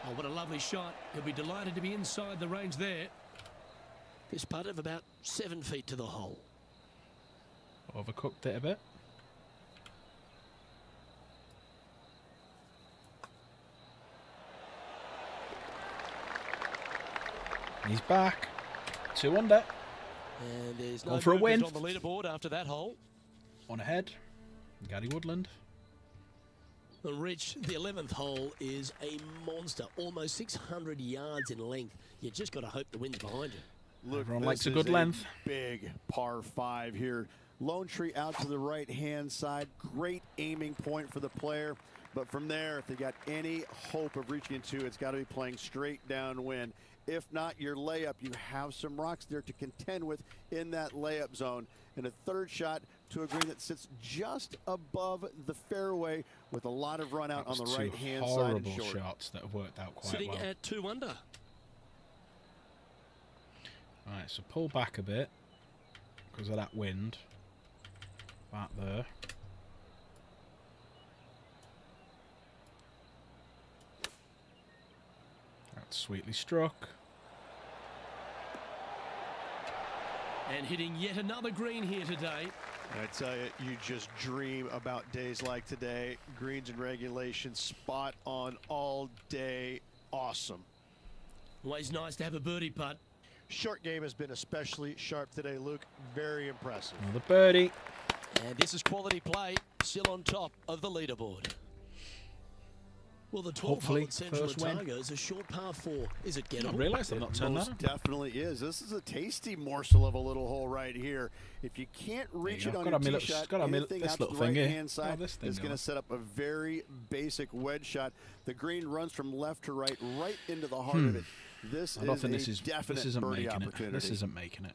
Oh, what a lovely shot. He'll be delighted to be inside the range there. This putt of about 7 feet to the hole. Overcooked it a bit. He's back. 2 under. And there's Going no for a movement win. on the leaderboard after that hole. On ahead. Gary Woodland. And Rich, the 11th hole is a monster, almost 600 yards in length. You just got to hope the wind's behind you. Look, Everyone this likes a is good length. Big par 5 here. Lone tree out to the right-hand side. Great aiming point for the player. But from there, if they got any hope of reaching into, it's got to be playing straight downwind. If not, your layup, you have some rocks there to contend with in that layup zone. And a third shot to a green that sits just above the fairway with a lot of run out on the right-hand side and horrible short. shots that have worked out quite Sitting well. at 2 under. Right, so pull back a bit because of that wind. Back there. That's sweetly struck. And hitting yet another green here today. I tell you, you just dream about days like today. Greens and regulation, spot on all day. Awesome. Always nice to have a birdie putt. Short game has been especially sharp today, Luke. Very impressive. Another birdie. And this is quality play, still on top of the leaderboard. Well, the 12th hole Hopefully, at Central first win. Otago is a short par 4. Is it I gettable? realised I've not turned that Most on. definitely is. This is a tasty morsel of a little hole right here. If you can't reach you it go. on Got your a minute- tee shot, got a minute- anything this out to the little thing here. right-hand side this thing is going to going. set up a very basic wedge shot. The green runs from left to right into the heart of it. This I don't is think a this is definite this isn't birdie making opportunity. it. This isn't making it.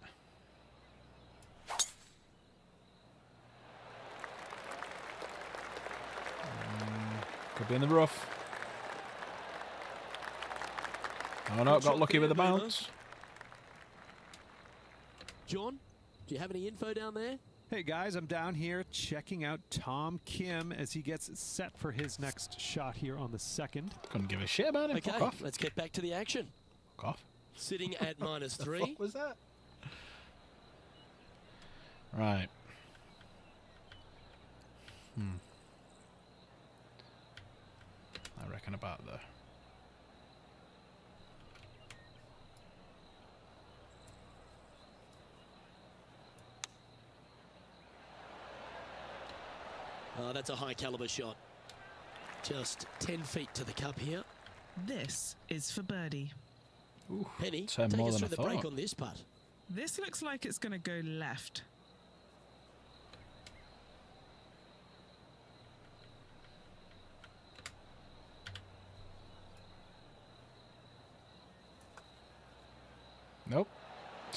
Could be in the rough. Oh no, got lucky with the bounce. John, do you have any info down there? Hey guys, I'm down here checking out Tom Kim as he gets set for his next shot here on the 2nd. Couldn't give a shit about it. Okay, Fuck off. let's get back to the action. Fuck off. Sitting at -3. What was that? Right. I reckon about there. Oh, that's a high caliber shot. Just 10 feet to the cup here. This is for birdie. Penny, Turn take more us than through I the break thought. on this putt. This looks like it's going to go left.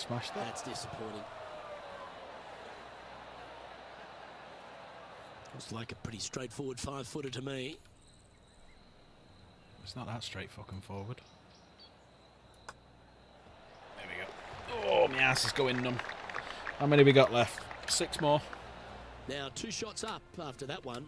smashed it. That's disappointing. Looks like a pretty straightforward 5-footer to me. It's not that straight fucking forward. There we go. Oh, my ass is going numb. How many we got left? 6 more. Now 2 shots up after that one.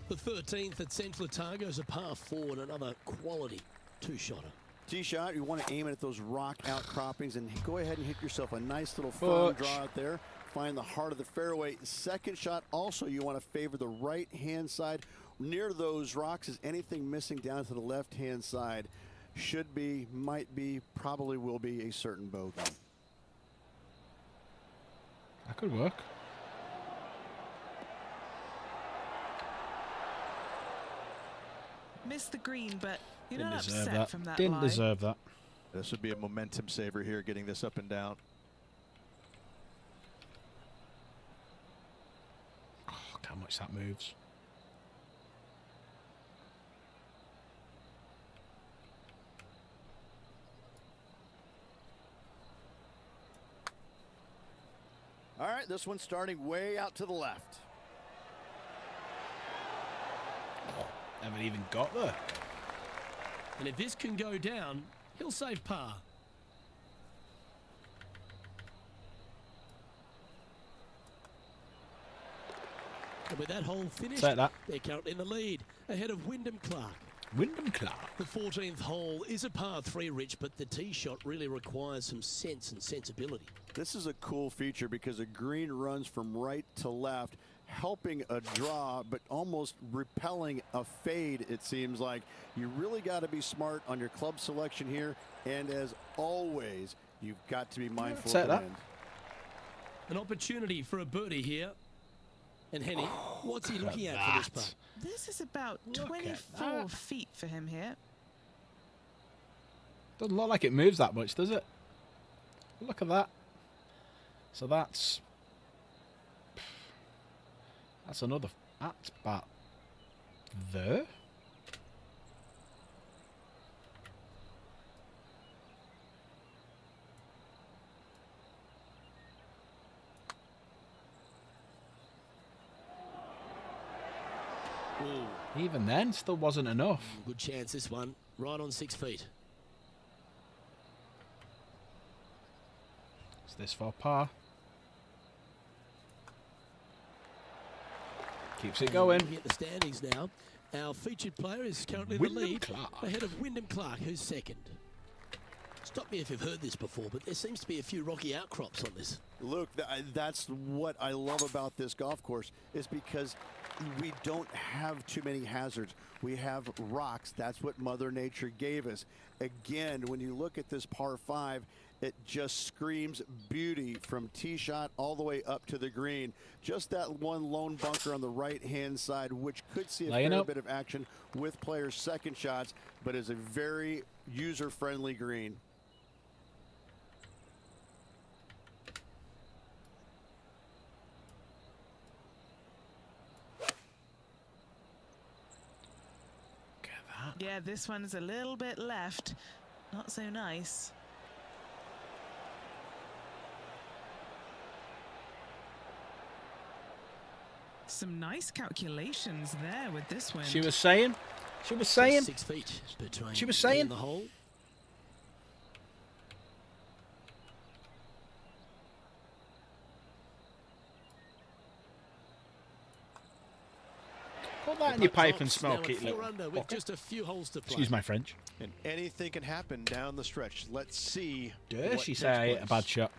The 13th at Central Otago is a par 4 and another quality 2-shotter. Tee shot, you want to aim it at those rock outcroppings and go ahead and hit yourself a nice little firm draw out there. Find the heart of the fairway. Second shot, also you want to favor the right-hand side. Near those rocks is anything missing down to the left-hand side. Should be, might be, probably will be a certain bogey. That could work. Missed the green, but you're Didn't not deserve upset that. from that Didn't lie. deserve that. This would be a momentum saver here, getting this up and down. Oh, look how much that moves. All right, this one's starting way out to the left. Haven't even got there. And if this can go down, he'll save par. And with that hole finished, Take that. they're currently in the lead, ahead of Wyndham Clark. Wyndham Clark. The 14th hole is a par 3, Rich, but the tee shot really requires some sense and sensibility. This is a cool feature because a green runs from right to left, helping a draw, but almost repelling a fade, it seems like. You really got to be smart on your club selection here, and as always, you've got to be mindful of the wind. An opportunity for a birdie here. And Henny, what's he looking at for this putt? This is about Look at 24 that. feet for him here. Doesn't look like it moves that much, does it? Look at that. So that's another. That's about there. Ooh, Even then, still wasn't enough. good chance this one, right on 6 feet. Is this for par? Keeps it going. Looking at the standings now, our featured player is currently in the Wyndham lead, Clark. ahead of Wyndham Clark, who's second. Stop me if you've heard this before, but there seems to be a few rocky outcrops on this. Luke, that's what I love about this golf course, is because we don't have too many hazards. We have rocks. That's what Mother Nature gave us. Again, when you look at this par 5, it just screams beauty from tee shot all the way up to the green. Just that one lone bunker on the right-hand side, which could see a fair bit of action with players' second shots, but is a very user-friendly green. Yeah, this one's a little bit left. Not so nice. Some nice calculations there with this one. She was saying. 6 feet between She was me saying. and the hole. Put that in your pipe and Tops smoke now it. at Little 4 under with fucker. just a few holes to play. Excuse my French. And anything can happen down the stretch. Let's see. Dare what she takes say I hit a place. bad shot?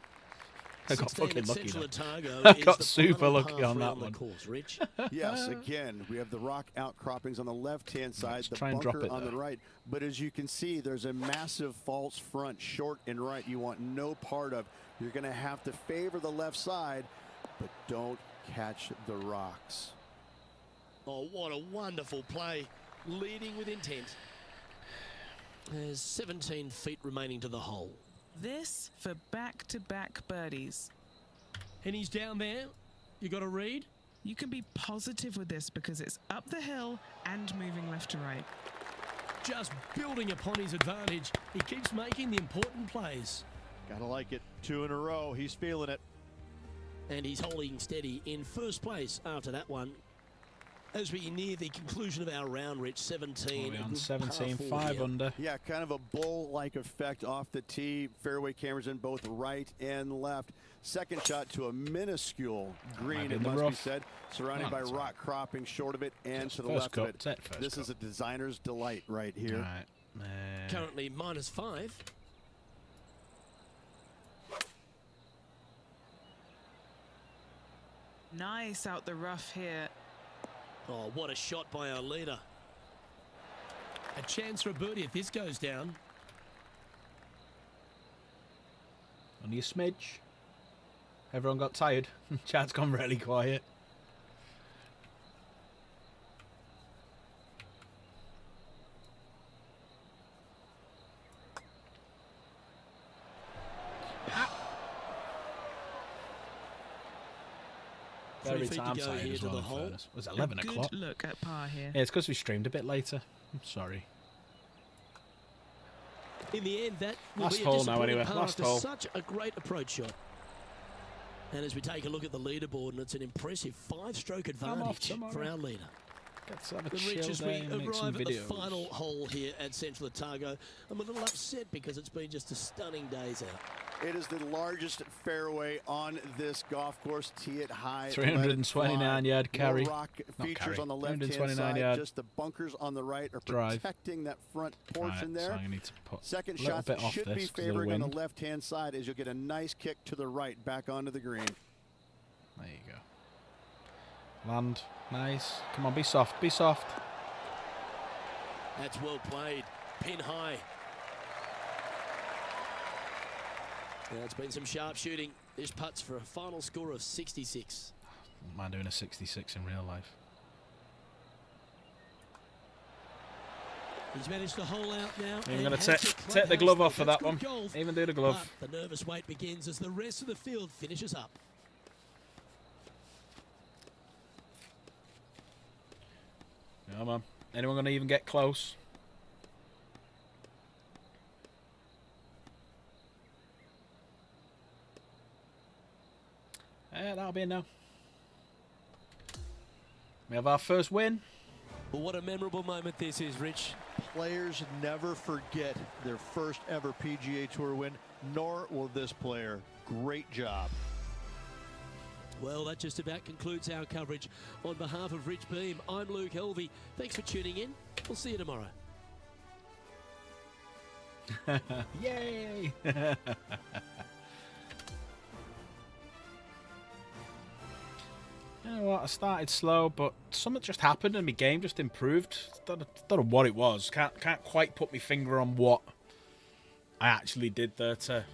I got 16 fucking at lucky Central then. Otago I is got the super final lucky par on 3 that the one. course, Rich. Yes, again, we have the rock outcroppings on the left-hand side, Let's the try and drop bunker it, on the though. right. But as you can see, there's a massive false front, short and right, you want no part of. You're going to have to favor the left side, but don't catch the rocks. Oh, what a wonderful play. Leading with intent. There's 17 feet remaining to the hole. This for back-to-back birdies. And he's down there. You got a read? You can be positive with this because it's up the hill and moving left to right. Just building upon his advantage. He keeps making the important plays. Gotta like it. 2 in a row. He's feeling it. And he's holding steady in first place after that one. As we near the conclusion of our round, Rich, 17. On 17, 5 here. under. Yeah, kind of a bull-like effect off the tee. Fairway cameras in both right and left. Second shot to a minuscule green, be it in the must be rough. said, surrounded by that's rock cropping short of it and Just to the first left cup, of it. that's it, first This is a cup. designer's delight right here. Right. Currently -5. Nice out the rough here. Oh, what a shot by our leader. A chance for a birdie if this goes down. Only a smidge. Everyone got tired. Chat's gone really quiet. Very 3 feet to time go tired here as to well, the in hole. fairness. It was 11 Good o'clock. look at par here. Yeah, it's because we streamed a bit later. I'm sorry. In the end, that will Last be a hole now, disappointing anyway. par Last after hole. such a great approach shot. And as we take a look at the leaderboard, and it's an impressive 5-stroke advantage tomorrow. for our leader. Let's have a The chill Rich, as day we and make some arrive at the videos. final hole here at Central Otago, I'm a little upset because it's been just a stunning day's out. It is the largest fairway on this golf course. Tee it high. 329 yard carry. No rock Not features carry. on the left-hand 329 side. yard. Just the bunkers on the right are Drive. protecting that front portion Right, there. so I need to put Second a little shot bit off should this be 'cause of the favoring on the wind. left-hand side as you'll get a nice kick to the right back onto the green. There you go. Land. Nice. Come on, be soft. Be soft. That's well played. Pin high. Now it's been some sharp shooting. This putts for a final score of 66. Wouldn't mind doing a 66 in real life. He's managed to hole out now. Even and going has to the take the clubhouse. glove off for That's that one. good golf, Even do the glove. but the nervous wait begins as the rest of the field finishes up. Come on. Anyone going to even get close? That'll be a no. We have our first win. Well, what a memorable moment this is, Rich. Players never forget their first ever PGA Tour win, nor will this player. Great job. Well, that just about concludes our coverage. On behalf of Rich Beam, I'm Luke Helvey. Thanks for tuning in. We'll see you tomorrow. Yay! You know what? I started slow, but something just happened and my game just improved. Don't know what it was. Can't quite put my finger on what I actually did there to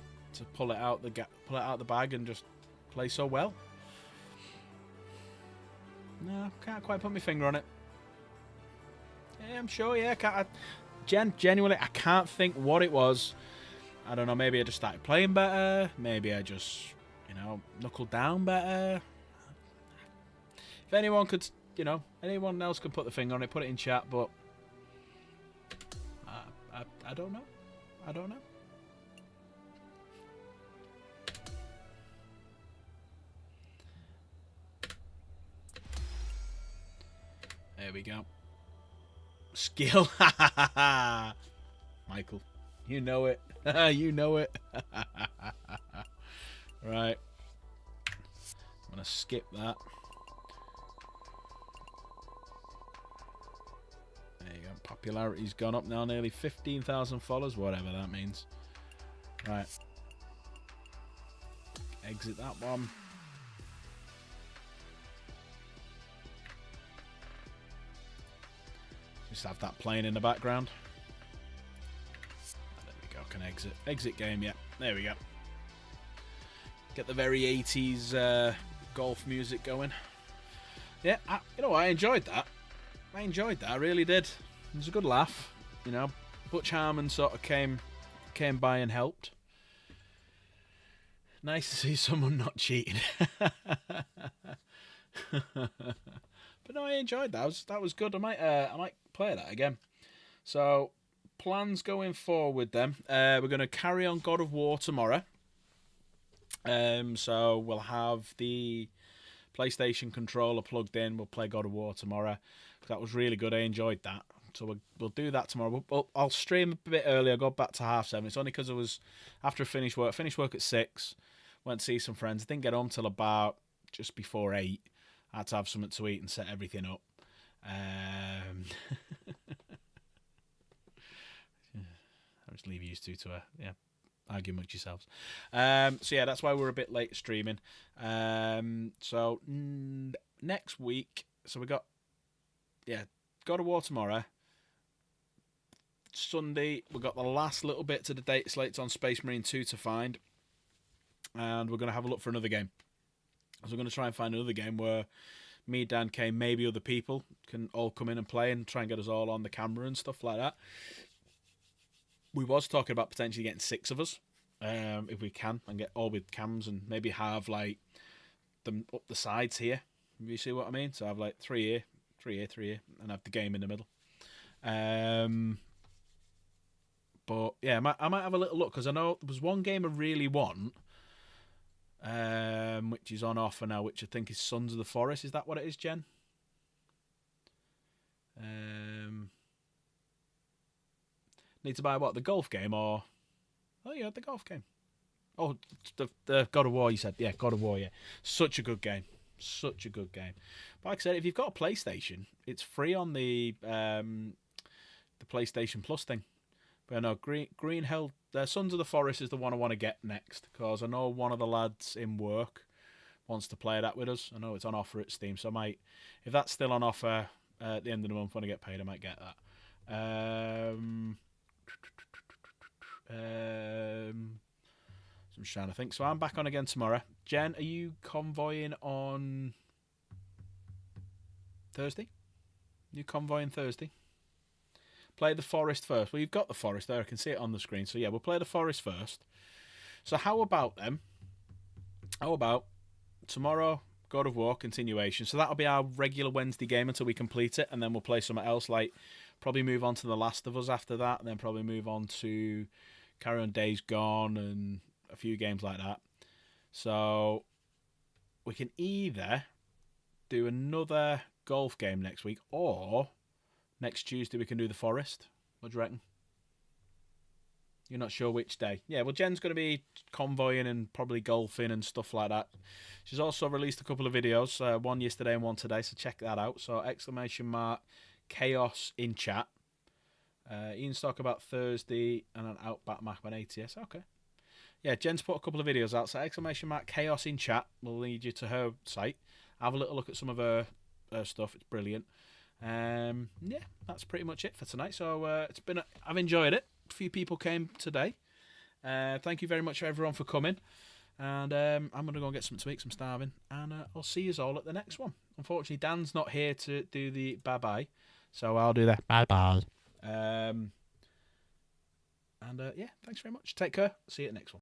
pull it out the bag and just play so well. No, can't quite put my finger on it. Yeah, I'm sure. Yeah, genuinely, I can't think what it was. I don't know. Maybe I just started playing better. Maybe I just, knuckled down better. If anyone could, anyone else could put the finger on it, put it in chat. But I don't know. I don't know. There we go. Skill. Michael, you know it. You know it. Right. I'm going to skip that. There you go. Popularity's gone up now, nearly 15,000 followers, whatever that means. Right. Exit that one. Just have that playing in the background. There we go. Can exit. Exit game, yeah. There we go. Get the very 80s golf music going. Yeah, I enjoyed that. I really did. It was a good laugh. Butch Harmon sort of came by and helped. Nice to see someone not cheating. But no, I enjoyed that. That was good. I might play that again. So plans going forward then. We're going to carry on God of War tomorrow. So we'll have the PlayStation controller plugged in. We'll play God of War tomorrow. That was really good. I enjoyed that. So we'll do that tomorrow. I'll stream a bit earlier. Go back to 7:30. It's only because I was after I finished work. Finished work at 6. Went to see some friends. Didn't get home till about just before 8. I had to have something to eat and set everything up. I'll just leave you two to argue amongst yourselves. So yeah, that's why we're a bit late streaming. So next week, so we got God of War tomorrow. Sunday, we've got the last little bit to the date slates on Space Marine 2 to find, and we're going to have a look for another game. So we're going to try and find another game where me, Dan, Kay, maybe other people can all come in and play and try and get us all on the camera and stuff like that. We was talking about potentially getting 6 of us, if we can, and get all with cams and maybe have like them up the sides here. You see what I mean? So I have like 3 here, 3 here, 3 here, and have the game in the middle. But yeah, I might have a little look because I know there was one game I really want, which is on offer now, which I think is Sons of the Forest. Is that what it is, Jen? Need to buy what, the golf game or? Oh yeah, the golf game. Oh, the God of War. You said, yeah, God of War. Yeah, such a good game. Such a good game. But like I said, if you've got a PlayStation, it's free on the PlayStation Plus thing. But I know Green Hill, Sons of the Forest is the one I want to get next because I know one of the lads in work wants to play that with us. I know it's on offer at Steam, so I might, if that's still on offer at the end of the month when I get paid, I might get that. So I'm just trying to think. So I'm back on again tomorrow. Jen, are you convoying on Thursday? You convoying Thursday? Play the Forest first. Well, you've got the Forest there. I can see it on the screen. So, yeah, we'll play the Forest first. So, how about them? How about tomorrow, God of War continuation? So, that'll be our regular Wednesday game until we complete it. And then we'll play something else, like probably move on to The Last of Us after that. And then probably move on to carry on Days Gone and a few games like that. So, we can either do another golf game next week or next Tuesday we can do the Forest. What do you reckon? You're not sure which day? Yeah, well, Jen's going to be convoying and probably golfing and stuff like that. She's also released a couple of videos, one yesterday and one today, so check that out. So, !Chaos in chat. Ian talk about Thursday and an Outback map on ATS. Okay. Yeah, Jen's put a couple of videos out, so !Chaos in chat will lead you to her site. Have a little look at some of her stuff. It's brilliant. Yeah, that's pretty much it for tonight. So it's been I've enjoyed it. A few people came today. Thank you very much everyone for coming. And I'm gonna go and get something to eat. 'Cause I'm starving, and I'll see you all at the next one. Unfortunately, Dan's not here to do the bye bye, so I'll do that. Bye bye. Yeah, thanks very much. Take care. See you at the next one.